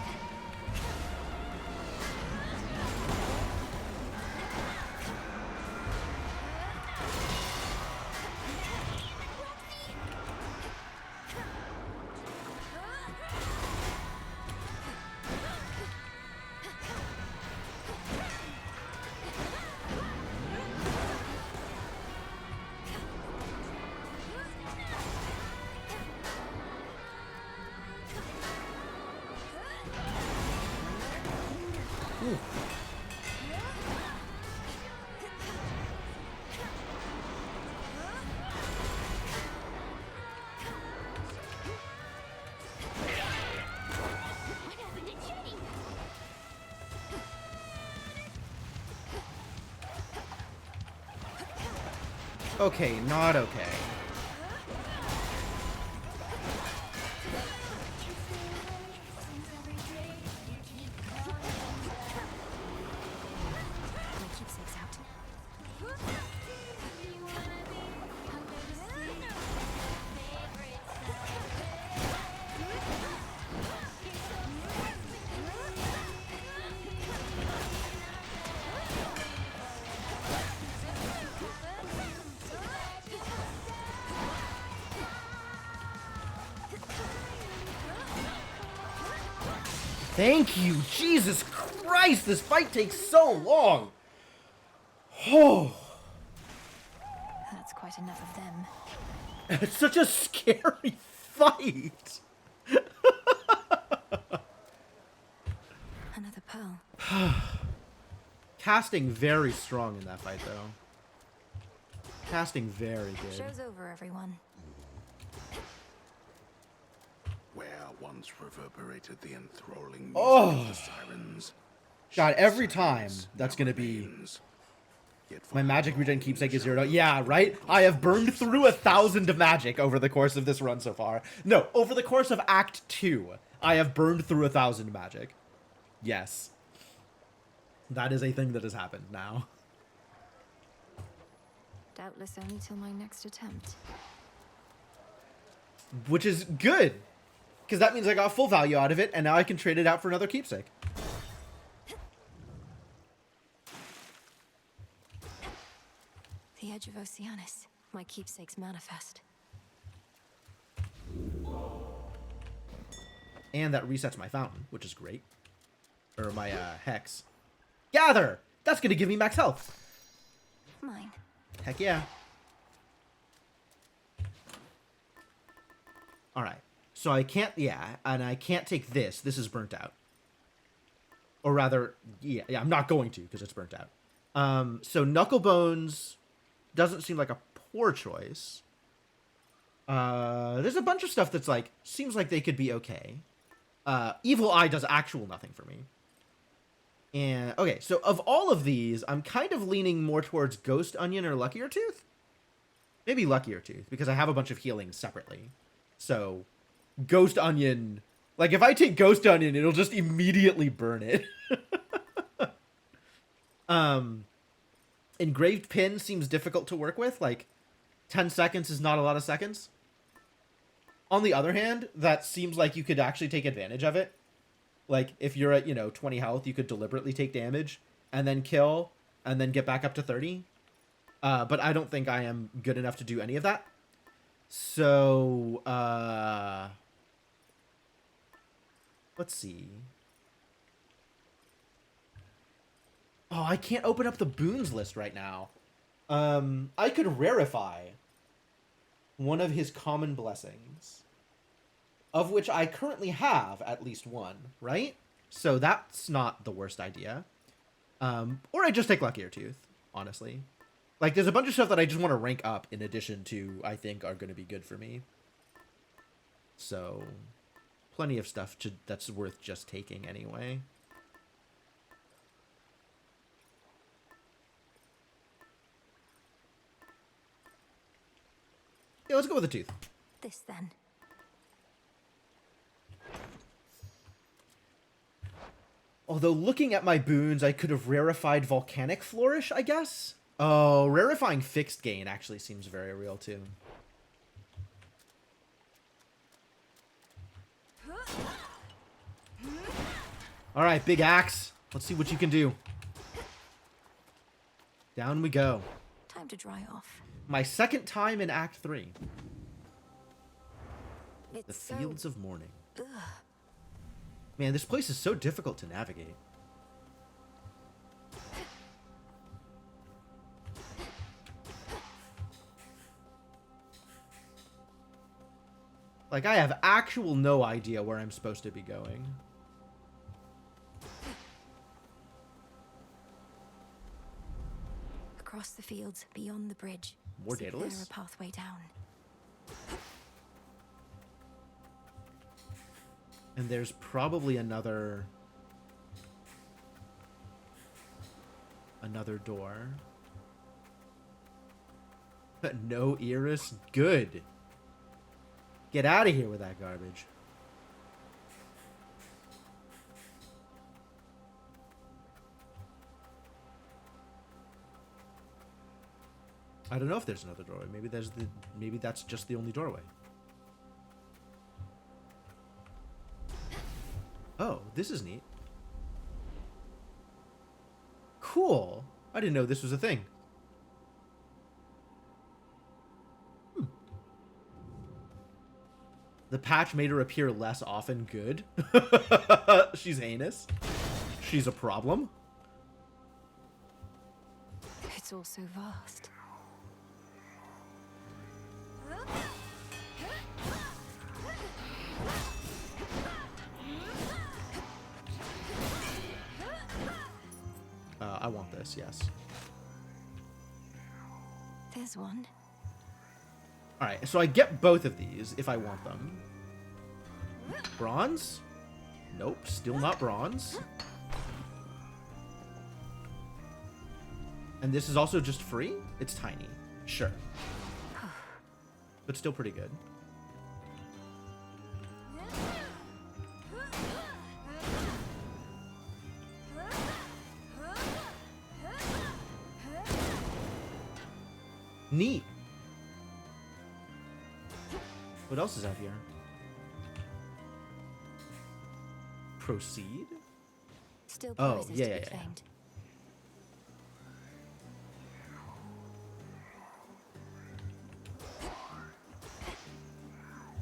Okay, not okay. Thank you! Jesus Christ, this fight takes so long! Oh. That's quite enough of them. It's such a scary fight! Another pearl. Casting very strong in that fight, though. Casting very good. Show's over, everyone. Where once reverberated the enthralling music Oh. of the sirens. God, every time that's gonna be... My magic regen keepsake is zeroed out. Yeah, right? I have burned through 1,000 of magic over the course of this run so far. No, over the course of Act 2, I have burned through 1,000 magic. Yes. That is a thing that has happened now. Doubtless only till my next attempt. Which is good. Because that means I got full value out of it, and now I can trade it out for another keepsake. The edge of Oceanus, my keepsake's manifest. And that resets my fountain, which is great. Or my hex. Gather! That's going to give me max health. Mine. Heck yeah. Alright. So I can't, yeah, and I can't take this. This is burnt out. Or rather, yeah, I'm not going to, because it's burnt out. So Knucklebones doesn't seem like a poor choice. There's a bunch of stuff that's like, seems like they could be okay. Evil Eye does actual nothing for me. And, okay, so of all of these, I'm kind of leaning more towards Ghost Onion or Luckier Tooth. Maybe Luckier Tooth, because I have a bunch of healings separately. So, Ghost Onion... Like, if I take Ghost Onion, it'll just immediately burn it. Engraved Pin seems difficult to work with. Like, 10 seconds is not a lot of seconds. On the other hand, that seems like you could actually take advantage of it. Like, if you're at, 20 health, you could deliberately take damage, and then kill, and then get back up to 30. But I don't think I am good enough to do any of that. So, let's see. Oh, I can't open up the boons list right now. I could rarefy one of his common blessings, of which I currently have at least one, right? So that's not the worst idea. Or I just take Luckier Tooth, honestly. Like, there's a bunch of stuff that I just want to rank up in addition to, I think, are going to be good for me. So, plenty of stuff that's worth just taking anyway. Yeah, let's go with the tooth. This then. Although looking at my boons, I could have rarefied Volcanic Flourish, I guess? Oh, rarefying Fixed Gain actually seems very real, too. Alright, big axe. Let's see what you can do. Down we go. Time to dry off. My second time in Act 3. It's The so... Fields of Morning. Ugh. Man, this place is so difficult to navigate. Like, I have actual no idea where I'm supposed to be going. Across the fields, beyond the bridge. More See if Daedalus? there's a pathway down. And there's probably another door. But no Iris? Good. Get out of here with that garbage. I don't know if there's another doorway. Maybe that's just the only doorway. Oh, this is neat. Cool. I didn't know this was a thing. The patch made her appear less often. Good. She's heinous. She's a problem. It's all so vast. I want this, yes. There's one. Alright, so I get both of these if I want them. Bronze? Nope, still not bronze. And this is also just free? It's tiny. Sure. But still pretty good. Neat. What else is out here? Proceed? Still oh, prizes yeah, to yeah, be yeah. claimed.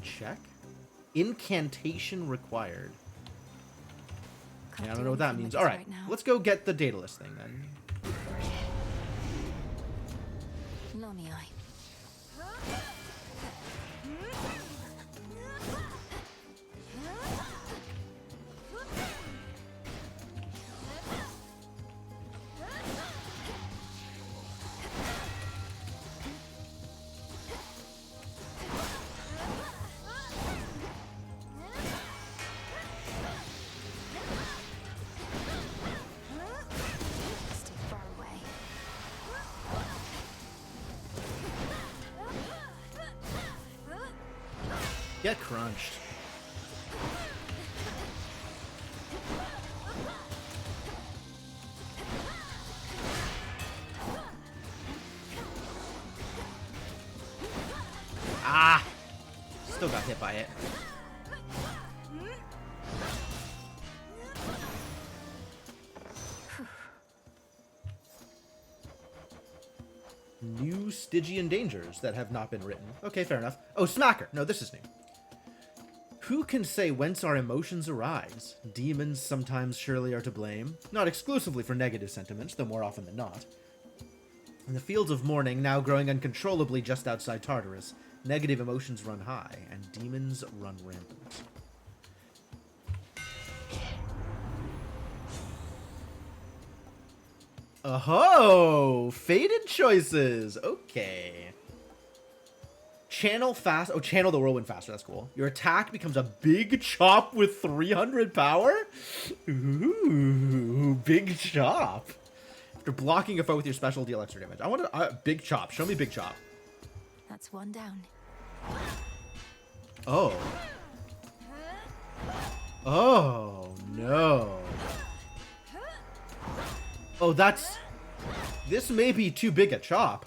Check. Incantation required. Can't Yeah, I don't do know what that anything means. with All this right, right now. let's go get the Daedalus thing then. Lonnie Eye. Still far away. Get crunched. Ah! Still got hit by it. New Stygian dangers that have not been written. Okay, fair enough. Oh, Smacker. No, this is new. Who can say whence our emotions arise? Demons sometimes surely are to blame, not exclusively for negative sentiments, though more often than not. In the fields of morning, now growing uncontrollably just outside Tartarus, negative emotions run high, and demons run rampant. Oh, fated choices. Okay. Channel fast. Oh, channel the whirlwind faster. That's cool. Your attack becomes a big chop with 300 power. Ooh, big chop. After blocking a foe with your special, deal extra damage. I want a big chop. Show me big chop. That's one down. Oh. Oh, no. Oh, that's... This may be too big a chop.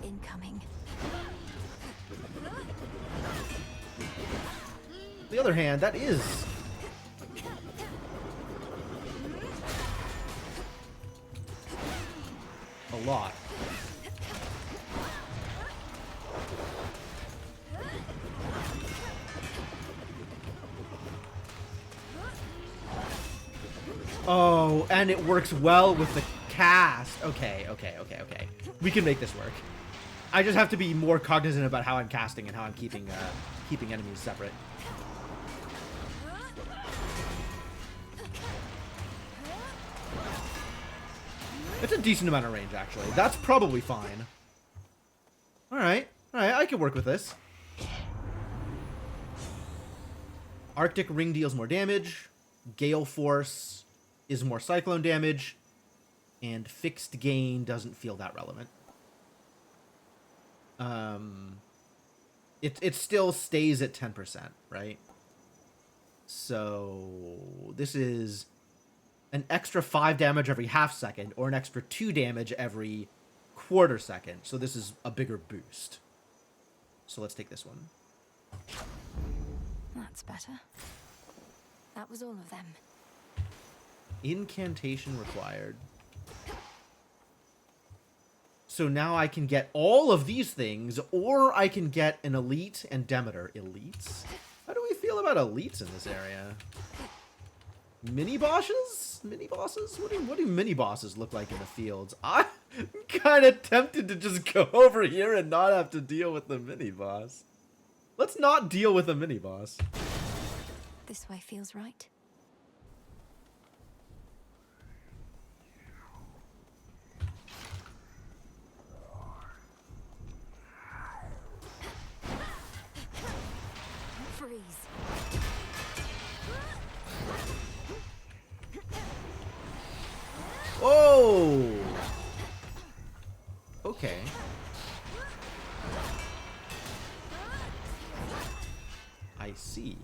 Incoming. On the other hand, that is... a lot. Oh, and it works well with the cast. Okay. We can make this work. I just have to be more cognizant about how I'm casting and how I'm keeping enemies separate. It's a decent amount of range, actually. That's probably fine. Alright, I can work with this. Arctic Ring deals more damage. Gale Force is more cyclone damage. And Fixed Gain doesn't feel that relevant. It still stays at 10%, right? So this is an extra 5 damage every half second, or an extra 2 damage every quarter second. So this is a bigger boost. So let's take this one. That's better. That was all of them. Incantation required. So now I can get all of these things, or I can get an elite and Demeter. Elites? How do we feel about elites in this area? Mini bosses? Mini bosses? What do mini bosses look like in the fields? I'm kind of tempted to just go over here and not have to deal with the mini boss. Let's not deal with a mini boss. This way feels right. Freeze. Oh! Okay. I see.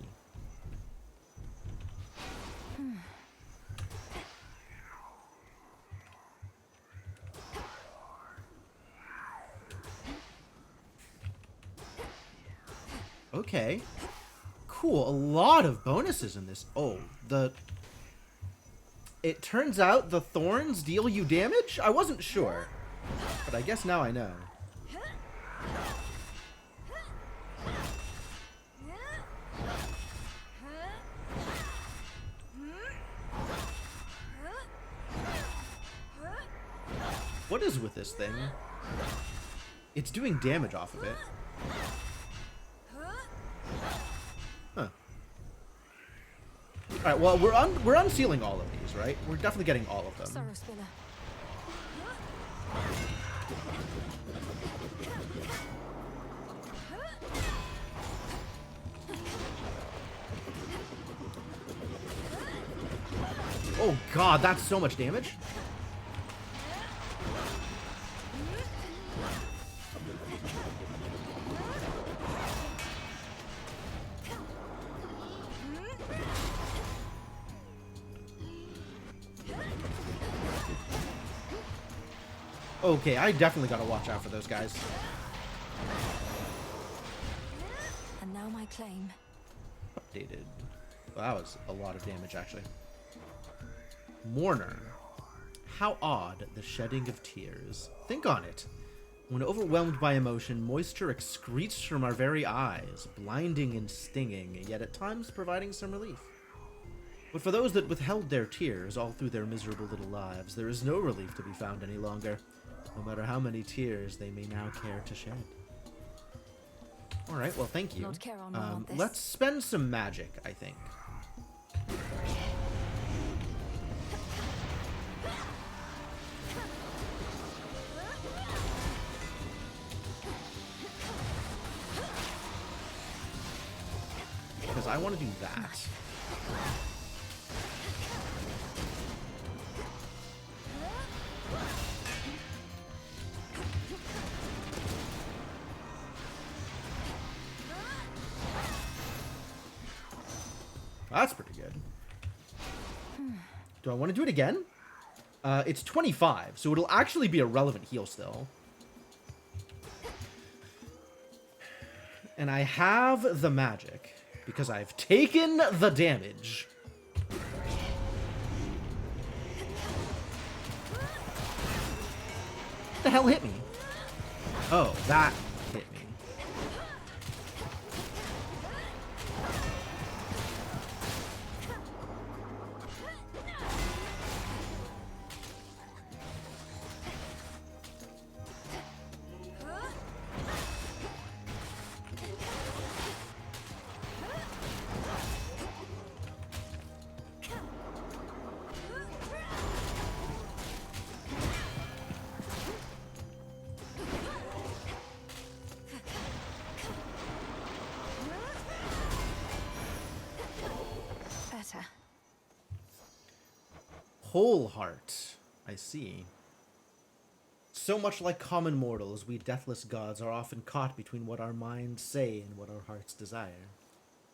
Okay. Cool. A lot of bonuses in this. Oh, it turns out the thorns deal you damage? I wasn't sure. But I guess now I know. What is with this thing? It's doing damage off of it. Huh. Alright, well, we're unsealing all of these, right? We're definitely getting all of them. Sorrow Spiller. Oh god, that's so much damage. Okay, I definitely gotta watch out for those guys. And now my claim. Updated. Well, that was a lot of damage, actually. Mourner. How odd, the shedding of tears. Think on it. When overwhelmed by emotion, moisture excretes from our very eyes, blinding and stinging, yet at times providing some relief. But for those that withheld their tears all through their miserable little lives, there is no relief to be found any longer, no matter how many tears they may now care to shed. Alright, well, thank you. Lord Charon will want this. Let's spend some magic, I think. Because I want to do that. That's pretty good. Do I want to do it again? It's 25, so it'll actually be a relevant heal still. And I have the magic, because I've taken the damage. What the hell hit me? Oh, that hit me. Whole heart. I see. So much like common mortals, we deathless gods are often caught between what our minds say and what our hearts desire.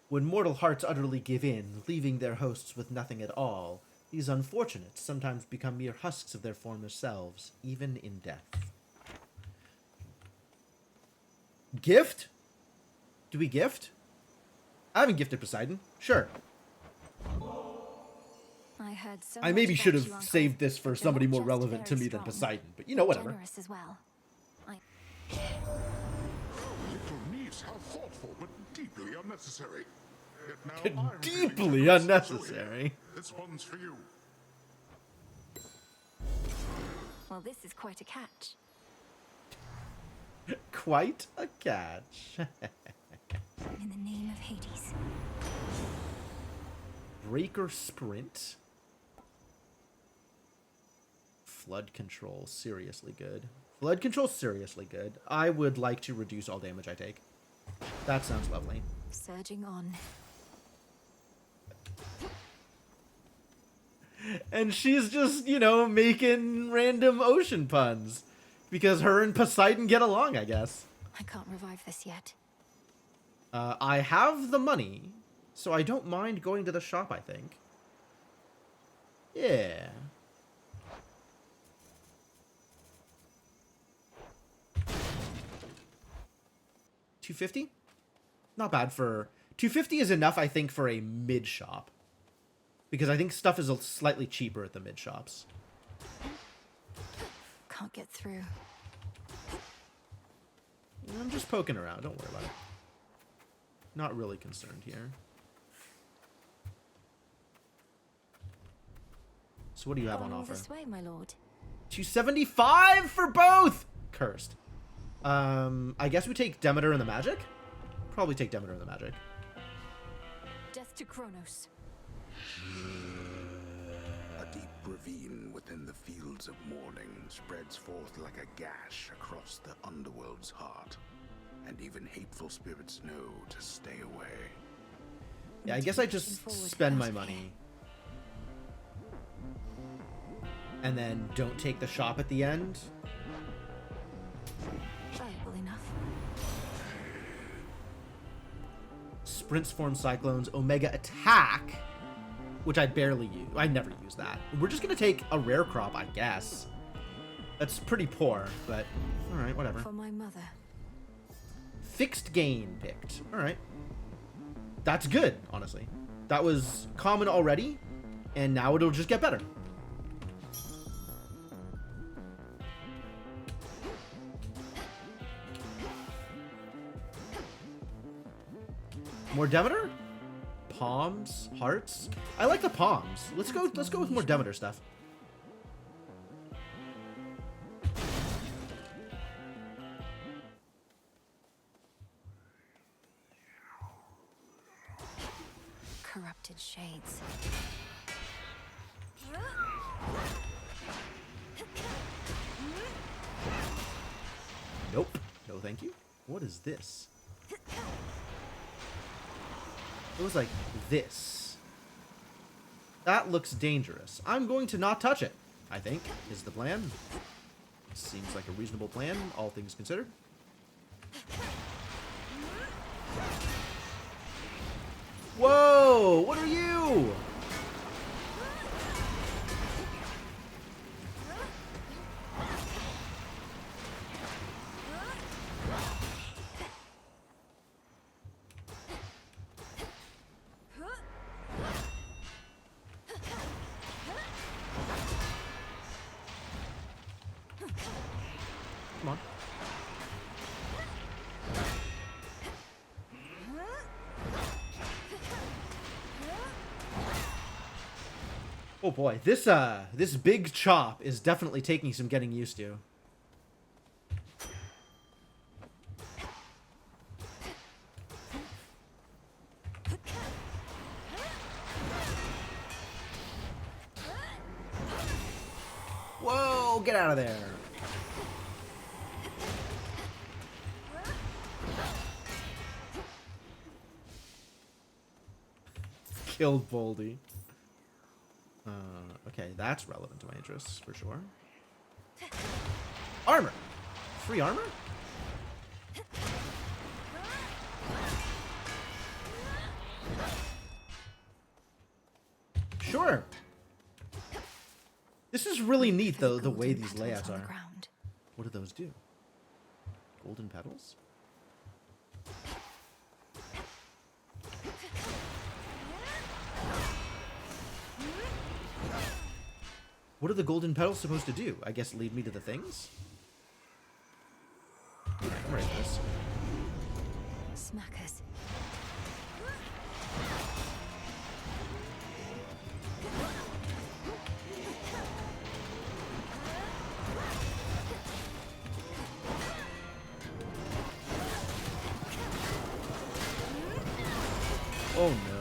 When mortal hearts utterly give in, leaving their hosts with nothing at all, these unfortunates sometimes become mere husks of their former selves, even in death. Gift? Do we gift? I haven't gifted Poseidon. Sure. I maybe should have saved this for somebody more relevant to me than Poseidon, but you know, whatever. As well. Little niece, how thoughtful, but deeply unnecessary. Yet now I'm Deeply unnecessary. This one's for you. Well, this is quite a catch. Quite a catch. In the name of Hades. Breaker Sprint. Flood Control, seriously good. Flood Control, seriously good. I would like to reduce all damage I take. That sounds lovely. Surging on. And she's just, you know, making random ocean puns. Because her and Poseidon get along, I guess. I can't revive this yet. I have the money, so I don't mind going to the shop, I think. Yeah. $250? Not bad for... $250 is enough, I think, for a mid shop. Because I think stuff is slightly cheaper at the mid shops. Can't get through. I'm just poking around, don't worry about it. Not really concerned here. So what do you have on offer? This way, my lord. $275 for both! Cursed. I guess we take Demeter and the magic? Probably take Demeter and the magic. Death to Kronos. A deep ravine within the fields of mourning spreads forth like a gash across the underworld's heart. And even hateful spirits know to stay away. Yeah, I guess I just spend my money. And then don't take the shop at the end. Valuable enough. Sprints form cyclones, Omega attack, which I barely use. I never use that. We're just gonna take a rare crop, I guess. That's pretty poor, but all right, whatever. For my mother. Fixed gain picked. All right, that's good. Honestly, that was common already, and now it'll just get better. More Demeter? Palms? Hearts? I like the palms. Let's go with more Demeter stuff. Corrupted shades. Nope. No thank you. What is this? It was like this. That looks dangerous. I'm going to not touch it, I think, is the plan. Seems like a reasonable plan, all things considered. Whoa! What are you? Come on. Oh boy, this big chop is definitely taking some getting used to. Whoa, get out of there. Killed Boldy. Okay, that's relevant to my interests for sure. Armor! Free armor? Sure. This is really neat, though, the way these layouts are. What do those do? Golden petals? What are the golden petals supposed to do? I guess lead me to the things? Alright, I'm ready for this. Smackers. Oh no.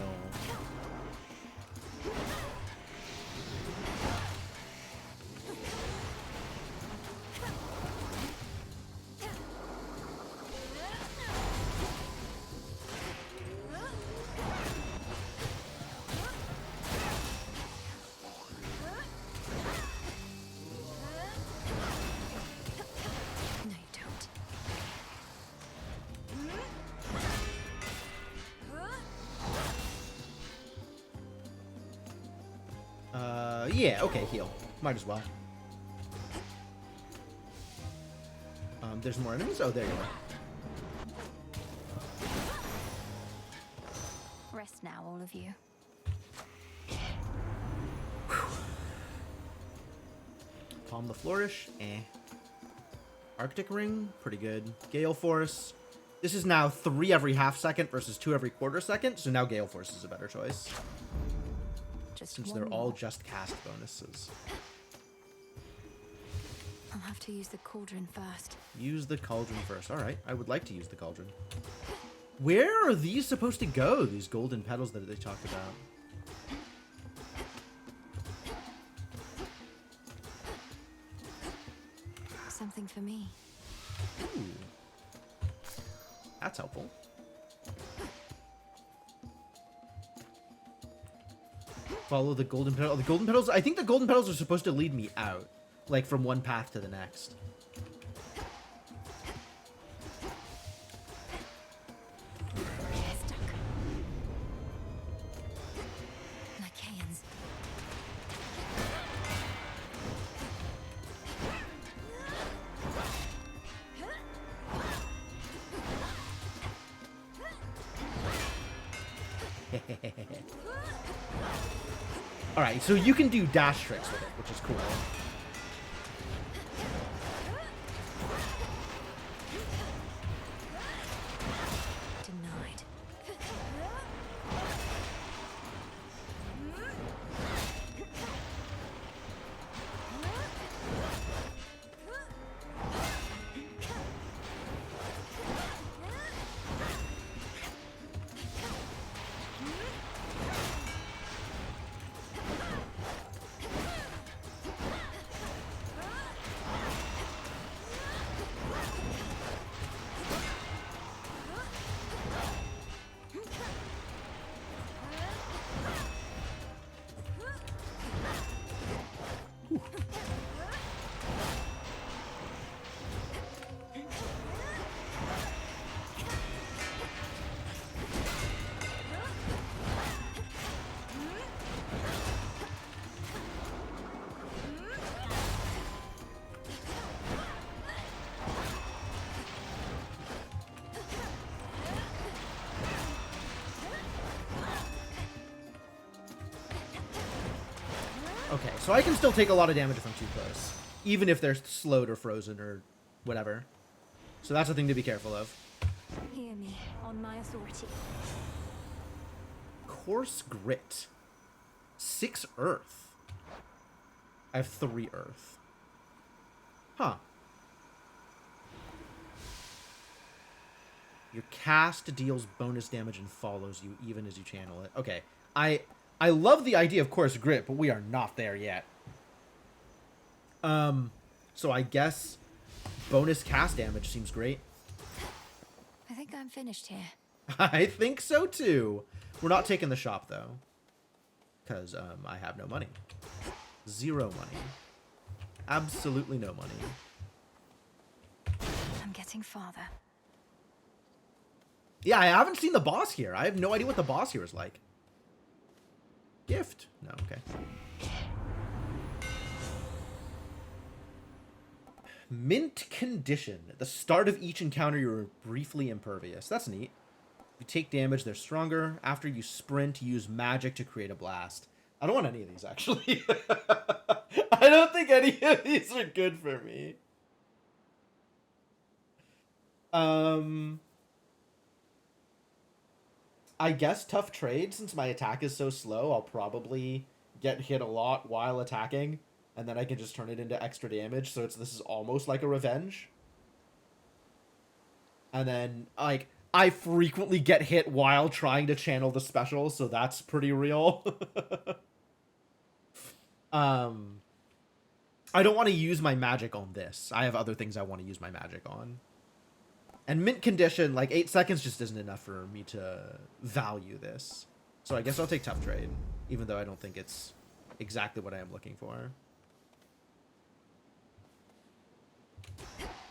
Yeah, okay, heal. Might as well. There's more enemies? Oh, there you are. Rest now, all of you. Palm the Flourish, Arctic Ring, pretty good. Gale Force. This is now 3 every half second versus 2 every quarter second, so now Gale Force is a better choice. Since they're all just cast bonuses. I'll have to use the cauldron first. Use the cauldron first. Alright, I would like to use the cauldron. Where are these supposed to go, these golden petals that they talked about? Something for me. Ooh. That's helpful. Follow the golden petal. The golden petals, I think the golden petals are supposed to lead me out. Like from one path to the next. Lycaeans. Alright, so you can do dash tricks with it, which is cool. Denied. Okay, so I can still take a lot of damage if I'm too close. Even if they're slowed or frozen or whatever. So that's a thing to be careful of. Hear me on my authority. Coarse grit. 6 earth. I have 3 earth. Huh. Your cast deals bonus damage and follows you even as you channel it. Okay. I love the idea of coarse grit, but we are not there yet. So I guess bonus cast damage seems great. I think I'm finished here. I think so too. We're not taking the shop though, because I have no money. 0 money. Absolutely no money. I'm getting farther. Yeah, I haven't seen the boss here. I have no idea what the boss here is like. Gift? No, okay. Mint condition. At the start of each encounter, you're briefly impervious. That's neat. If you take damage, they're stronger. After you sprint, use magic to create a blast. I don't want any of these, actually. I don't think any of these are good for me. I guess tough trade, since my attack is so slow, I'll probably get hit a lot while attacking, and then I can just turn it into extra damage, so this is almost like a revenge. And then, like, I frequently get hit while trying to channel the special, so that's pretty real. I don't want to use my magic on this. I have other things I want to use my magic on. And mint condition, like 8 seconds just isn't enough for me to value this. So I guess I'll take tough trade, even though I don't think it's exactly what I am looking for.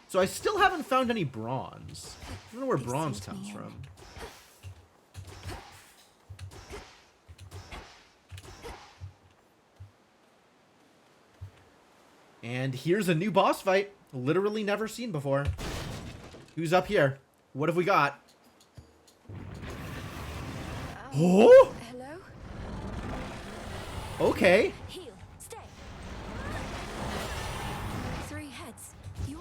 So I still haven't found any bronze. I don't know where bronze comes from. And here's a new boss fight. Literally never seen before. Who's up here? What have we got? Oh! Hello? Okay. Heal. Stay. 3 heads. You're...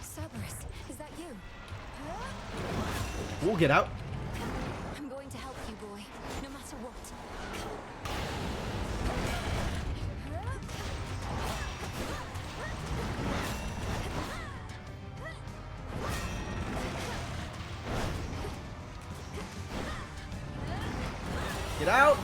Cerberus, is that you? We'll get out. I'm going to help you, boy. No matter what. Get out.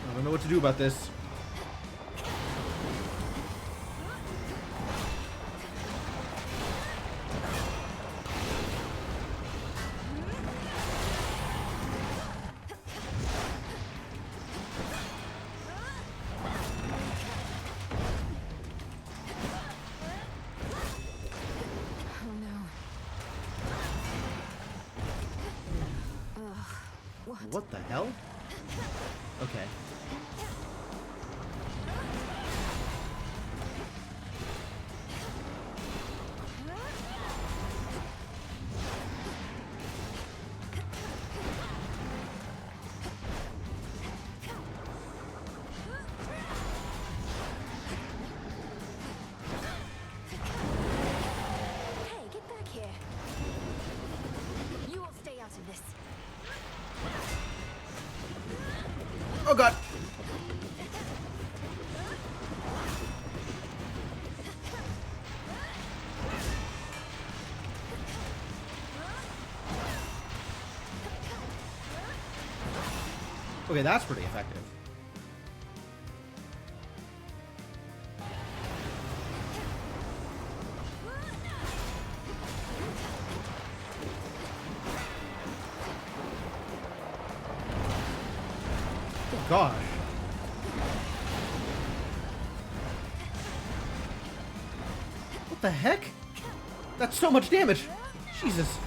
I don't know what to do about this. What the hell? Okay. Hey, get back here. You will stay out of this. Oh god. Okay, that's pretty effective. Oh gosh. What the heck? That's so much damage. Jesus.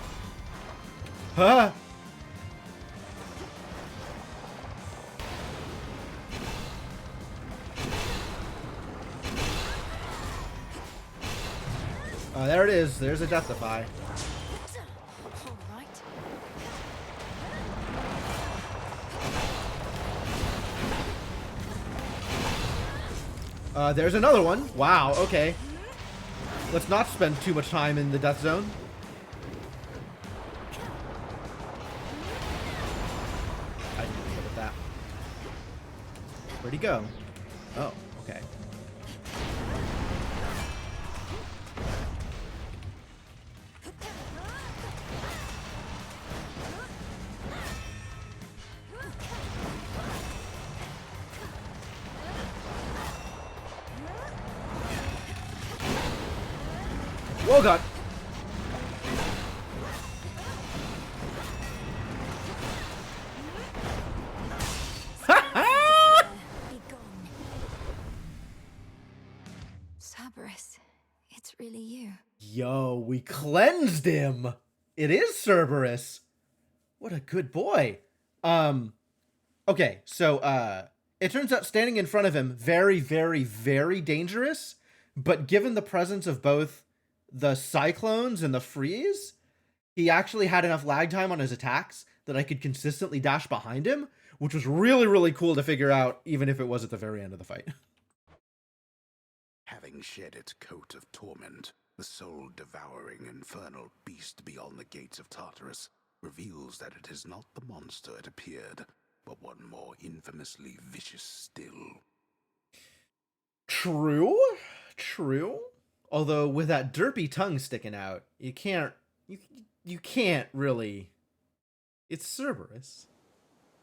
Huh? There it is. There's a Deathify. There's another one. Wow, okay. Let's not spend too much time in the death zone. I didn't even look at that. Where'd he go? Oh, okay. Oh god. Cerberus, it's really you. Yo, we cleansed him. It is Cerberus. What a good boy. Okay, so it turns out standing in front of him, very, very, very dangerous. But given the presence of both the Cyclones and the Freeze, he actually had enough lag time on his attacks that I could consistently dash behind him, which was really, really cool to figure out, even if it was at the very end of the fight. Having shed its coat of torment, the soul-devouring infernal beast beyond the gates of Tartarus reveals that it is not the monster it appeared, but one more infamously vicious still. True. Although with that derpy tongue sticking out, you can't really. It's Cerberus.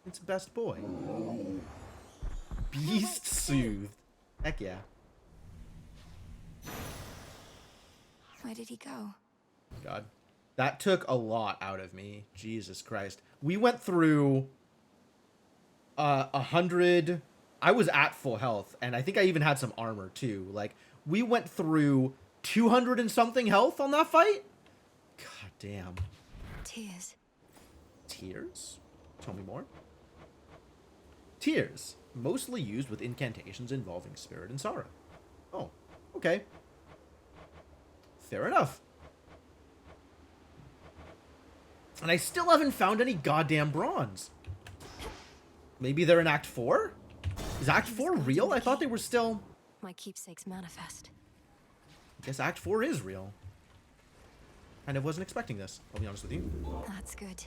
It's best boy. Beast soothed. Heck yeah. Where did he go? God. That took a lot out of me. Jesus Christ. We went through 100. I was at full health, and I think I even had some armor too. Like, we went through 200 and something health on that fight? God damn. Tears. Tears? Tell me more. Tears. Mostly used with incantations involving spirit and sorrow. Oh, okay. Fair enough. And I still haven't found any goddamn bronze. Maybe they're in Act 4? Is Act 4 real? I thought they were still... My keepsake's manifest. I guess Act 4 is real. And I wasn't expecting this, I'll be honest with you. That's good.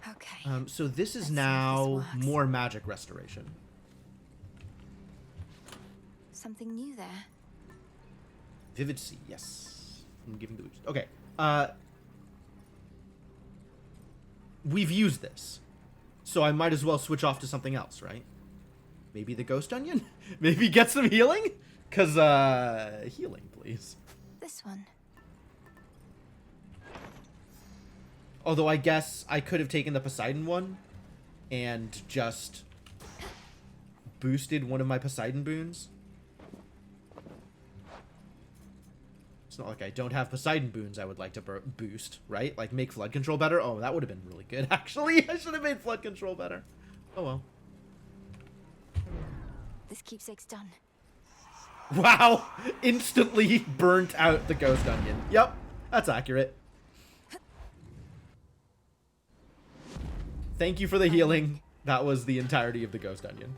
Okay. So this is now more magic restoration. Something new there. Vivid Sea, yes. I'm giving the boost. Okay. We've used this. So I might as well switch off to something else, right? Maybe the Ghost Onion? Maybe get some healing? Because, healing, please. This one. Although I guess I could have taken the Poseidon one and just boosted one of my Poseidon boons. It's not like I don't have Poseidon boons I would like to boost, right? Like, make flood control better? Oh, that would have been really good, actually. I should have made flood control better. Oh, well. This keepsake's done. Wow! Instantly burnt out the Ghost Onion. Yep, that's accurate. Thank you for the healing. That was the entirety of the Ghost Onion.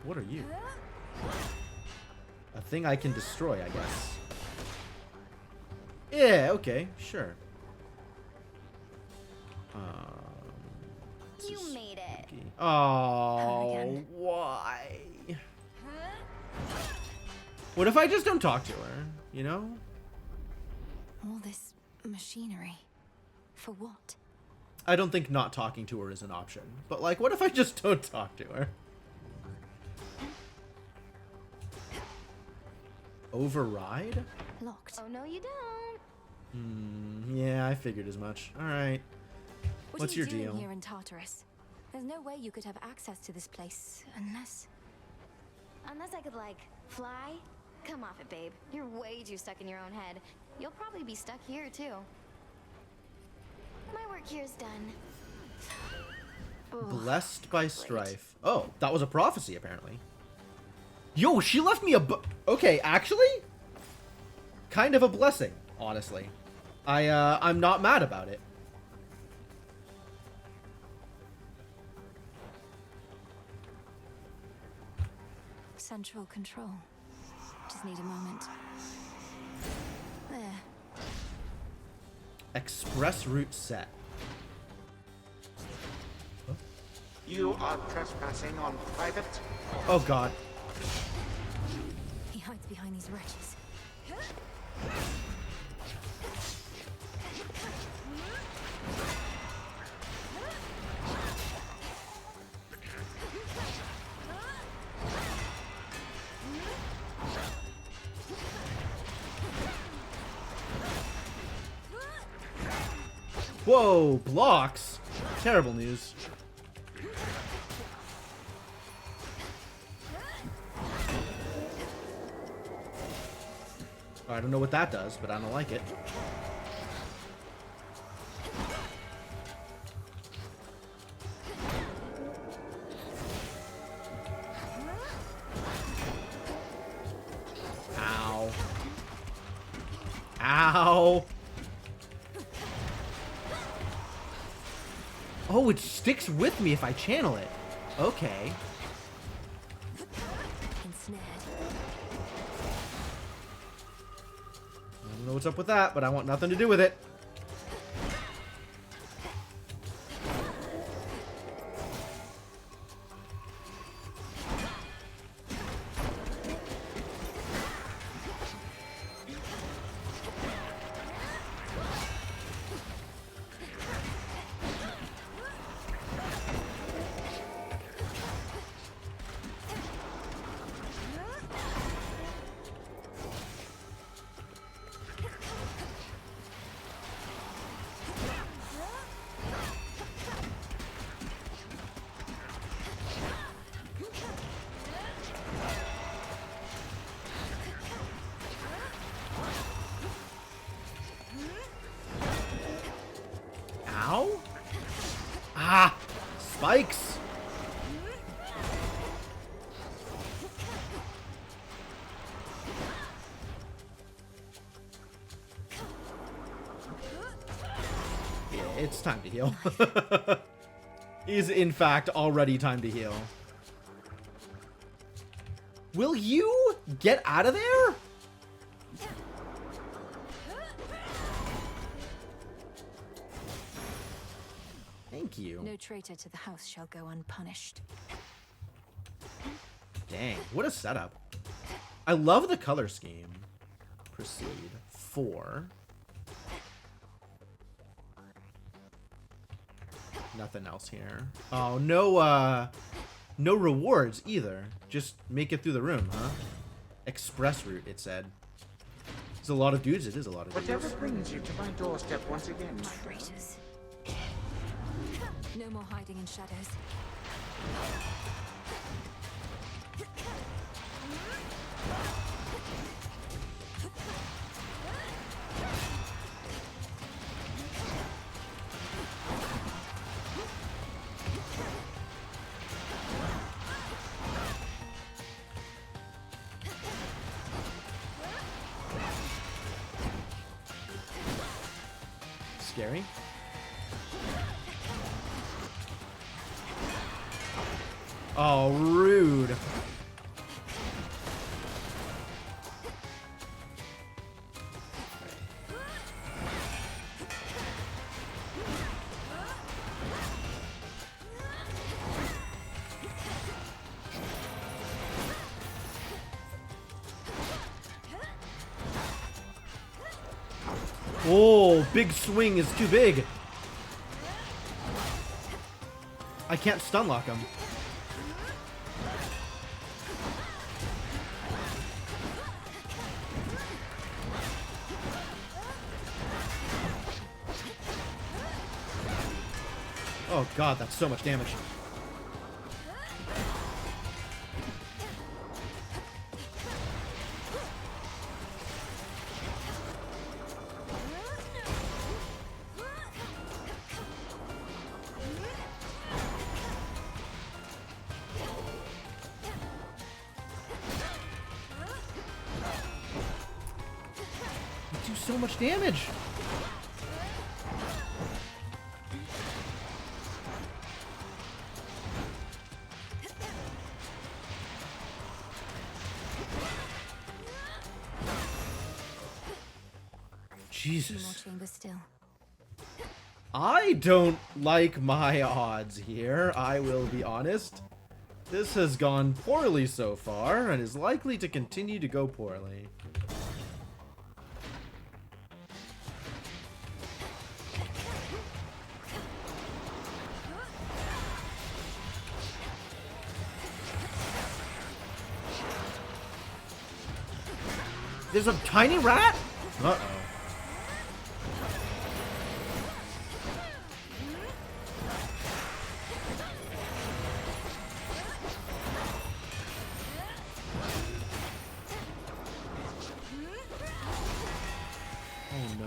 What are you? A thing I can destroy, I guess. Yeah, okay, sure. You made it. Oh, why? What if I just don't talk to her, you know? All this machinery. For what? I don't think not talking to her is an option. But, like, what if I just don't talk to her? Override? Locked. Oh, no, you don't. Yeah, I figured as much. Alright. What's your deal? What are you doing here in Tartarus? There's no way you could have access to this place unless... Unless I could, like, fly? Come off it, babe. You're way too stuck in your own head. You'll probably be stuck here, too. My work here is done. Blessed by strife. Oh, that was a prophecy, apparently. Yo, she left me a okay, actually? Kind of a blessing, honestly. I'm not mad about it. Central control. Just need a moment. There. Express route set. You are trespassing on private. Oh god. He hides behind these wretches. Whoa, blocks. Terrible news. I don't know what that does, but I don't like it. Ow. Ow. Oh, it sticks with me if I channel it. Okay. Ensnared. I don't know what's up with that, but I want nothing to do with it. Ow? Ah! Spikes! Yeah, it's time to heal. Is in fact already time to heal. Will you get out of there? Thank you. No traitor to the house shall go unpunished. Dang, what a setup. I love the color scheme. Proceed. 4. Nothing else here. Oh, no rewards either. Just make it through the room, huh? Express route, it said. There's a lot of dudes. It is a lot of dudes. Whatever brings you to my doorstep once again. Traitors. No more hiding in shadows. Scary. Oh, rude. Oh, big swing is too big. I can't stun lock him. Oh god, that's so much damage. so much damage. Jesus. More chambers still. I don't like my odds here, I will be honest. This has gone poorly so far, and is likely to continue to go poorly. There's a tiny rat? Uh-oh. Oh no.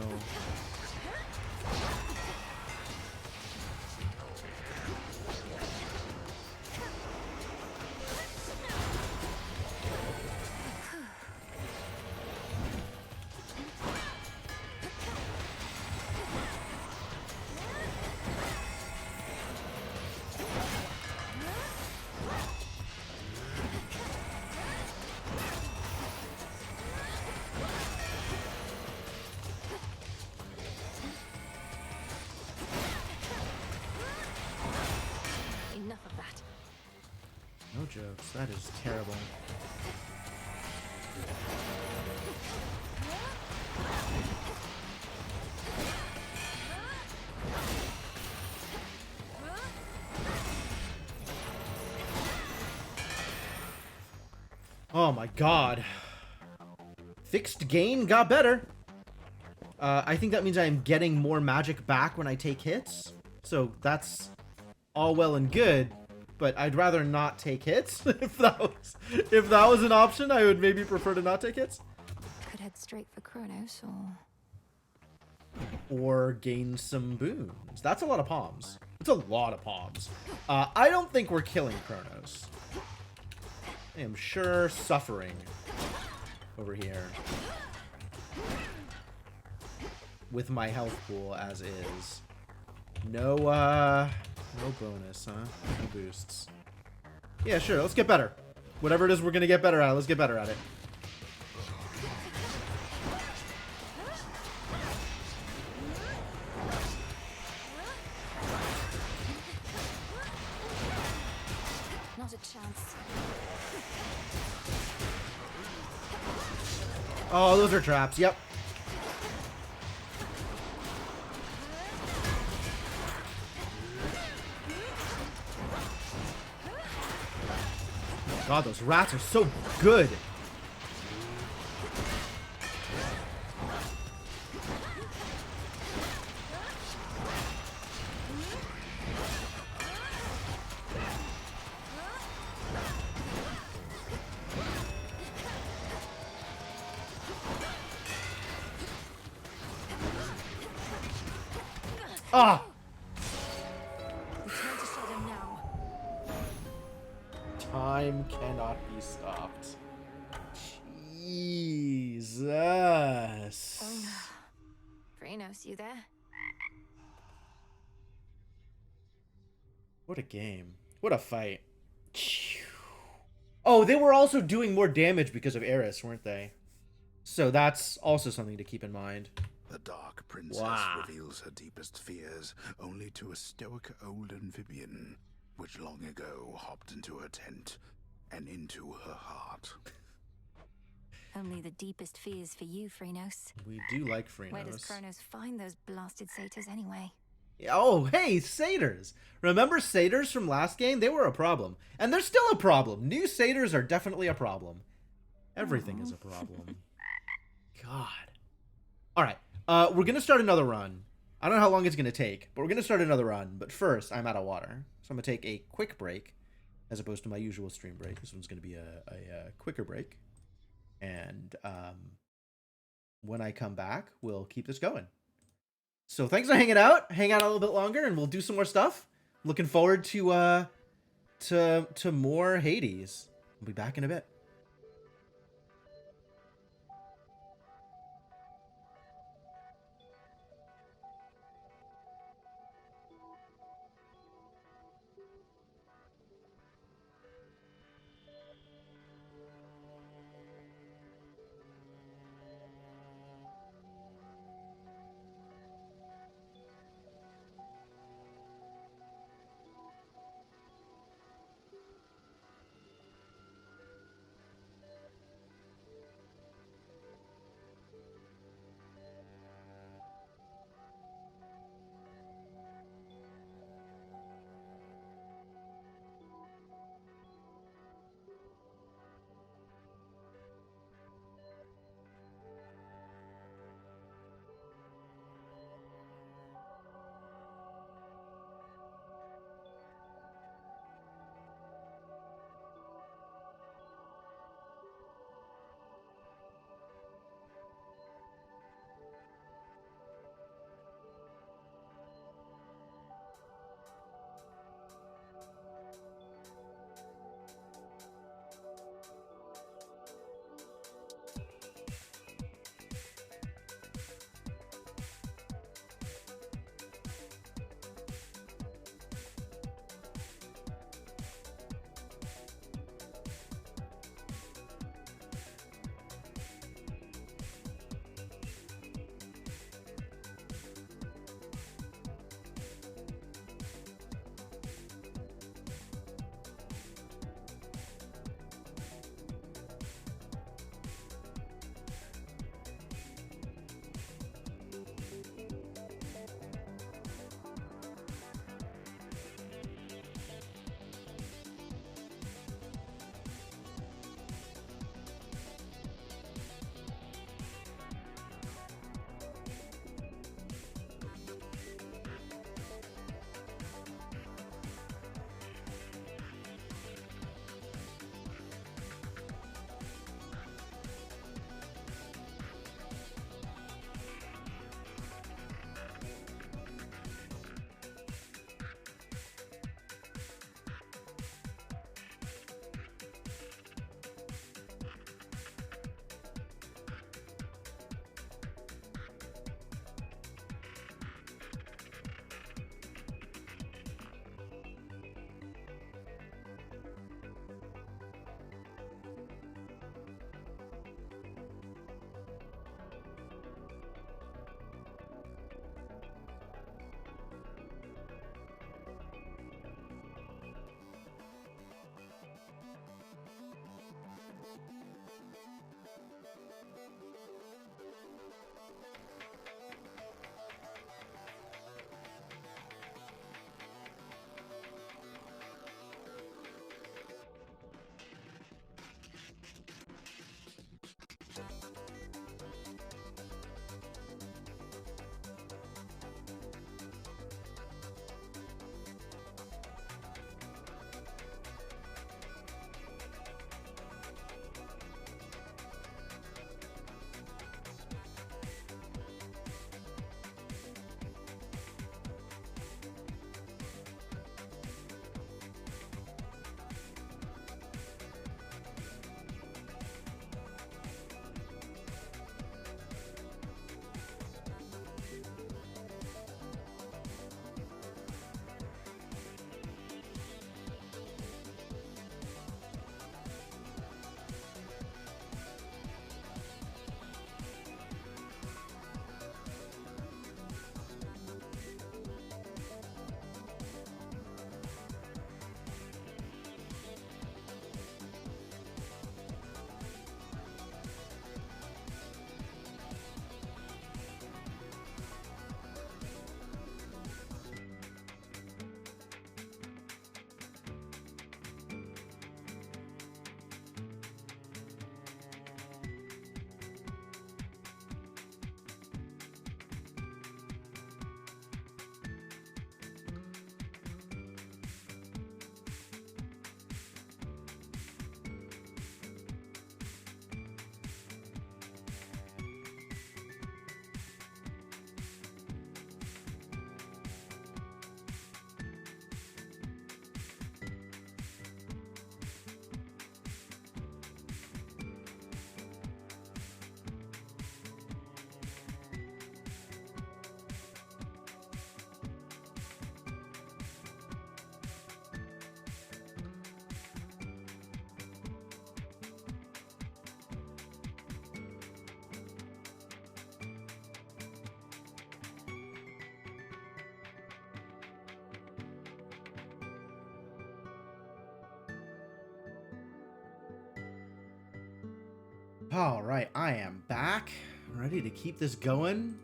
Enough of that. No jokes. That is terrible. Oh my god. Fixed gain got better. I think that means I'm getting more magic back when I take hits. So that's all well and good, but I'd rather not take hits. If that was an option, I would maybe prefer to not take hits. Could head straight for Kronos, Or gain some boons. That's a lot of palms. It's a lot of palms. I don't think we're killing Kronos. I am sure suffering over here. With my health pool as is. No bonus, huh? No boosts. Yeah, sure, let's get better. Whatever it is we're gonna get better at, let's get better at it. not a chance. Oh, those are traps, yep. God, those rats are so good. Ah! Time cannot be stopped. Jesus. Frenos, you there? What a game. What a fight. Oh, they were also doing more damage because of Eris, weren't they? So that's also something to keep in mind. The Dark Princess reveals her deepest fears only to a stoic old amphibian, which long ago hopped into her tent and into her heart. Only the deepest fears for you, Frenos. We do like Frenos. Where does Kronos find those blasted satyrs anyway? Oh, hey, satyrs! Remember satyrs from last game? They were a problem. And they're still a problem. New satyrs are definitely a problem. Everything is a problem. God. Alright, we're gonna start another run. I don't know how long it's gonna take, but we're gonna start another run. But first, I'm out of water. So I'm gonna take a quick break, as opposed to my usual stream break. This one's gonna be a quicker break. And when I come back, we'll keep this going. So thanks for hanging out. Hang out a little bit longer, and we'll do some more stuff. Looking forward to more Hades. We'll be back in a bit. All right, I am back, ready to keep this going.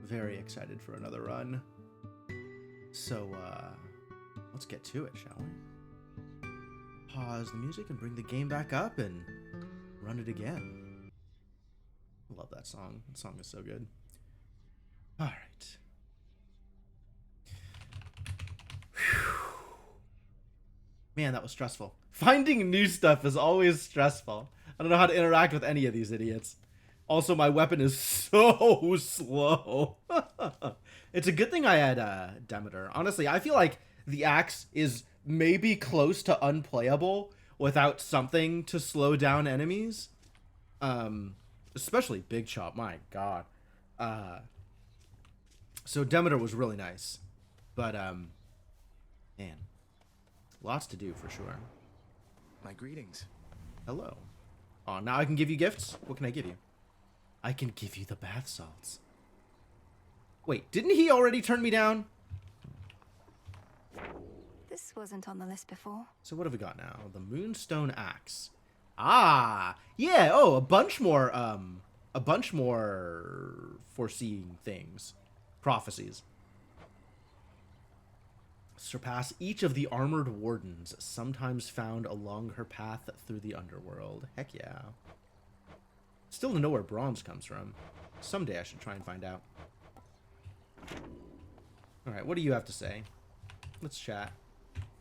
Very excited for another run. So, let's get to it, shall we? Pause the music and bring the game back up and run it again. I love that song. That song is so good. All right. Man, that was stressful. Finding new stuff is always stressful. I don't know how to interact with any of these idiots. Also, my weapon is so slow. It's a good thing I had Demeter. Honestly, I feel like the axe is maybe close to unplayable without something to slow down enemies. Especially Big Chop, my god. So Demeter was really nice. But, man. Lots to do for sure. My greetings. Hello. Oh, now I can give you gifts? What can I give you? I can give you the bath salts. Wait, didn't he already turn me down? This wasn't on the list before. So what have we got now? The Moonstone Axe. Ah, yeah. Oh, a bunch more foreseeing things. Prophecies. Surpass each of the armored wardens sometimes found along her path through the underworld. Heck yeah. Still to know where bronze comes from. Someday I should try and find out. Alright, what do you have to say? Let's chat.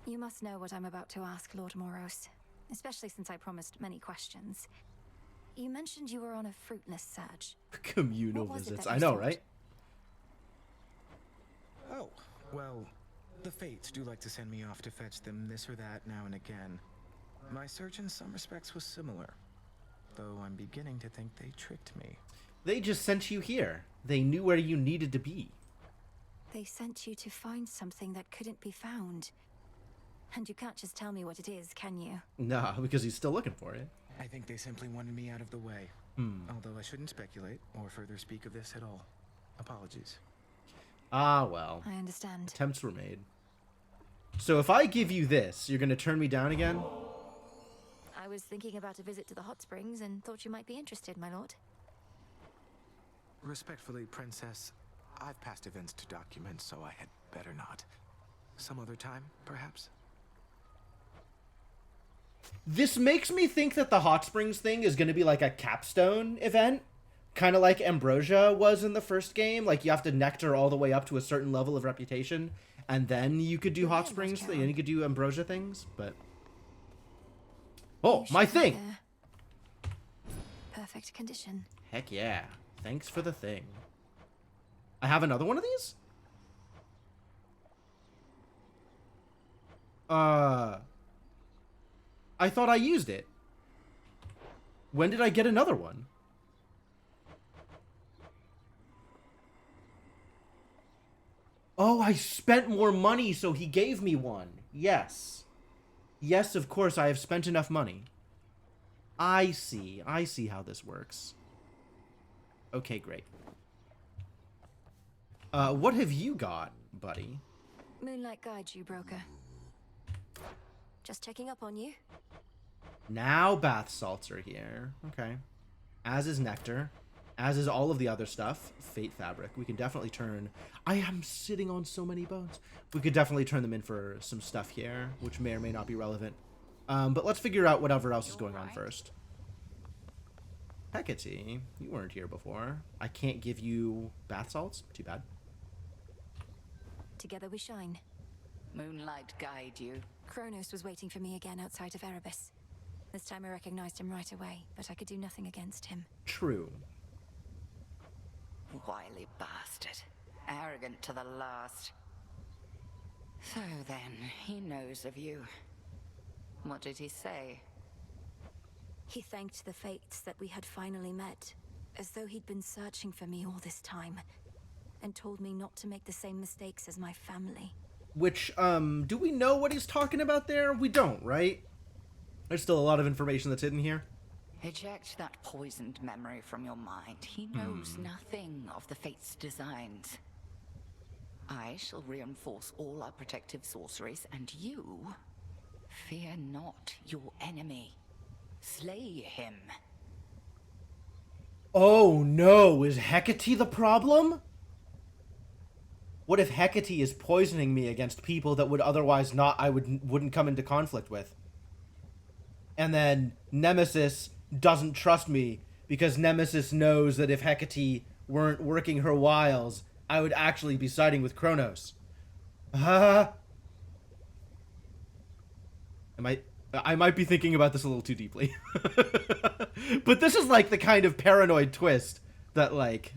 You must know what I'm about to ask, Lord Moros. Especially since I promised many questions. You mentioned you were on a fruitless search. Communal What was it visits. that you I know, sought? right? Oh, well, the Fates do like to send me off to fetch them this or that now and again. My search in some respects was similar, though I'm beginning to think they tricked me. They just sent you here. They knew where you needed to be. They sent you to find something that couldn't be found. And you can't just tell me what it is, can you? Nah, because he's still looking for it. I think they simply wanted me out of the way. Although I shouldn't speculate or further speak of this at all. Apologies. Ah, well. I understand. Attempts were made. So if I give you this, you're going to turn me down again? I was thinking about a visit to the hot springs and thought you might be interested, my lord. Respectfully, Princess, I've past events to document, so I had better not. Some other time, perhaps? This makes me think that the hot springs thing is going to be like a capstone event. Kind of like Ambrosia was in the first game. Like, you have to nectar all the way up to a certain level of reputation, and then you could do hot springs, and you could do Ambrosia things, but... Oh, my thing! Perfect condition. Heck yeah. Thanks for the thing. I have another one of these? I thought I used it. When did I get another one? Oh, I spent more money, so he gave me one. Yes. Yes, of course, I have spent enough money. I see. I see how this works. Okay, great. What have you got, buddy? Moonlight guides you, broker. Just checking up on you. Now bath salts are here. Okay. As is nectar. As is all of the other stuff. Fate fabric. We can definitely turn... I am sitting on so many bones. We could definitely turn them in for some stuff here, which may or may not be relevant. But let's figure out whatever else is going on first. Hecate, you weren't here before. I can't give you bath salts? Too bad. Together we shine. Moonlight guide you. Kronos was waiting for me again outside of Erebus. This time I recognized him right away, but I could do nothing against him. True. Wily bastard. Arrogant to the last. So then, he knows of you. What did he say? He thanked the fates that we had finally met, as though he'd been searching for me all this time, and told me not to make the same mistakes as my family. Which, do we know what he's talking about there? We don't, right? There's still a lot of information that's hidden here. Eject that poisoned memory from your mind. He knows nothing of the Fate's designs. I shall reinforce all our protective sorceries, and you... fear not your enemy. Slay him. Oh no, is Hecate the problem? What if Hecate is poisoning me against people that would otherwise not, wouldn't come into conflict with? And then Nemesis doesn't trust me because Nemesis knows that if Hecate weren't working her wiles, I would actually be siding with Kronos. I might be thinking about this a little too deeply. But this is like the kind of paranoid twist that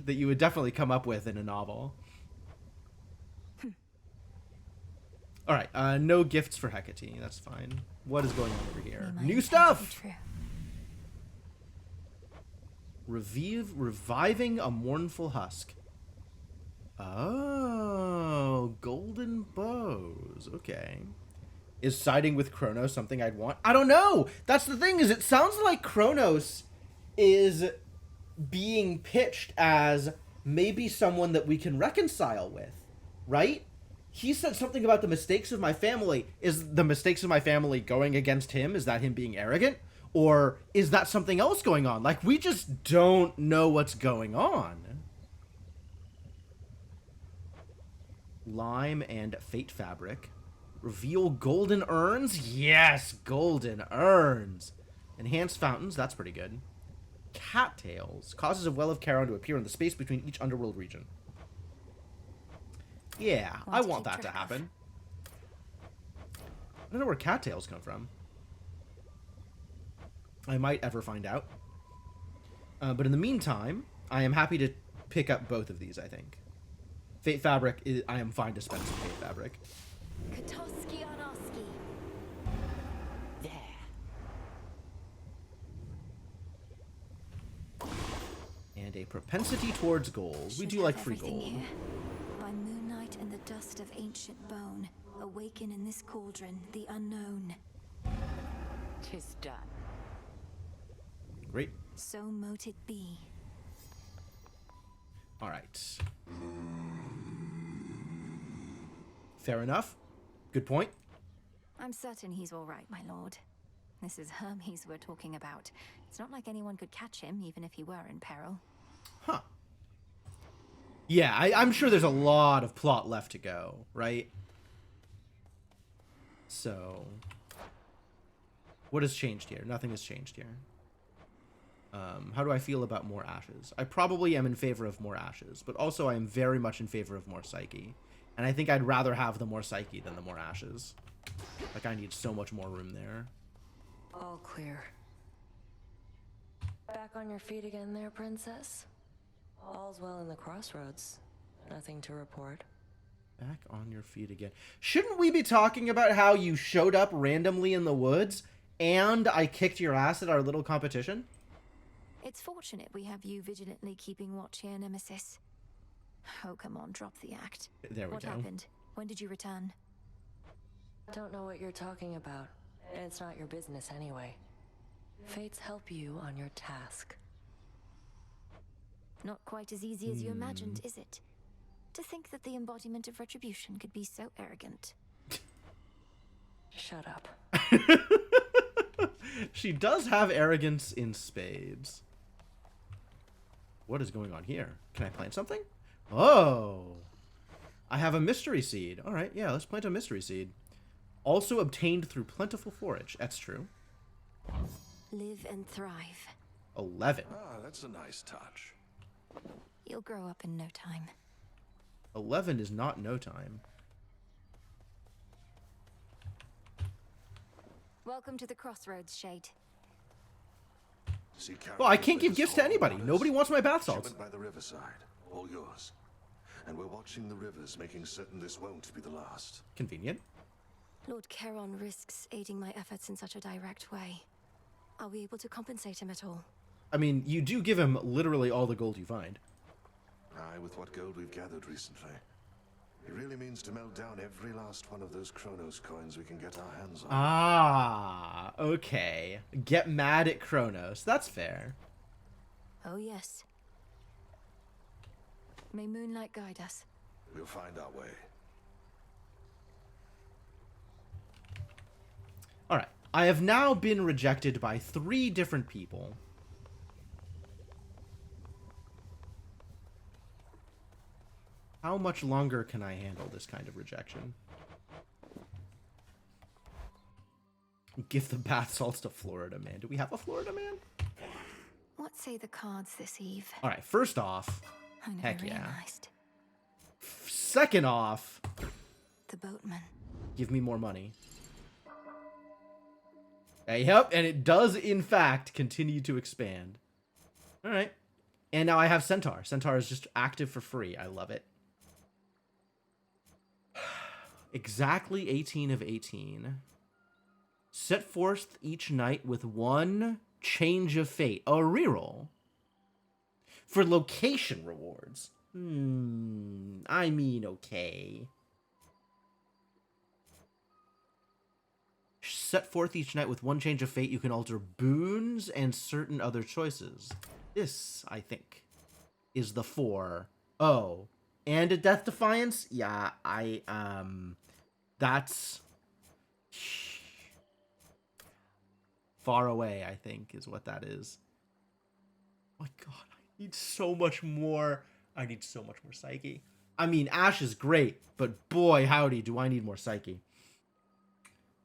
you would definitely come up with in a novel. All right, no gifts for Hecate. That's fine. What is going on over here? New stuff. Reviving a mournful husk. Oh, golden bows. Okay. Is siding with Kronos something I'd want? I don't know. That's the thing, is it sounds like Kronos is being pitched as maybe someone that we can reconcile with, right? He said something about the mistakes of my family. Is the mistakes of my family going against him? Is that him being arrogant? Or is that something else going on? Like, we just don't know what's going on. Lime and Fate Fabric. Reveal golden urns? Yes, golden urns. Enhanced fountains, that's pretty good. Cattails. Causes a Well of Charon to appear in the space between each underworld region. Yeah, I want that to happen. I don't know where cattails come from. I might ever find out. But in the meantime, I am happy to pick up both of these, I think. Fate Fabric, I am fine to spend some Fate Fabric. Katoski Onoski. There. And a propensity towards gold. We do like free gold. Here. By moonlight and the dust of ancient bone, awaken in this cauldron the unknown. 'Tis done. Great. So mote it be. All right. Fair enough. Good point. I'm certain he's all right, my lord. This is Hermes we're talking about. It's not like anyone could catch him, even if he were in peril. Huh. Yeah, I'm sure there's a lot of plot left to go, right? So, what has changed here? Nothing has changed here. How do I feel about more ashes? I probably am in favor of more ashes, but also I am very much in favor of more Psyche. And I think I'd rather have the more Psyche than the more ashes. Like, I need so much more room there. All clear. Back on your feet again there, princess? All's well in the crossroads. Nothing to report. Back on your feet again. Shouldn't we be talking about how you showed up randomly in the woods and I kicked your ass at our little competition? It's fortunate we have you vigilantly keeping watch here, Nemesis. Oh, come on, drop the act. There we What go. happened? When did you return? I don't know what you're talking about, and it's not your business anyway. Fates help you on your task. Not quite as easy as you imagined, is it? To think that the embodiment of retribution could be so arrogant. Shut up. She does have arrogance in spades. What is going on here? Can I plant something? Oh! I have a mystery seed. Alright, yeah, let's plant a mystery seed. Also obtained through plentiful forage. That's true. Live and thrive. 11. Ah, that's a nice touch. You'll grow up in no time. 11 is not no time. Welcome to the crossroads, Shade. Well, I can't give gifts to anybody. Nobody wants my bath salts. Shipment by the riverside, all yours. And we're watching the rivers, making certain this won't be the last. Convenient. Lord Charon risks aiding my efforts in such a direct way. Are we able to compensate him at all? I mean, you do give him literally all the gold you find. Aye, with what gold we've gathered recently. It really means to melt down every last one of those Kronos coins we can get our hands on. Ah, okay. Get mad at Kronos. That's fair. Oh, yes. May moonlight guide us. We'll find our way. Alright. I have now been rejected by 3 different people. How much longer can I handle this kind of rejection? Give the bath salts to Florida Man. Do we have a Florida Man? What say the cards this eve? All right, first off, I never heck yeah. realized. Second off, The boatman. give me more money. Yep, and it does, in fact, continue to expand. All right. And now I have Centaur. Centaur is just active for free. I love it. Exactly 18 of 18. Set forth each night with one change of fate. A reroll. For location rewards. I mean, okay. Set forth each night with one change of fate. You can alter boons and certain other choices. This, I think, is the 4. Oh, and a Death Defiance? Yeah, that's far away, I think, is what that is. Oh my god, I need so much more. I need so much more Psyche. I mean, Ash is great, but boy, howdy, do I need more Psyche.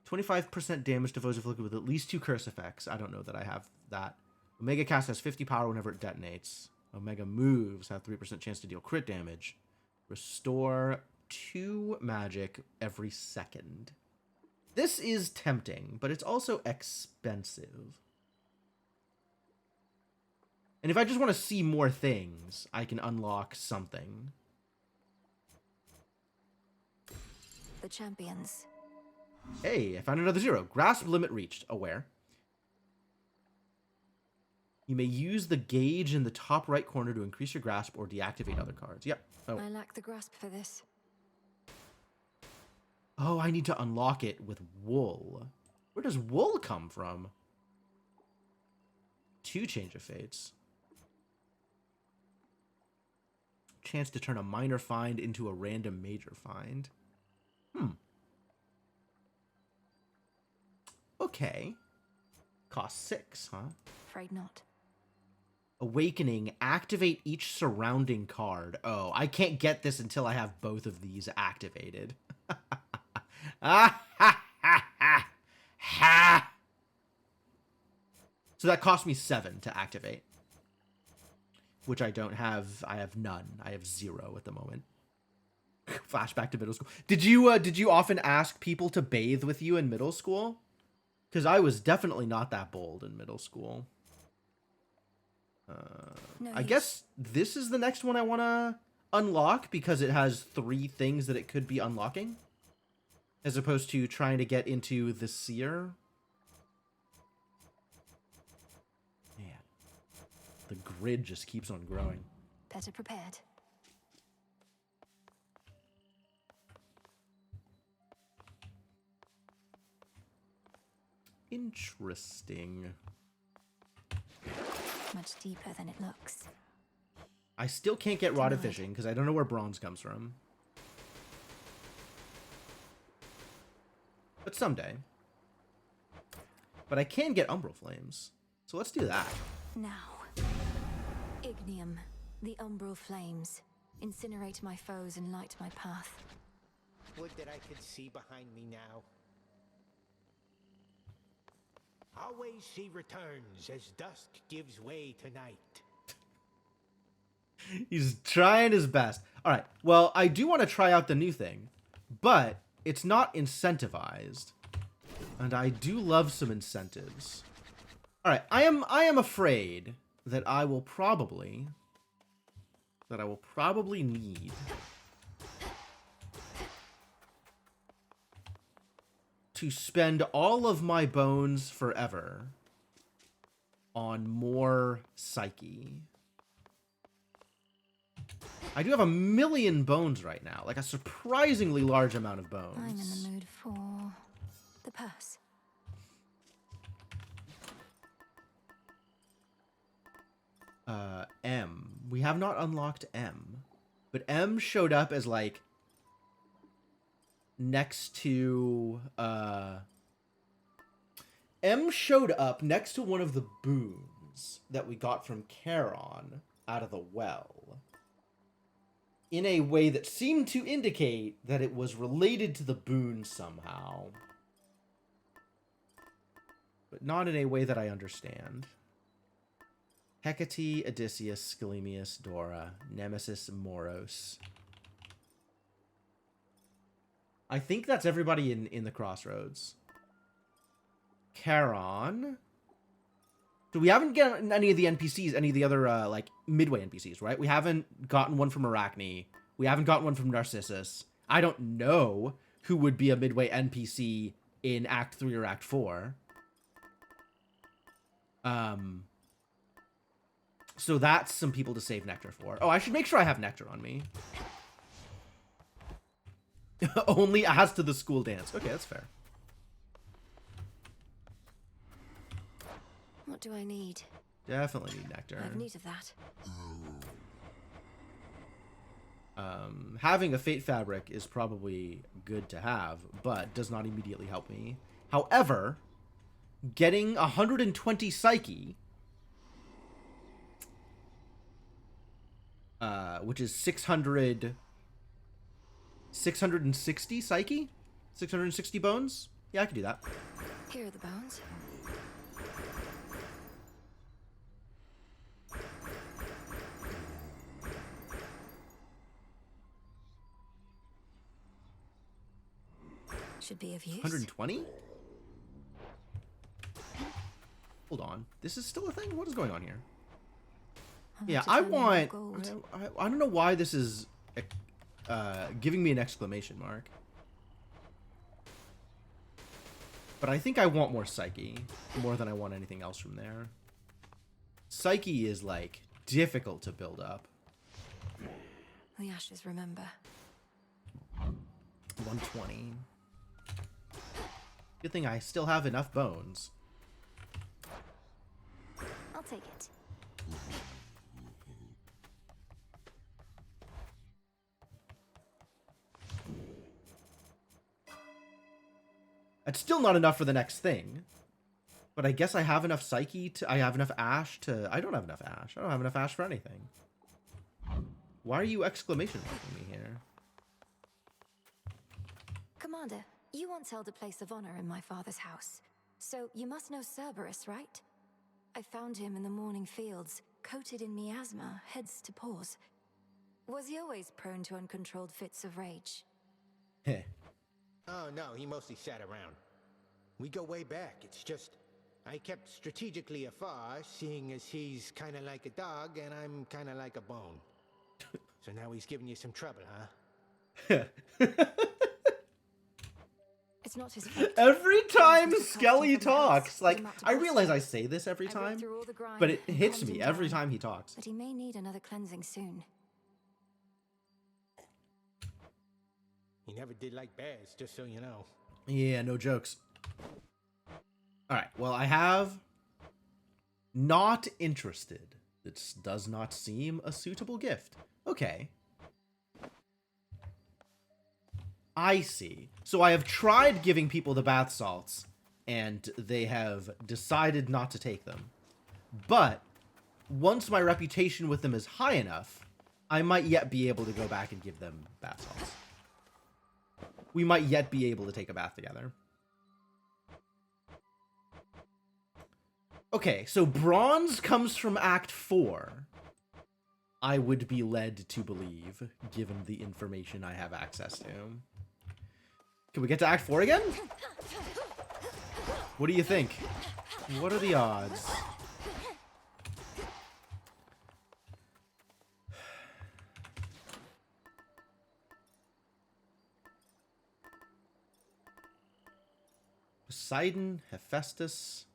25% damage to foes afflicted with at least 2 curse effects. I don't know that I have that. Omega Cast has 50 power whenever it detonates. Omega moves have 3% chance to deal crit damage. Restore 2 magic every second. This is tempting, but it's also expensive. And if I just want to see more things, I can unlock something. The champions. Hey, I found another 0. Grasp limit reached. Aware. You may use the gauge in the top right corner to increase your grasp or deactivate other cards. Yep. Oh. I lack the grasp for this. Oh, I need to unlock it with wool. Where does wool come from? 2 change of fates. Chance to turn a minor find into a random major find. Okay. Cost 6, huh? Afraid not. Awakening. Activate each surrounding card. Oh, I can't get this until I have both of these activated. So that cost me 7 to activate. Which I don't have. I have none. I have 0 at the moment. Flashback to middle school. Did you often ask people to bathe with you in middle school? Because I was definitely not that bold in middle school. I guess this is the next one I want to unlock because it has 3 things that it could be unlocking. As opposed to trying to get into the Seer. Man. The grid just keeps on growing. Better prepared. Interesting. Much deeper than it looks. I still can't get Rod of Fishing because I don't know where bronze comes from. But someday. But I can get Umbral Flames. So let's do that. Now. Ignium, the umbral flames. Incinerate my foes and light my path. Would that I could see behind me now. Always she returns as dusk gives way to night. He's trying his best. All right. Well, I do want to try out the new thing, but it's not incentivized. And I do love some incentives. All right. I am afraid that I will probably need to spend all of my bones forever on more Psyche. I do have 1,000,000 bones right now, like a surprisingly large amount of bones. I'm in the mood for the purse. M. We have not unlocked M, but M showed up as like next to M showed up next to one of the boons that we got from Charon out of the well. in a way that seemed to indicate that it was related to the boon somehow. But not in a way that I understand. Hecate, Odysseus, Skalemius, Dora, Nemesis, Moros. I think that's everybody in the Crossroads. Charon. So we haven't gotten any of the NPCs, any of the other, like, Midway NPCs, right? We haven't gotten one from Arachne. We haven't gotten one from Narcissus. I don't know who would be a Midway NPC in Act 3 or Act 4. So that's some people to save Nectar for. Oh, I should make sure I have Nectar on me. Only as to the school dance. Okay, that's fair. What do I need? Definitely need Nectar. I have need of that. Having a Fate Fabric is probably good to have, but does not immediately help me. However, getting 120 Psyche, which is 660 Psyche? 660 bones? Yeah, I can do that. Here are the bones. Should be of use. 120? Hold on. This is still a thing? What is going on here? Yeah, I want... I don't know why this is giving me an exclamation mark. But I think I want more Psyche. More than I want anything else from there. Psyche is, like, difficult to build up. The ashes remember. 120. Good thing I still have enough bones. I'll take it. It's still not enough for the next thing. But I guess I have enough Psyche to... I have enough Ash to... I don't have enough Ash. I don't have enough Ash for anything. Why are you exclamation marking me here? Commander, you once held a place of honor in my father's house. So you must know Cerberus, right? I found him in the morning fields, coated in miasma, heads to paws. Was he always prone to uncontrolled fits of rage? Heh. Oh, no, he mostly sat around. We go way back. It's just, I kept strategically afar, seeing as he's kind of like a dog and I'm kind of like a bone. So now he's giving you some trouble, huh? It's not his fault. Every time Skelly talks, like, I realize I say this every time, but it hits me every time he talks. But he may need another cleansing soon. He never did like bears, just so you know. Yeah, no jokes. Alright, well, I have not interested. This does not seem a suitable gift. Okay. I see. So I have tried giving people the bath salts, and they have decided not to take them. But once my reputation with them is high enough, I might yet be able to go back and give them bath salts. We might yet be able to take a bath together. Okay, so bronze comes from Act 4. I would be led to believe, given the information I have access to. Can we get to Act 4 again? What do you think? What are the odds? Poseidon, Hephaestus,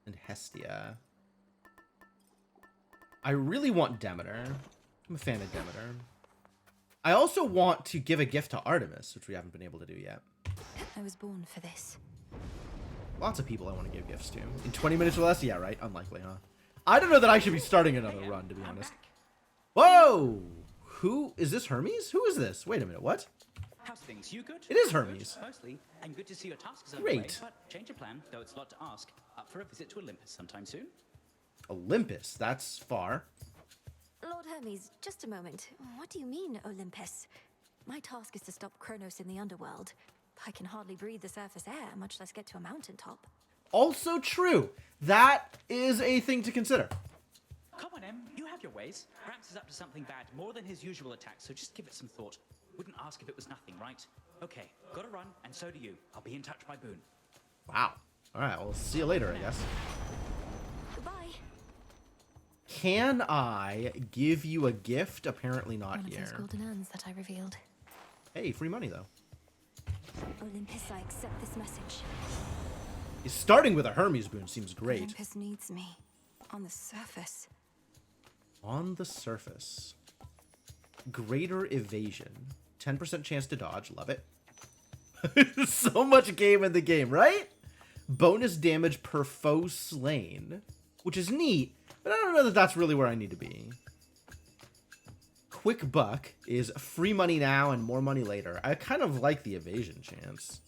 and Hestia. I really want Demeter. I'm a fan of Demeter. I also want to give a gift to Artemis, which we haven't been able to do yet. I was born for this. Lots of people I want to give gifts to. In 20 minutes or less? Yeah, right? Unlikely, huh? I don't know that I should be starting another run, to be honest. Whoa! Who? Is this Hermes? Who is this? Wait a minute, what? How's things? You good? It is Hermes. Good, mostly, and good to see your tasks are Great. underway, but change your plan, though it's a lot to ask. Up for a visit to Olympus sometime soon? Olympus? That's far. Lord Hermes, just a moment. What do you mean, Olympus? My task is to stop Kronos in the underworld. I can hardly breathe the surface air, much less get to a mountaintop. Also true. That is a thing to consider. Come on, Em. You have your ways. Gramps is up to something bad, more than his usual attack, so just give it some thought. Wouldn't ask if it was nothing, right? Okay, gotta run, and so do you. I'll be in touch by Boone. Wow. All right, well, see you later, I guess. Goodbye. Can I give you a gift? Apparently not One here. of those golden urns that I revealed. Hey, free money, though. Olympus, I accept this message. Starting with a Hermes boon seems great. Olympus needs me. On the surface. On the surface. Greater evasion. 10% chance to dodge. Love it. So much game in the game, right? Bonus damage per foe slain. Which is neat, but I don't know that that's really where I need to be. Quick buck is free money now and more money later. I kind of like the evasion chance.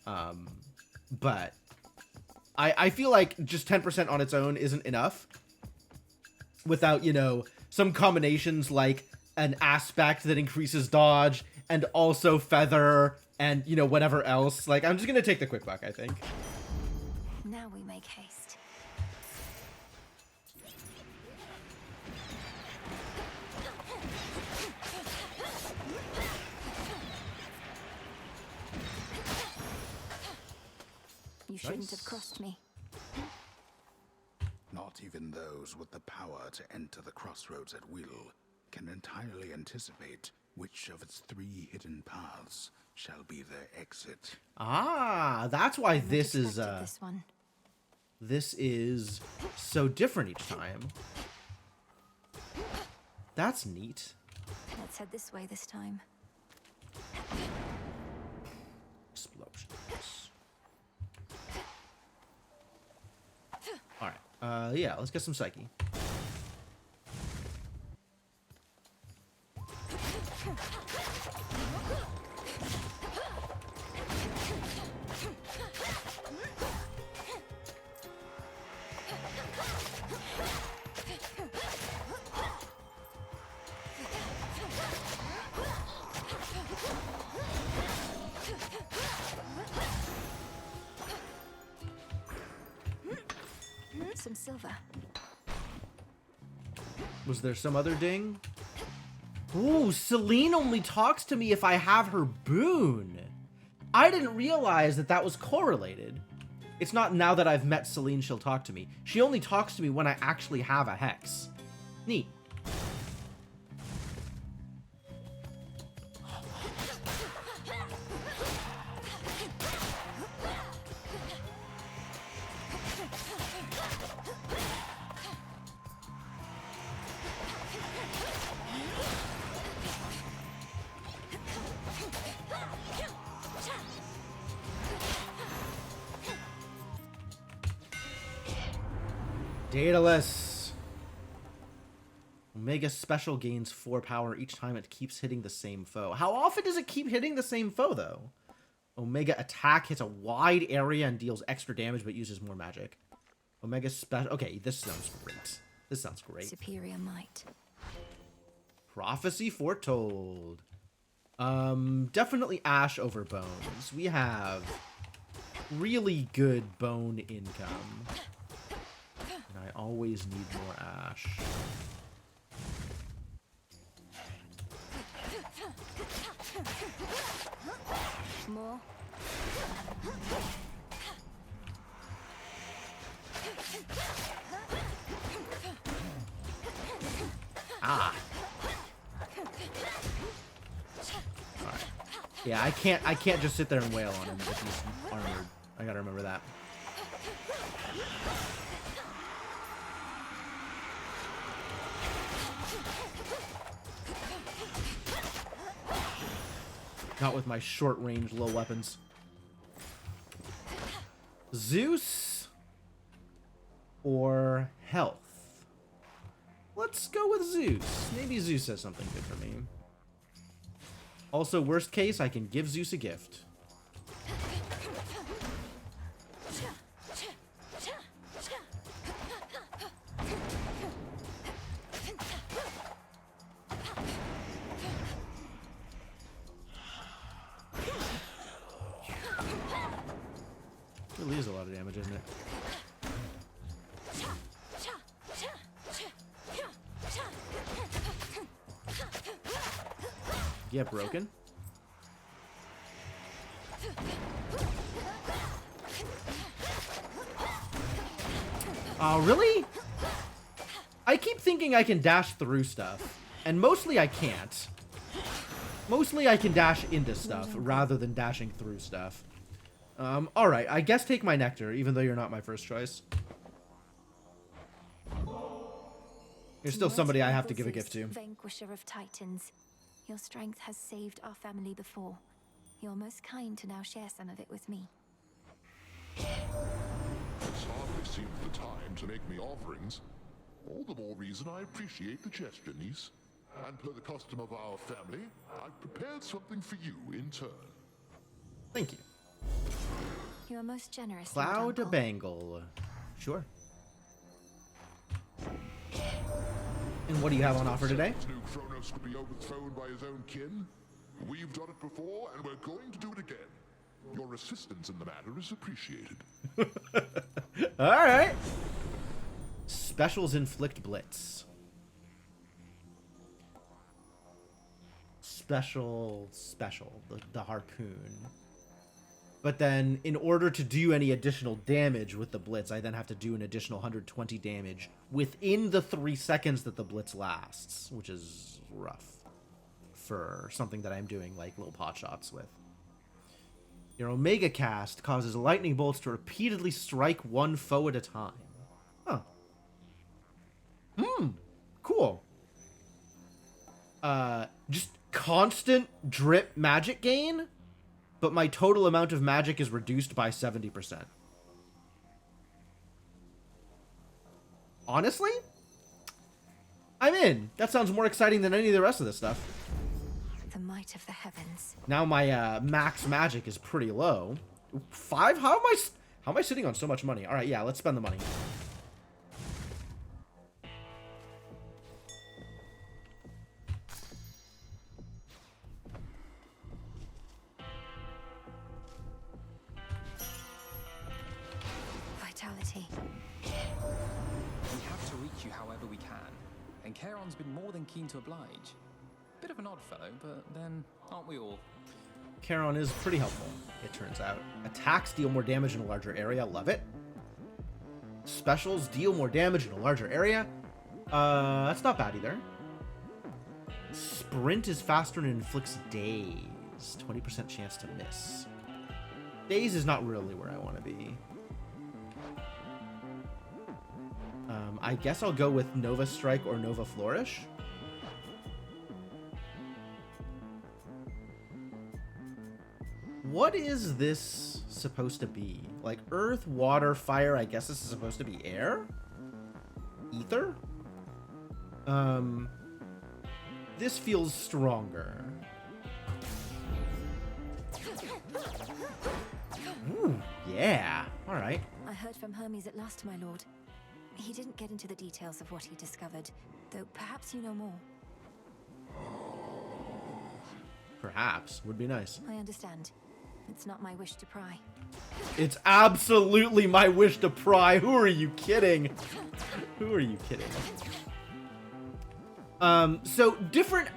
But I feel like just 10% on its own isn't enough. Without, you know, some combinations like an aspect that increases dodge and also feather and, you know, whatever else. Like, I'm just going to take the quick buck, I think. Now we make haste. You shouldn't have crossed me. Not even those with the power to enter the crossroads at will can entirely anticipate which of its 3 hidden paths shall be their exit. Ah, that's why this is This one. this is so different each time. That's neat. Let's head this way this time. Explosions. All right. Yeah, let's get some psyche. Some silver. Was there some other ding? Ooh, Celine only talks to me if I have her boon. I didn't realize that that was correlated. It's not now that I've met Celine she'll talk to me. She only talks to me when I actually have a hex. Neat. Daedalus. Omega special gains 4 power each time it keeps hitting the same foe. How often does it keep hitting the same foe, though? Omega attack hits a wide area and deals extra damage, but uses more magic. Omega special... Okay, this sounds great. This sounds great. Superior might. Prophecy foretold. Definitely Ash over Bones. We have really good bone income. And I always need more Ash. More. Ah. Alright. Yeah, I can't just sit there and wail on him if he's armored. I gotta remember that. Not with my short-range low weapons. Zeus or health? Let's go with Zeus. Maybe Zeus has something good for me. Also, worst case, I can give Zeus a gift. Get broken. Oh, really? I keep thinking I can dash through stuff, and mostly I can't. Mostly I can dash into stuff rather than dashing through stuff. Alright, I guess take my nectar, even though you're not my first choice. You're still somebody I have to give a gift to. Vanquisher of Titans. Your strength has saved our family before. You're most kind to now share some of it with me. This hardly seems the time to make me offerings. All the more reason I appreciate the gesture, niece. And per the custom of our family, I've prepared something for you in turn. Thank you. You are most generous. Cloud Bangle. Sure. And what do you have on offer today? Knew Kronos could be overthrown by his own kin. We've done it before, and we're going to do it again. Your assistance in the matter is appreciated. Alright. Specials inflict blitz. Special, the harpoon. But then, in order to do any additional damage with the blitz, I then have to do an additional 120 damage within the 3 seconds that the blitz lasts, which is rough for something that I'm doing like little pot shots with. Your Omega cast causes lightning bolts to repeatedly strike one foe at a time. Huh. Cool. Just constant drip magic gain, but my total amount of magic is reduced by 70%. Honestly, I'm in. That sounds more exciting than any of the rest of this stuff. The might of the heavens. Now my max magic is pretty low. 5? How am I sitting on so much money? All right, yeah, let's spend the money. Vitality. We have to reach you however we can, and Charon's been more than keen to oblige. Bit of an odd fellow, but then aren't we all? Charon is pretty helpful, it turns out. Attacks deal more damage in a larger area. Love it. Specials deal more damage in a larger area. That's not bad either. Sprint is faster and inflicts daze. 20% chance to miss. Daze is not really where I want to be. I guess I'll go with Nova Strike or Nova Flourish. What is this supposed to be? Like earth, water, fire, I guess this is supposed to be air? Ether? This feels stronger. Ooh, yeah. Alright. I heard from Hermes at last, my lord. He didn't get into the details of what he discovered, though perhaps you know more. Perhaps. Would be nice. I understand. It's not my wish to pry. It's absolutely my wish to pry. Who are you kidding? Who are you kidding? So different,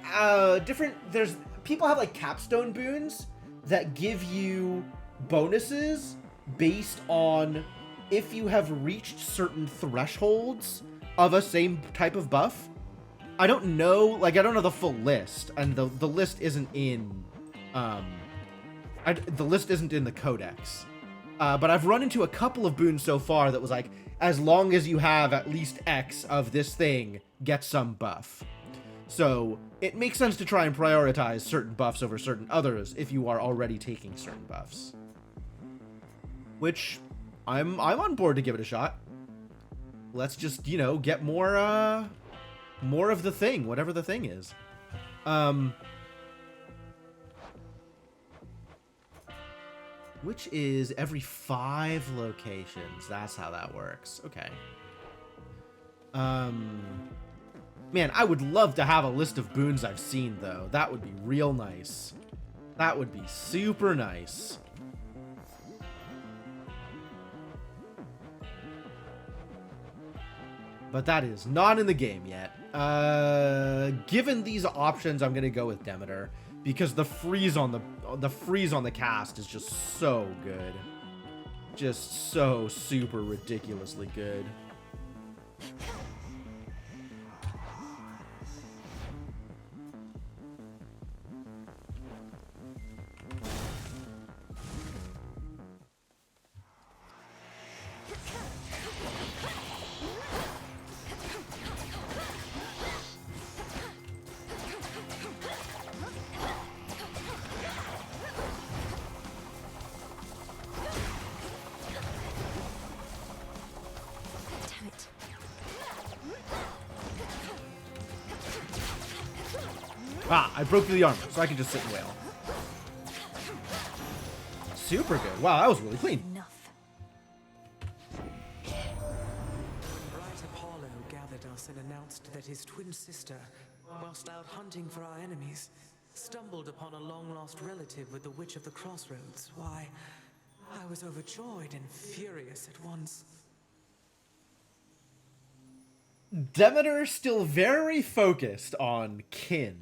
there's, people have like capstone boons that give you bonuses based on if you have reached certain thresholds of a same type of buff. I don't know, like I don't know the full list, and the list isn't in, the list isn't in the codex. But I've run into a couple of boons so far that was like, as long as you have at least X of this thing, get some buff. So it makes sense to try and prioritize certain buffs over certain others if you are already taking certain buffs. Which I'm on board to give it a shot. Let's just, you know, get more of the thing, whatever the thing is. Which is every 5 locations. That's how that works. Okay. Man, I would love to have a list of boons I've seen, though. That would be real nice. That would be super nice. But that is not in the game yet. Given these options, I'm going to go with Demeter. because the freeze on the cast is just so good. Just so super ridiculously good. Ah, I broke through the armor, so I can just sit and wail. Super good. Wow, that was really clean. Bright Apollo gathered us and announced that his twin sister, whilst out hunting for our enemies, stumbled upon a long-lost relative with the Witch of the Crossroads. Why, I was overjoyed and furious at once. Demeter still very focused on kin.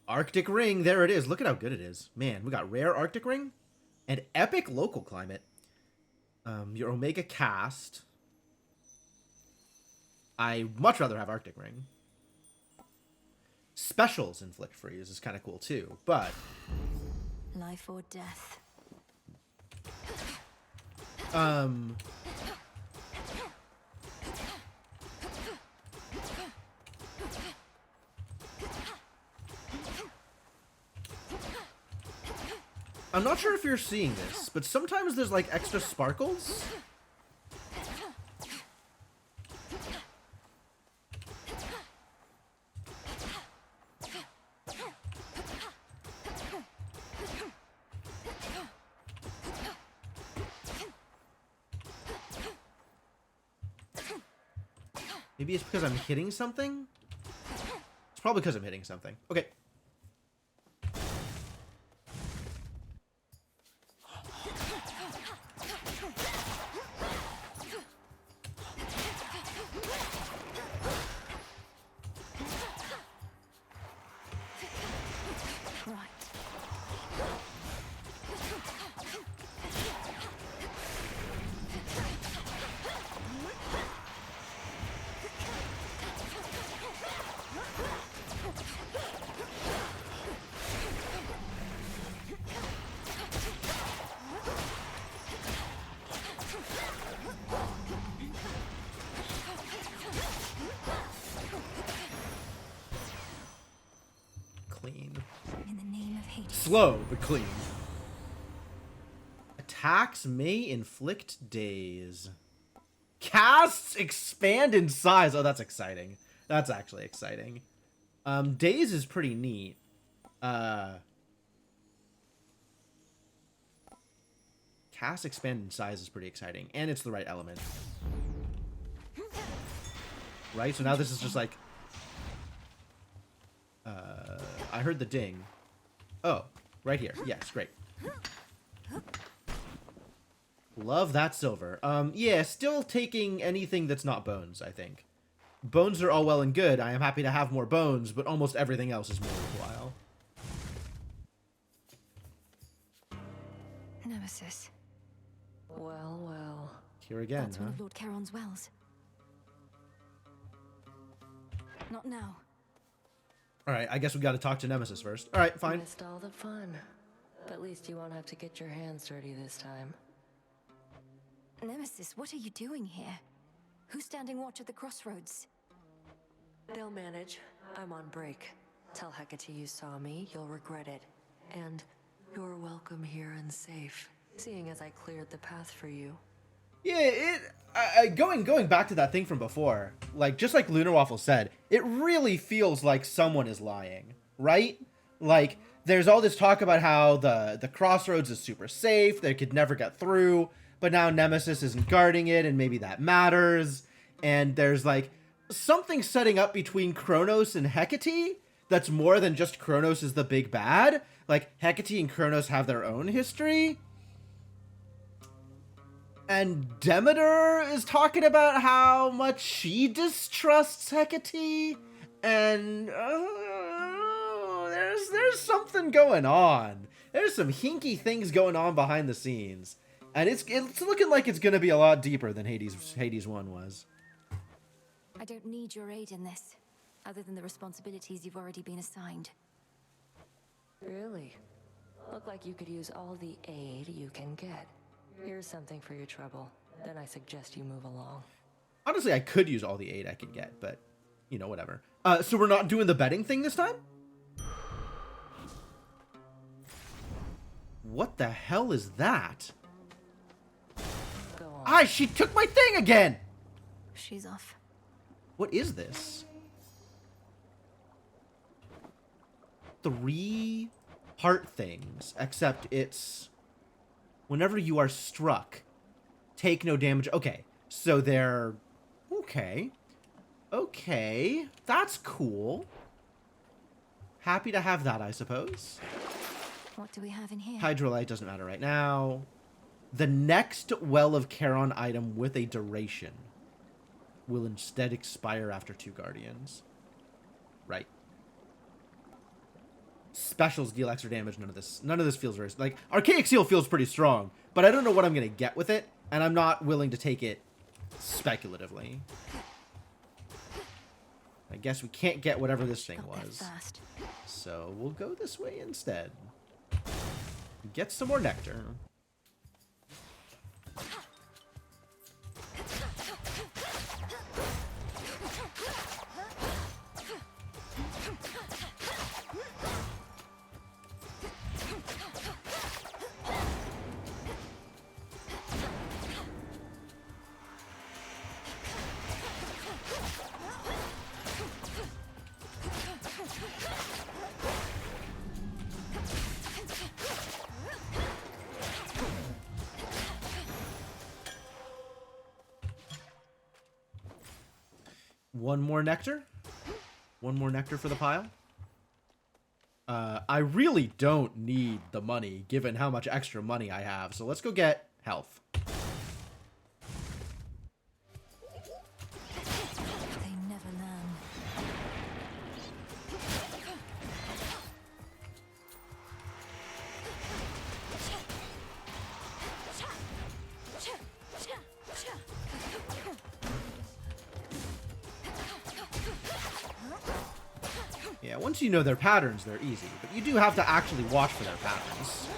Arctic Ring, there it is. Look at how good it is. Man, we got rare Arctic Ring and epic local climate. Your Omega cast. I much rather have Arctic Ring. Specials inflict freeze is kind of cool too, but life or death. I'm not sure if you're seeing this, but sometimes there's like extra sparkles. Maybe it's because I'm hitting something? It's probably because I'm hitting something. Okay. Slow, but clean. Attacks may inflict daze. Casts expand in size. Oh, that's exciting. That's actually exciting. Daze is pretty neat. Cast expand in size is pretty exciting. And it's the right element. Right? So now this is just like... I heard the ding. Oh, right here. Yes, great. Love that silver. Yeah, still taking anything that's not bones, I think. Bones are all well and good. I am happy to have more bones, but almost everything else is more worthwhile. Nemesis. Well, well. Here again, That's one of Lord Charon's wells. Not now. Alright, I guess we gotta talk to Nemesis first. Alright, fine. Missed all the fun. But at least you won't have to get your hands dirty this time. Nemesis, what are you doing here? Who's standing watch at the crossroads? They'll manage. I'm on break. Tell Hecate you saw me, you'll regret it. And you're welcome here and safe, seeing as I cleared the path for you. Yeah, going back to that thing from before, like, just like Lunar Waffle said, it really feels like someone is lying, right? Like, there's all this talk about how the crossroads is super safe, they could never get through, but now Nemesis isn't guarding it, and maybe that matters, and there's, like, something setting up between Kronos and Hecate that's more than just Kronos is the big bad. Like, Hecate and Kronos have their own history. And Demeter is talking about how much she distrusts Hecate. And there's something going on. There's some hinky things going on behind the scenes. And it's looking like it's going to be a lot deeper than Hades 1 was. I don't need your aid in this, other than the responsibilities you've already been assigned. Really? Look like you could use all the aid you can get. Here's something for your trouble. Then I suggest you move along. Honestly, I could use all the aid I could get, but, you know, whatever. So we're not doing the betting thing this time? What the hell is that? Go on. Ah, she took my thing again! She's off. What is this? 3 heart things, except it's whenever you are struck, take no damage. Okay, so they're okay. Okay, that's cool. Happy to have that, I suppose. What do we have in here? Hydrolite doesn't matter right now. The next Well of Charon item with a duration will instead expire after 2 Guardians. Right. Specials deal extra damage. None of this feels very... Like, Archaic Seal feels pretty strong, but I don't know what I'm going to get with it, and I'm not willing to take it speculatively. I guess we can't get whatever this thing was. So we'll go this way instead. Get some more nectar. One more nectar. One more nectar for the pile. I really don't need the money, given how much extra money I have. So let's go get health. They never learn. Yeah, once you know their patterns, they're easy. But you do have to actually watch for their patterns.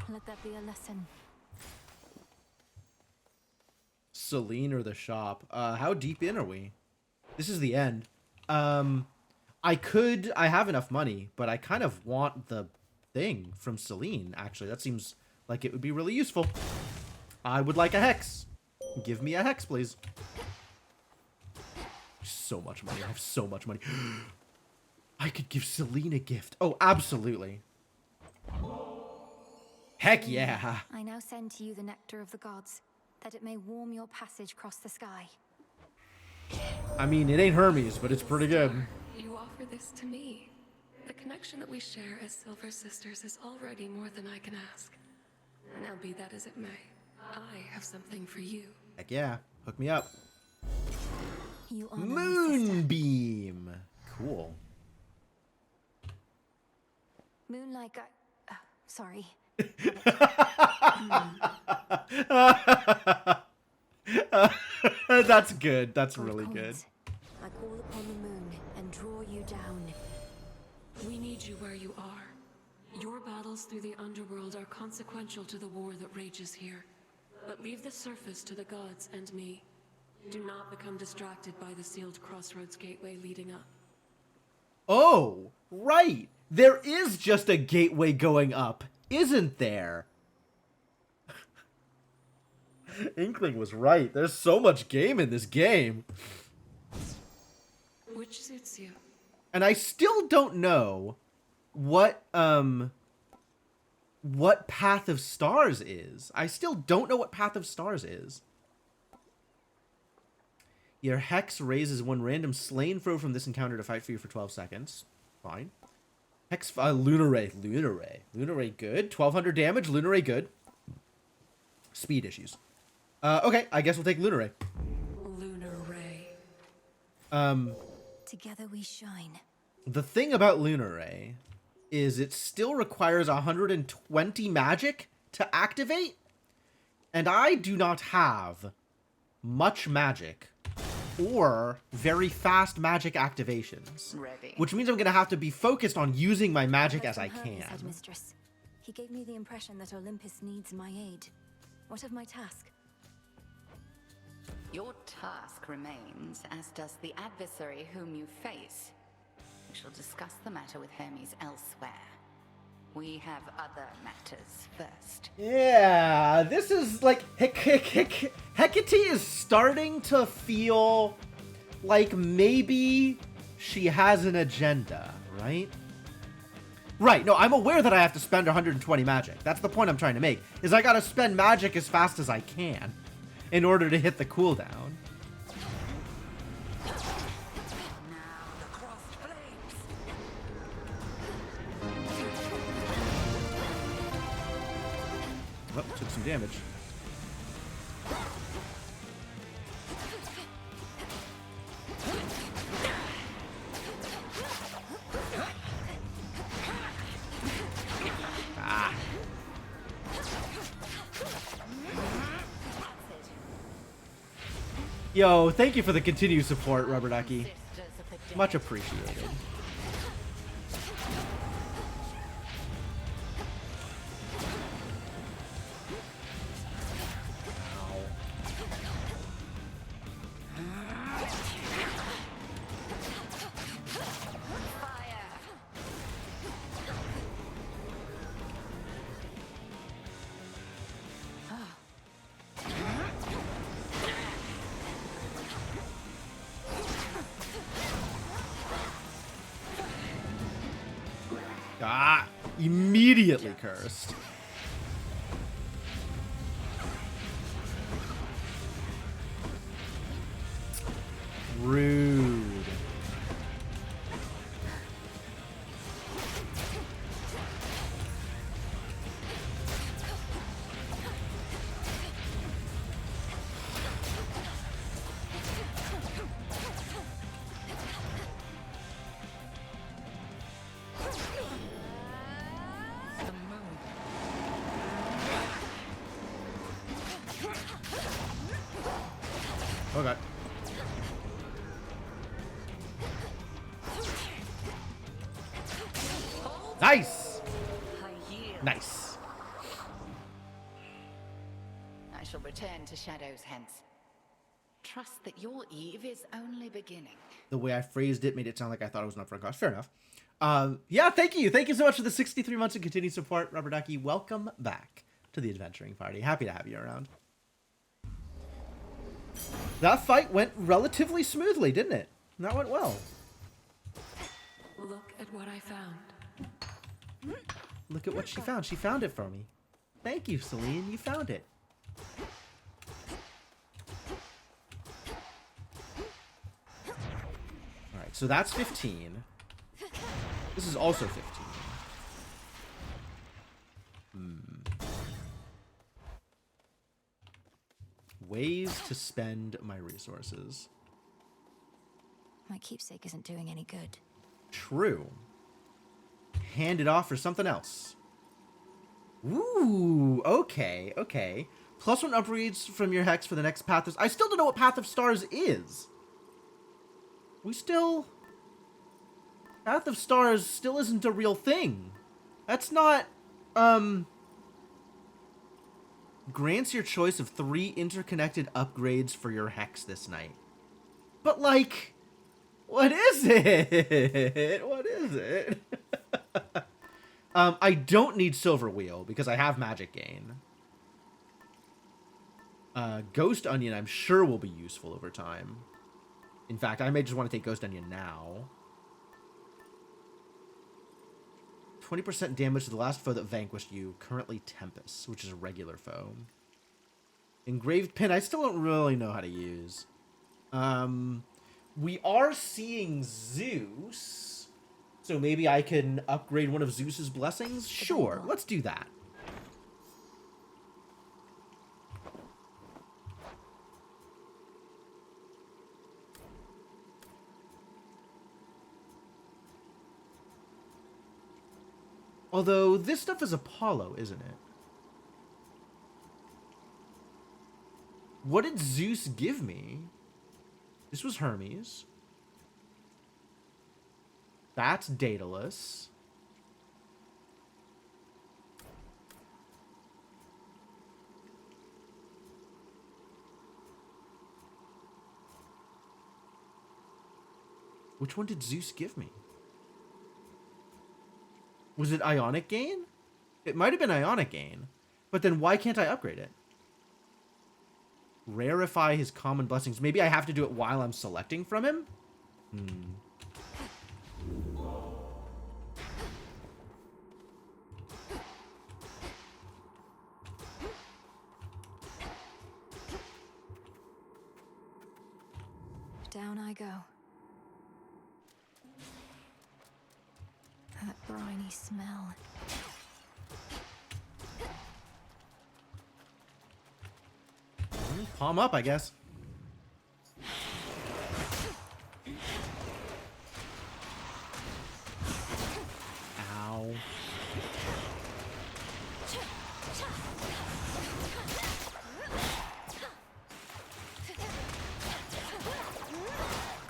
Let that be a lesson. Celine or the shop. How deep in are we? This is the end. I have enough money, but I kind of want the thing from Celine, actually. That seems like it would be really useful. I would like a hex. Give me a hex, please. So much money. I have so much money. I could give Celine a gift. Oh, absolutely. Heck yeah. I now send to you the nectar of the gods, that it may warm your passage across the sky. I mean, it ain't Hermes, but it's pretty good. You offer this to me. The connection that we share as Silver Sisters is already more than I can ask. Now be that as it may, I have something for you. Heck yeah. Hook me up. You honor me, Moonbeam. Cool. Moonlight sorry. That's good. That's really good. I call upon the moon and draw you down. We need you where you are. Your battles through the underworld are consequential to the war that rages here. But leave the surface to the gods and me. Do not become distracted by the sealed crossroads gateway leading up. Oh, right. There is just a gateway going up, isn't there? Inkling was right. There's so much game in this game. Which suits you. And I still don't know what Path of Stars is. I still don't know what Path of Stars is. Your Hex raises one random slain foe from this encounter to fight for you for 12 seconds. Fine. Hex, Lunar Ray. Lunar Ray. Lunar Ray good. 1200 damage. Lunar Ray good. Speed issues. Okay, I guess we'll take Lunar Ray. Lunar Ray. Together we shine. The thing about Lunar Ray is it still requires 120 magic to activate, and I do not have much magic or very fast magic activations. Ready. Which means I'm going to have to be focused on using my magic as I Hermes, can. Headmistress. He gave me the impression that Olympus needs my aid. What of my task? Your task remains, as does the adversary whom you face. We shall discuss the matter with Hermes elsewhere. We have other matters first. Yeah, this is like Hecate is starting to feel like maybe she has an agenda, right? Right, no, I'm aware that I have to spend 120 magic. That's the point I'm trying to make, is I gotta spend magic as fast as I can in order to hit the cooldown. Oh, took some damage. Ah. Yo, thank you for the continued support, Rubber Ducky. Much appreciated. Ah, immediately cursed. Rude. Okay. Nice! Nice. I shall return to Shadows hence. Trust that your eve is only beginning. The way I phrased it made it sound like I thought it was an upfront cost. Fair enough. Yeah, thank you. Thank you so much for the 63 months of continued support, Rubber Ducky. Welcome back to the adventuring party. Happy to have you around. That fight went relatively smoothly, didn't it? That went well. Look at what I found. Look at what she found. She found it for me. Thank you, Celine. You found it. Alright, so that's 15. This is also 15. Ways to spend my resources. My keepsake isn't doing any good. True. Hand it off for something else. Ooh, okay, okay. +1 upgrades from your hex for the next Path of... I still don't know what Path of Stars is. We still... Path of Stars still isn't a real thing. That's not... Grants your choice of 3 interconnected upgrades for your hex this night. But, like... What is it? What is it? I don't need Silver Wheel because I have Magic Gain. Ghost Onion I'm sure will be useful over time. In fact, I may just want to take Ghost Onion now. 20% damage to the last foe that vanquished you. Currently Tempest, which is a regular foe. Engraved Pin I still don't really know how to use. We are seeing Zeus, so maybe I can upgrade one of Zeus's blessings? Sure, let's do that. Although, this stuff is Apollo, isn't it? What did Zeus give me? This was Hermes. That's Daedalus. Which one did Zeus give me? Was it Ionic Gain? It might have been Ionic Gain. But then why can't I upgrade it? Rarefy his common blessings. Maybe I have to do it while I'm selecting from him? Down I go. That briny smell. Palm up, I guess. Ow.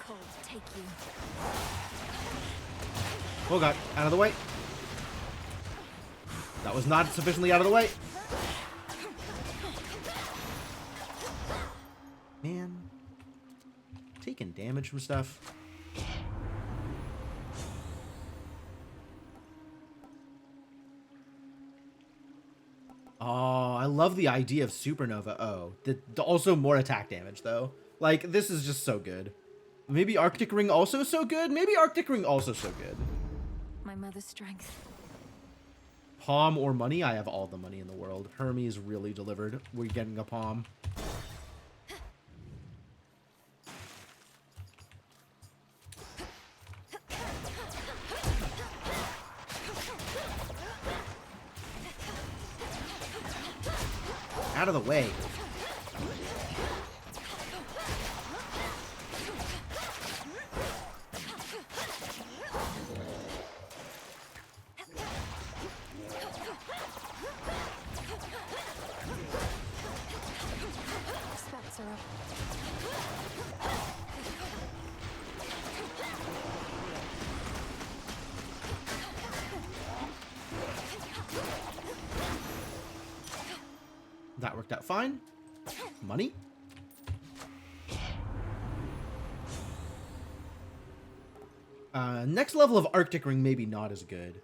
Cold, take you. Oh god, out of the way. That was not sufficiently out of the way. Man. Taking damage from stuff. Oh, I love the idea of Supernova. Oh, also more attack damage, though. Like, this is just so good. Maybe Arctic Ring also so good? Maybe Arctic Ring also so good. My mother's strength. Palm or money? I have all the money in the world. Hermes really delivered. We're getting a palm. Out of the way. Spats are up. That worked out fine. Money. Next level of Arctic Ring, maybe not as good.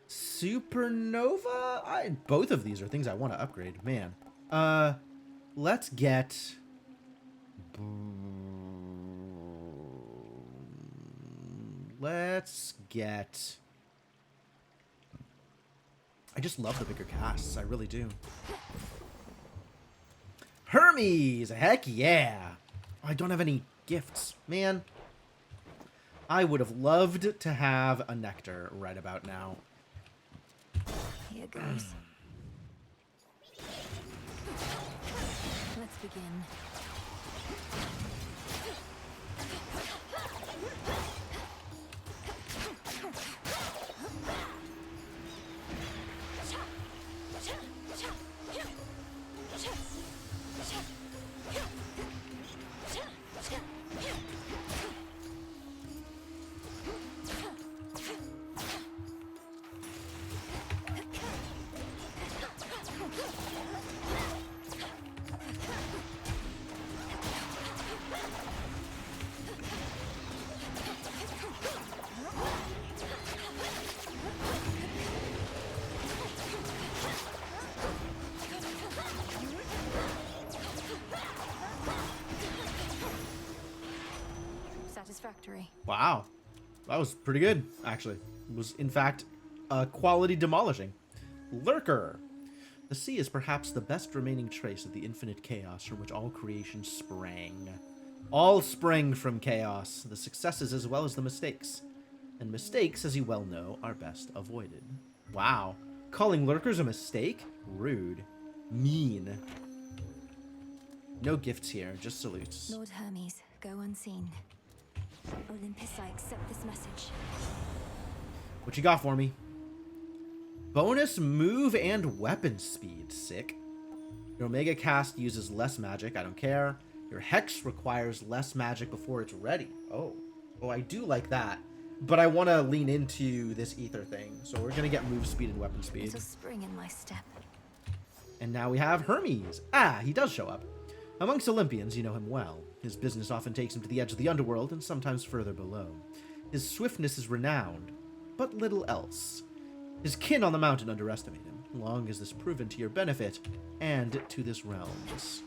Supernova? Both of these are things I want to upgrade. Man. Let's get... Let's get... I just love the bigger casts. I really do. Hermes! Heck yeah! Oh, I don't have any gifts. Man. I would have loved to have a nectar right about now. Here goes. Let's begin. Satisfactory. Wow. That was pretty good, actually. It was, in fact, quality demolishing. Lurker. The sea is perhaps the best remaining trace of the infinite chaos from which all creation sprang. All sprang from chaos, the successes as well as the mistakes. And mistakes, as you well know, are best avoided. Wow. Calling lurkers a mistake? Rude. Mean. No gifts here, just salutes. Lord Hermes, go unseen. Olympus, I accept this message. What you got for me? Bonus move and weapon speed. Sick. Your Omega cast uses less magic. I don't care. Your Hex requires less magic before it's ready. Oh, I do like that. But I want to lean into this ether thing. So we're going to get move speed and weapon speed. Little spring in my step. And now we have Hermes. Ah, he does show up. Amongst Olympians, you know him well. His business often takes him to the edge of the underworld and sometimes further below. His swiftness is renowned, but little else. His kin on the mountain underestimate him, long as this proven to your benefit and to this realm's.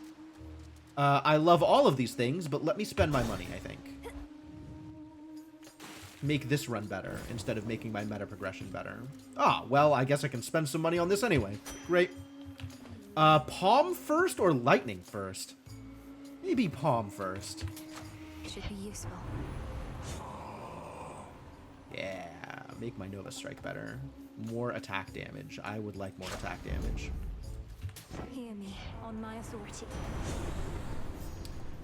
I love all of these things, but let me spend my money, I think. Make this run better, instead of making my meta progression better. Ah, well, I guess I can spend some money on this anyway. Great. Palm first or lightning first? Maybe palm first. Should be useful. Yeah, make my Nova Strike better. More attack damage. I would like more attack damage. Hear me, on my authority.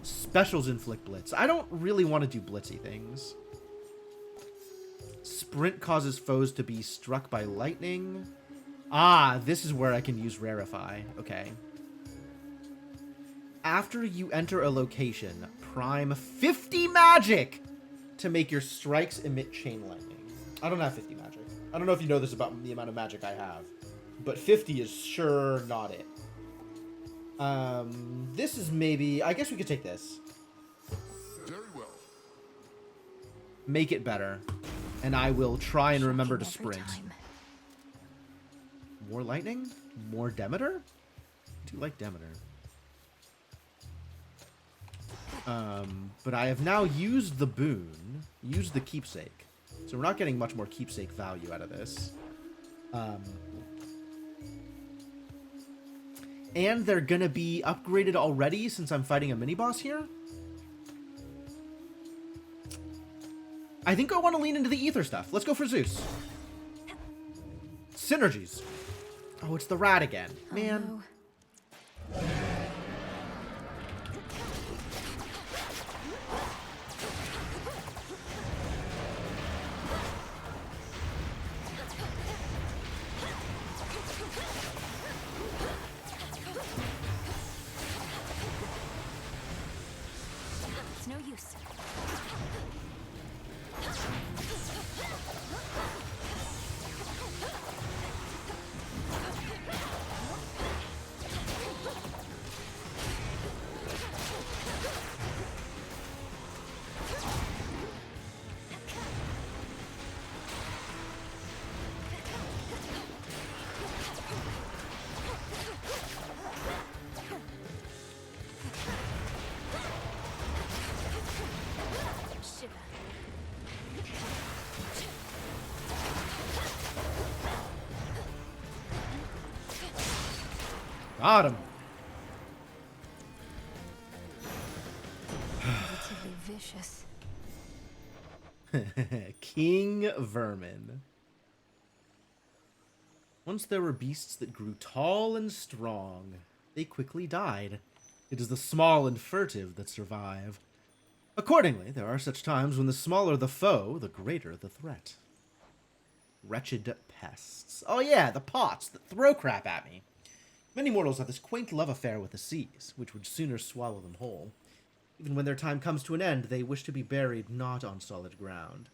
Specials inflict blitz. I don't really want to do blitzy things. Sprint causes foes to be struck by lightning. Ah, this is where I can use Rarefy. Okay. After you enter a location, prime 50 magic to make your strikes emit chain lightning. I don't have 50 magic. I don't know if you know this about the amount of magic I have, but 50 is sure not it. This is maybe... I guess we could take this. Very well. Make it better. And I will try and remember to sprint. More lightning? More Demeter? I do like Demeter. But I have now used the boon. Used the keepsake. So we're not getting much more keepsake value out of this. And they're gonna be upgraded already since I'm fighting a mini-boss here? I think I want to lean into the ether stuff. Let's go for Zeus. Synergies. Oh, it's the rat again. Man. Oh, no. It's no use. Got him. Relatively vicious. King Vermin. Once there were beasts that grew tall and strong. They quickly died. It is the small and furtive that survive. Accordingly, there are such times when the smaller the foe, the greater the threat. Wretched pests. Oh yeah, the pots that throw crap at me. Many mortals have this quaint love affair with the seas, which would sooner swallow them whole. Even when their time comes to an end, they wish to be buried not on solid ground.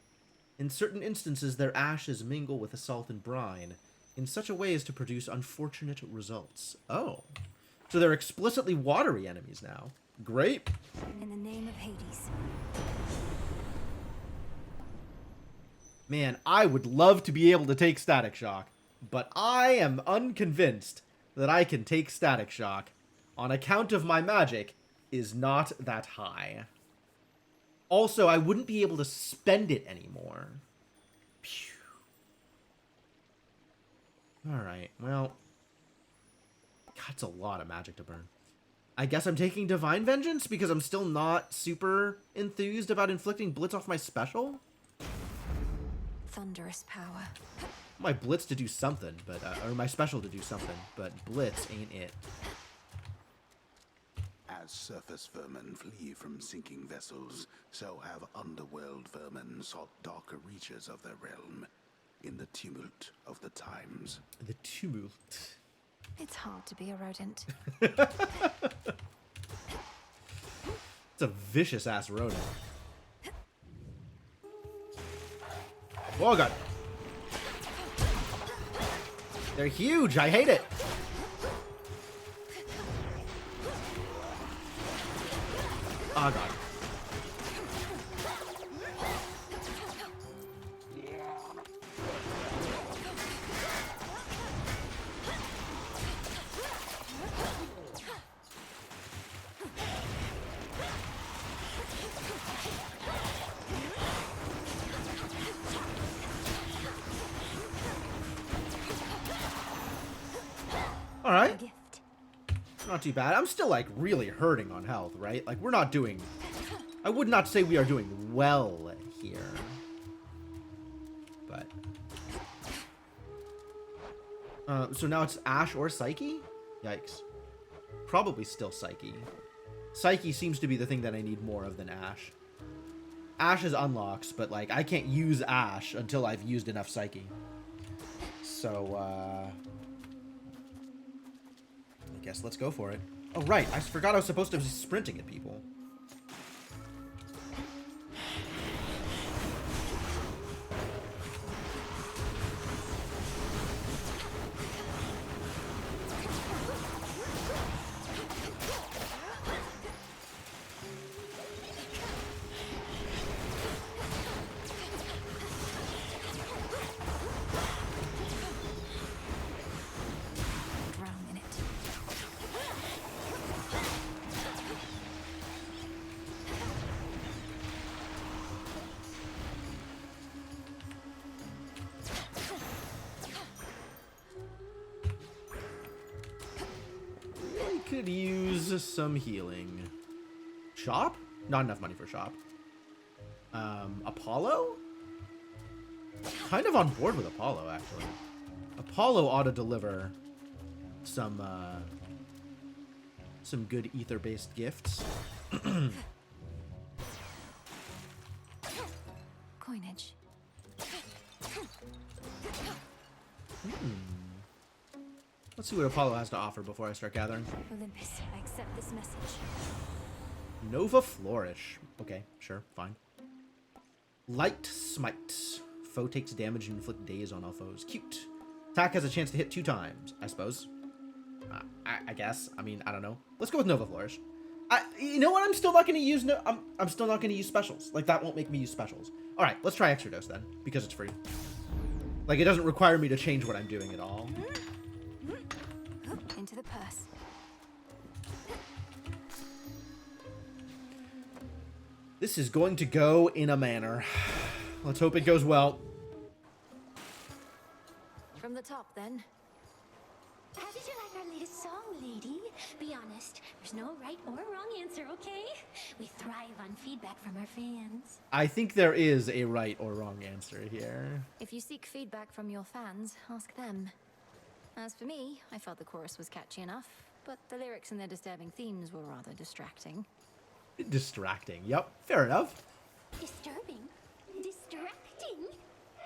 In certain instances, their ashes mingle with the salt and brine, in such a way as to produce unfortunate results. Oh. So they're explicitly watery enemies now. Great. In the name of Hades. Man, I would love to be able to take Static Shock, but I am unconvinced that I can take Static Shock on account of my magic is not that high. Also, I wouldn't be able to spend it anymore. Alright, well. That's a lot of magic to burn. I guess I'm taking Divine Vengeance because I'm still not super enthused about inflicting Blitz off my special. Thunderous power. My Blitz to do something, but or my special to do something, but Blitz ain't it. As surface vermin flee from sinking vessels, so have underworld vermin sought darker reaches of their realm in the tumult of the times. The tumult. It's hard to be a rodent. It's a vicious ass rodent. Oh god. They're huge. I hate it. Oh god. All right. Not too bad. I'm still like really hurting on health, right? Like we're not doing... I would not say we are doing well here. But... so now it's Ash or Psyche? Yikes. Probably still Psyche. Psyche seems to be the thing that I need more of than Ash. Ash is unlocks, but like I can't use Ash until I've used enough Psyche. So, I guess let's go for it. Oh, right. I forgot I was supposed to be sprinting at people. Could use some healing. Shop? Not enough money for shop. Apollo? Kind of on board with Apollo, actually. Apollo ought to deliver some good ether-based gifts. Coinage. Let's see what Apollo has to offer before I start gathering. Olympus, I accept this message. Nova Flourish. Okay, sure, fine. Light Smite. Foe takes damage and inflict daze on all foes. Cute. Attack has a chance to hit 2 times, I suppose. I guess. I mean, I don't know. Let's go with Nova Flourish. You know what? I'm still not going to use... I'm still not going to use specials. Like, that won't make me use specials. All right, let's try Extra Dose then, because it's free. Like, it doesn't require me to change what I'm doing at all. Into the purse. This is going to go in a manner. Let's hope it goes well. From the top, then. How did you like our latest song, lady? Be honest, there's no right or wrong answer, okay? We thrive on feedback from our fans. I think there is a right or wrong answer here. If you seek feedback from your fans, ask them. As for me, I felt the chorus was catchy enough, but the lyrics and their disturbing themes were rather distracting. Distracting. Yep, fair enough. Disturbing? Distracting?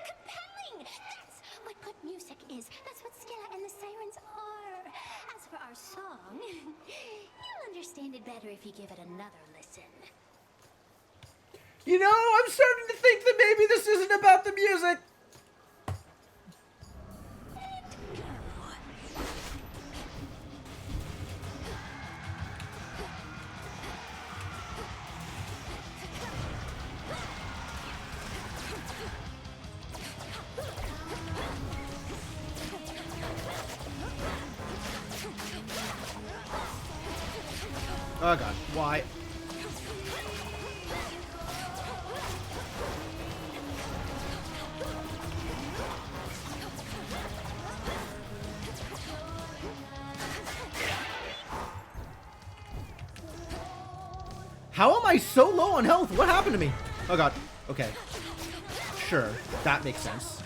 Compelling! That's what good music is. That's what Skilla and the Sirens are. As for our song, you'll understand it better if you give it another listen. You know, I'm starting to think that maybe this isn't about the music. Oh god, why? How am I so low on health? What happened to me? Oh god. Okay. Sure. That makes sense.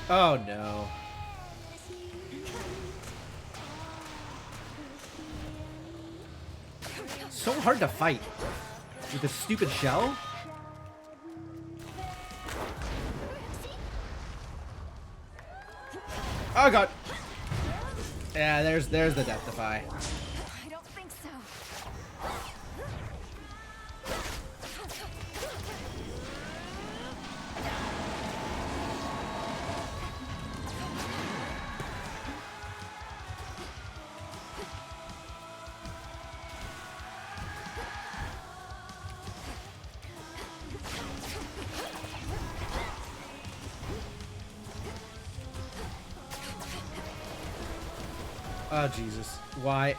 Oh no. So hard to fight with this stupid shell. Oh god. Yeah, there's the death defy. I don't think so. Oh Jesus. Why?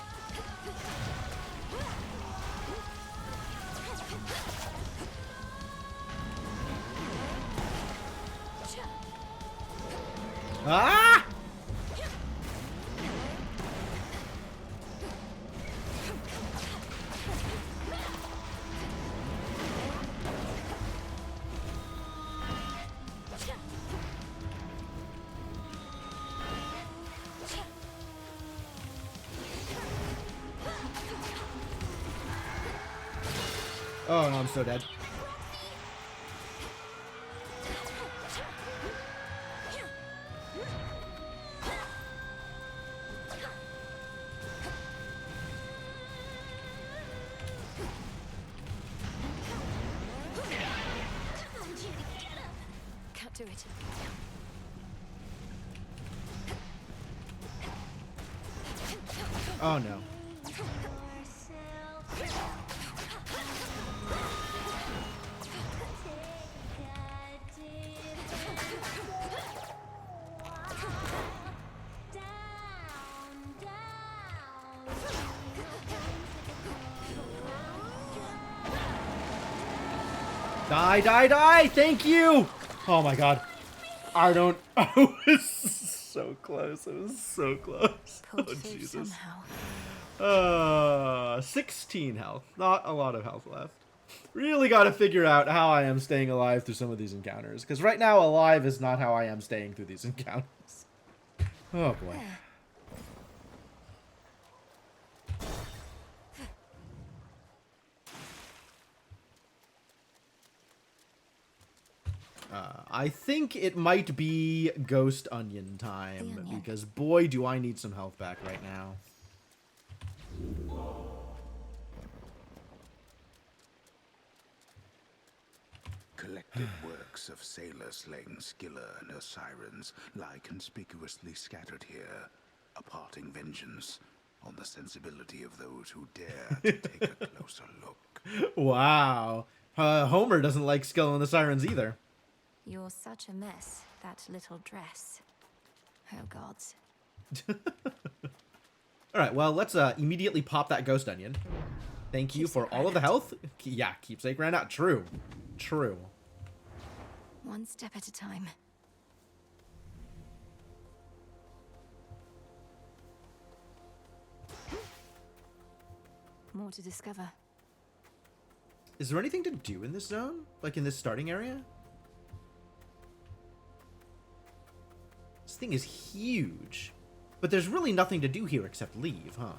Ah! Oh no, I'm so dead. Can't do it. Oh no. Die, die, die! Thank you! Oh my god. I don't... I was so close. It was so close. Oh, Jesus. 16 health. Not a lot of health left. Really got to figure out how I am staying alive through some of these encounters. Because right now, alive is not how I am staying through these encounters. Oh, boy. I think it might be Ghost Onion time, because boy, do I need some health back right now. Collected works of sailor slaying Skilla and her sirens lie conspicuously scattered here, a parting vengeance on the sensibility of those who dare to take a closer look. Wow. Homer doesn't like Skilla and the Sirens either. You're such a mess, that little dress. Oh, gods. Alright, well, let's immediately pop that Ghost Onion. Thank you for all of the health. Yeah, keepsake ran out. True. True. One step at a time. More to discover. Is there anything to do in this zone? Like in this starting area? This thing is huge. But there's really nothing to do here except leave, huh?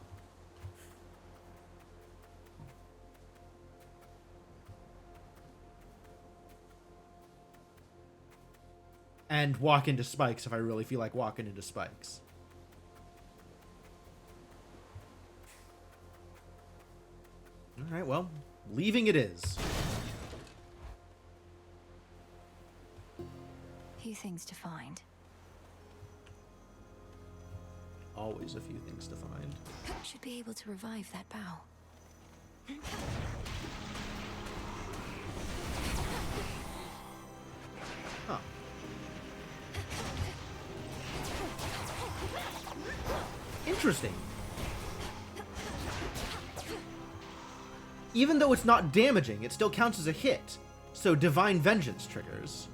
And walk into spikes if I really feel like walking into spikes. Alright, well, leaving it is. Few things to find. Always a few things to find. Should be able to revive that bow. Huh. Interesting. Even though it's not damaging, it still counts as a hit. So Divine Vengeance triggers.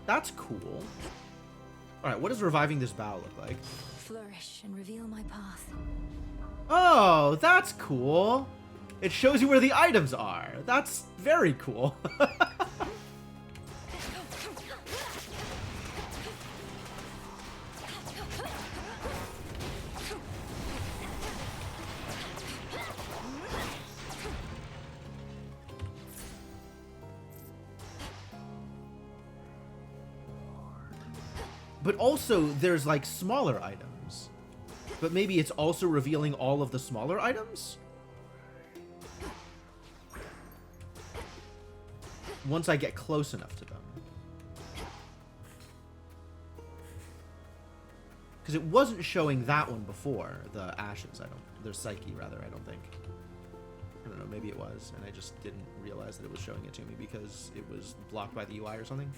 That's cool. Alright, what does reviving this bow look like? Flourish and reveal my path. Oh, that's cool. It shows you where the items are. That's very cool. But also, there's like smaller items. But maybe it's also revealing all of the smaller items? Once I get close enough to them. Because it wasn't showing that one before, the ashes, the Psyche rather, I don't think. I don't know, maybe it was, and I just didn't realize that it was showing it to me because it was blocked by the UI or something.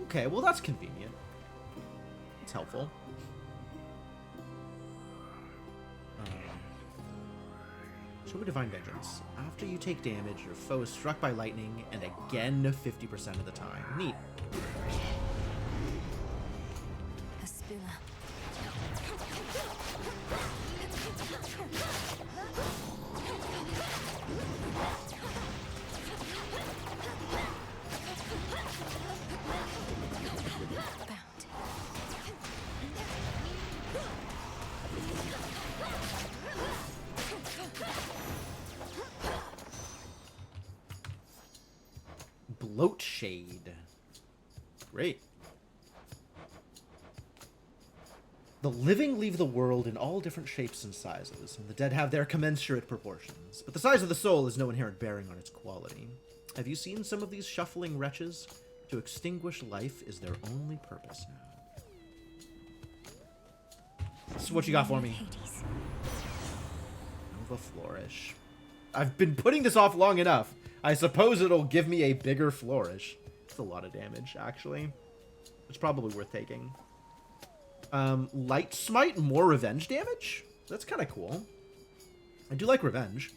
Okay, well that's convenient. It's helpful. Show me Divine Vengeance. After you take damage, your foe is struck by lightning, and again 50% of the time. Neat. A spiller. Bloat Shade. Great. The living leave the world in all different shapes and sizes, and the dead have their commensurate proportions. But the size of the soul has no inherent bearing on its quality. Have you seen some of these shuffling wretches? To extinguish life is their only purpose now. This is what you got for me. Nova Flourish. I've been putting this off long enough. I suppose it'll give me a bigger flourish. It's a lot of damage, actually. It's probably worth taking. Light Smite, more revenge damage? That's kind of cool. I do like revenge.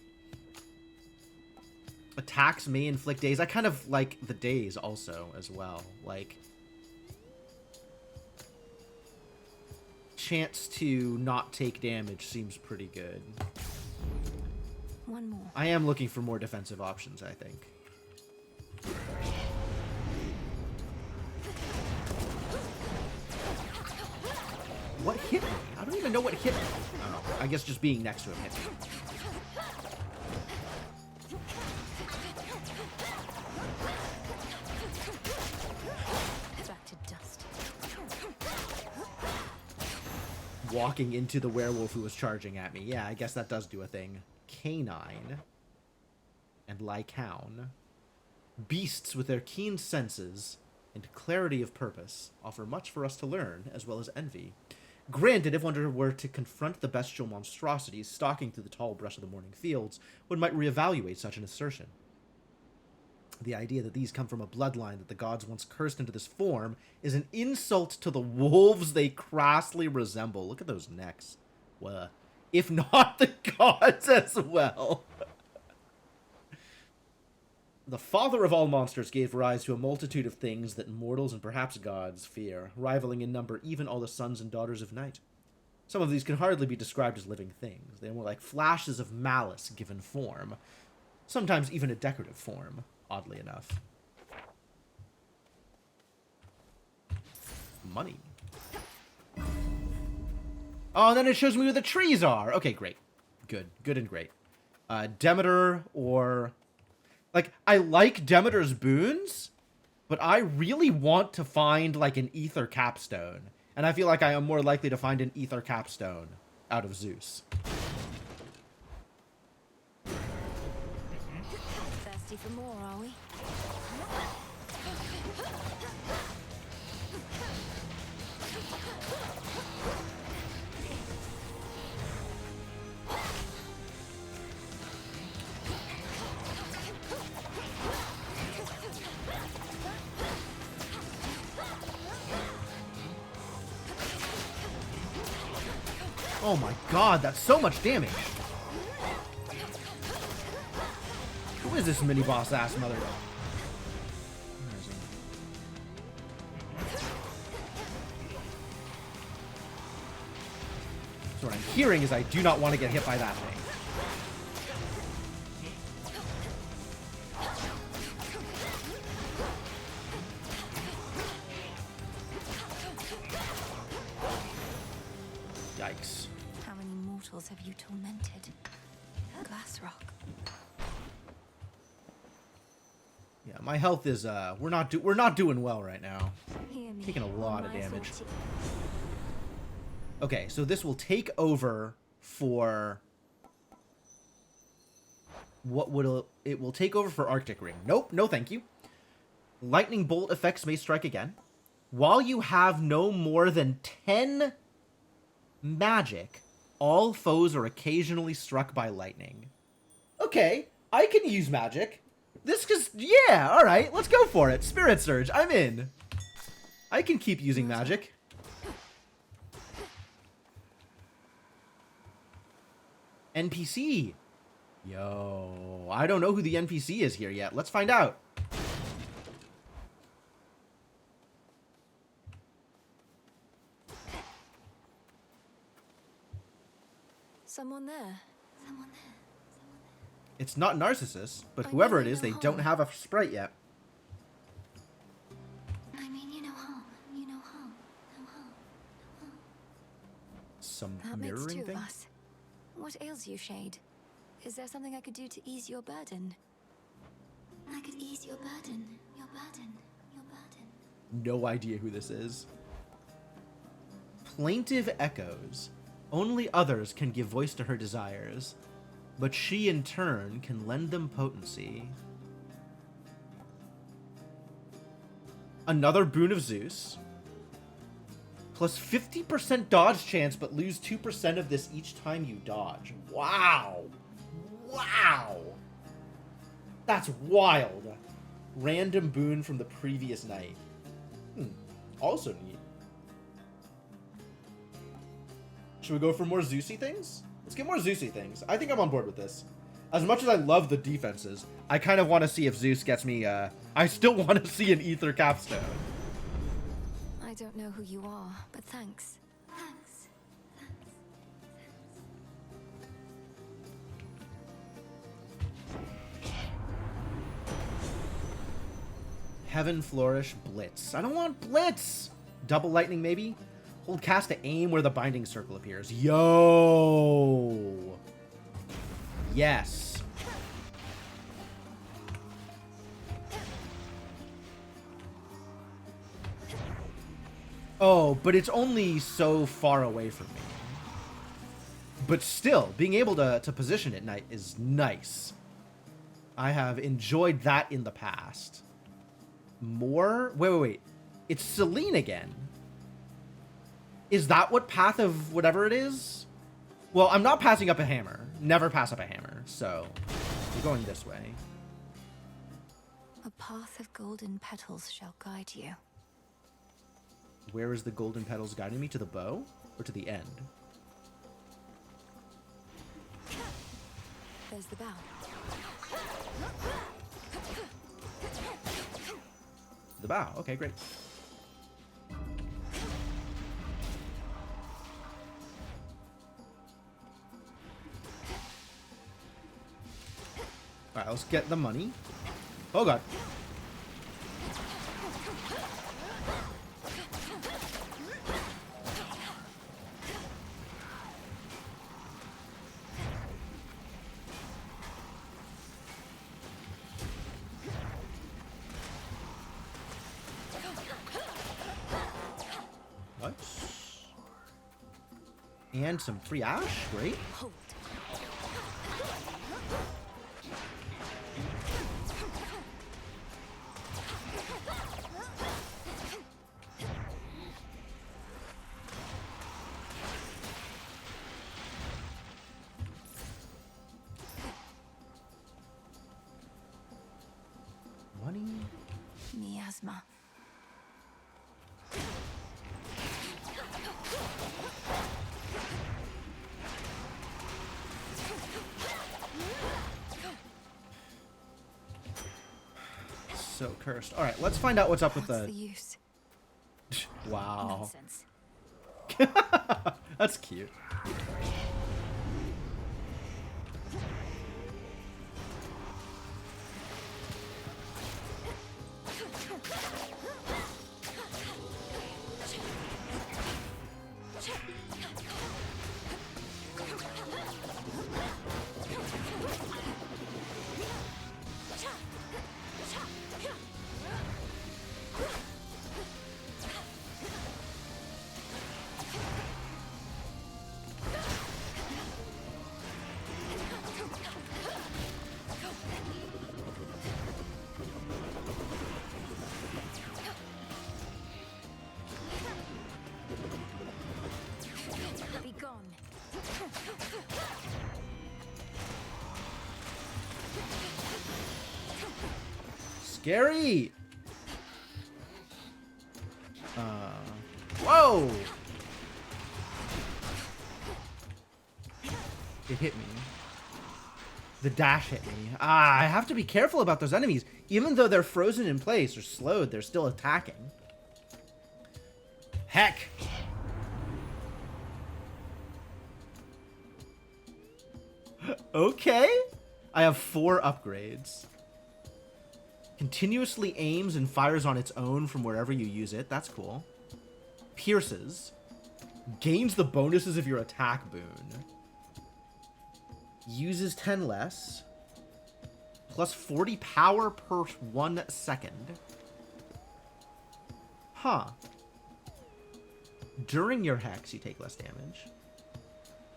Attacks may inflict daze. I kind of like the daze also as well. Like, chance to not take damage seems pretty good. One more. I am looking for more defensive options, I think. What hit me? I don't even know what hit me. Oh, I guess just being next to him hit me. Back to dust. Walking into the werewolf who was charging at me. Yeah, I guess that does do a thing. Canine and Lycaon. Beasts with their keen senses and clarity of purpose offer much for us to learn, as well as envy. Granted, if one were to confront the bestial monstrosities stalking through the tall brush of the morning fields, one might reevaluate such an assertion. The idea that these come from a bloodline that the gods once cursed into this form is an insult to the wolves they crassly resemble. Look at those necks. What? If not the gods as well. The father of all monsters gave rise to a multitude of things that mortals and perhaps gods fear, rivaling in number even all the sons and daughters of night. Some of these can hardly be described as living things. They are more like flashes of malice given form. Sometimes even a decorative form, oddly enough. Money. Oh, and then it shows me where the trees are. Okay, great. Good. Good and great. Demeter or... Like, I like Demeter's boons, but I really want to find, like, an Ether Capstone. And I feel like I am more likely to find an Ether Capstone out of Zeus. Thirsty for more, are we? Oh my god, that's so much damage. Who is this mini boss ass mother? Where is he? So what I'm hearing is I do not want to get hit by that thing. Yikes. How many mortals have you tormented? Glass rock. Yeah, my health is we're not doing well right now. Hear me. Taking a lot of My damage. fault. Okay, so this will take over for what would it will take over for Arctic Ring. Nope, no thank you. Lightning bolt effects may strike again. While you have no more than 10 magic, all foes are occasionally struck by lightning. Okay, I can use magic. This just, yeah, alright, let's go for it. Spirit Surge, I'm in. I can keep using magic. NPC. Yo, I don't know who the NPC is here yet. Let's find out. Someone there. Someone there. It's not Narcissus, but I whoever mean, it is, you they know don't how. have a sprite yet. I mean, you know home. You know home. No home. Some That makes mirroring two thing? of us. What ails you, Shade? Is there something I could do to ease your burden? I could ease your burden. Your burden. Your burden. No idea who this is. Plaintive echoes. Only others can give voice to her desires, but she in turn can lend them potency. Another boon of Zeus. Plus 50% dodge chance, but lose 2% of this each time you dodge. Wow. Wow. That's wild. Random boon from the previous night. Also neat. Should we go for more Zeusy things? Let's get more Zeusy things. I think I'm on board with this. As much as I love the defenses, I kind of want to see if Zeus gets me, I still want to see an Ether Capstone. I don't know who you are, but thanks. Thanks. Heaven Flourish Blitz. I don't want Blitz! Double Lightning, maybe? Hold cast to aim where the binding circle appears. Yo! Yes. Oh, but it's only so far away from me. But still, being able to position it is nice. I have enjoyed that in the past. More? Wait. It's Celine again. Is that what path of whatever it is? Well, I'm not passing up a hammer. Never pass up a hammer. So, we're going this way. A path of golden petals shall guide you. Where is the golden petals guiding me? To the bow? Or to the end? There's the bow. The bow. Okay, great. Alright, let's get the money. Oh god. What? And some free ash? Great. Hold. Money? Miasma. so cursed. All right, let's find out what's up with What's the... the use? Wow. Nonsense. That's cute. Be gone. Scary! Whoa! It hit me. The dash hit me. I have to be careful about those enemies. Even though they're frozen in place or slowed, they're still attacking. Heck! Okay. I have 4 upgrades. Continuously aims and fires on its own from wherever you use it. That's cool. Pierces. Gains the bonuses of your attack boon. Uses 10 less. Plus 40 power per 1 second. Huh. During your hex, you take less damage.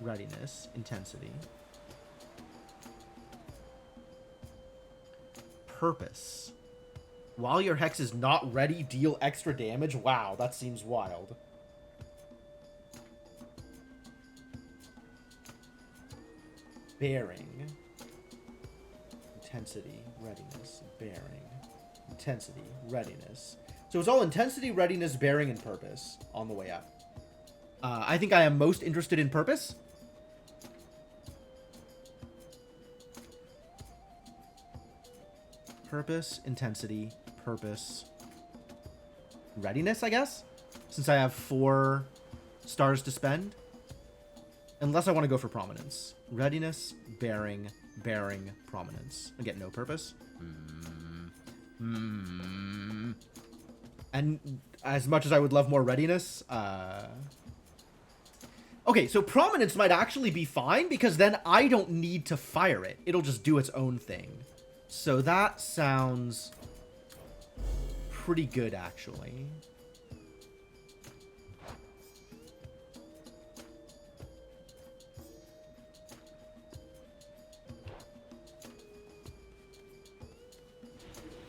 Readiness. Intensity. Purpose. While your hex is not ready, deal extra damage. Wow, that seems wild. Bearing. Intensity, readiness, bearing. Intensity, readiness. So it's all intensity, readiness, bearing, and purpose on the way up. I think I am most interested in purpose. Purpose, intensity, purpose, readiness, I guess? Since I have 4 stars to spend. Unless I want to go for prominence. Readiness, bearing, bearing, prominence. I get no purpose. And as much as I would love more readiness, okay, so prominence might actually be fine because then I don't need to fire it. It'll just do its own thing. So that sounds pretty good, actually.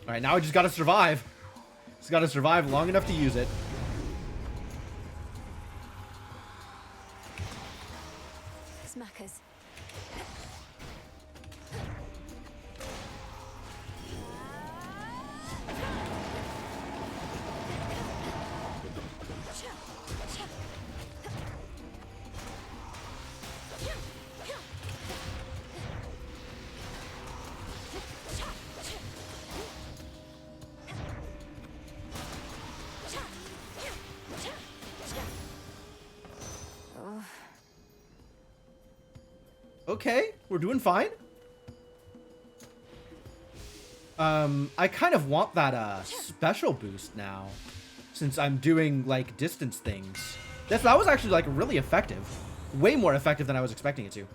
All right, now I just gotta survive. Just gotta survive long enough to use it. Smackers. Okay, we're doing fine. I kind of want that special boost now, since I'm doing like distance things. That was actually like really effective, way more effective than I was expecting it to.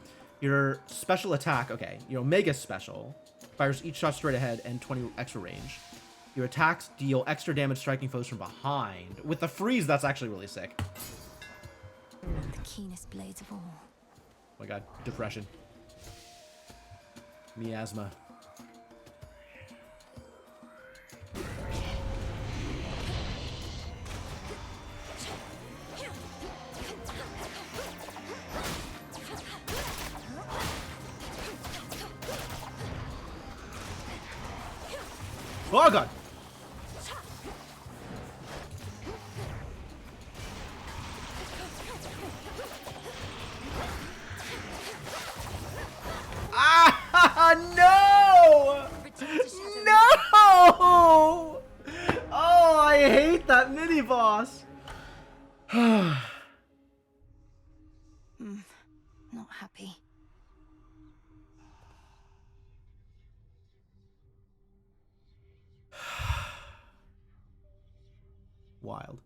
Your special attack, okay, your Omega special fires each shot straight ahead and 20 extra range. Your attacks deal extra damage striking foes from behind. With the freeze, that's actually really sick. The keenest blades of all. Oh my god, depression. Miasma. Oh god! Ah, no! No! mini boss. Not happy. Wild.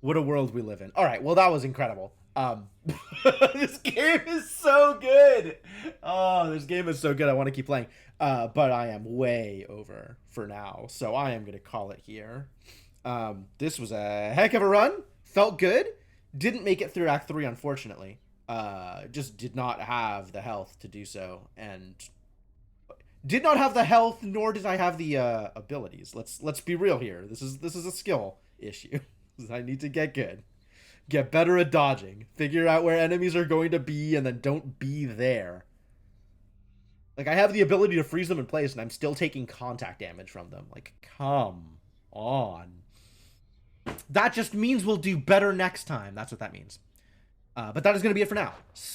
What a world we live in. All right, well, that was incredible. This game is so good. Oh, this game is so good. I want to keep playing. But I am way over for now, so I am going to call it here. This was a heck of a run. Felt good. Didn't make it through Act 3, unfortunately. Just did not have the health to do so, and did not have the health, nor did I have the abilities. Let's be real here. This is a skill issue. I need to get good. Get better at dodging. Figure out where enemies are going to be, and then don't be there. Like, I have the ability to freeze them in place, and I'm still taking contact damage from them. Like, come on. That just means we'll do better next time. That's what that means. But that is going to be it for now.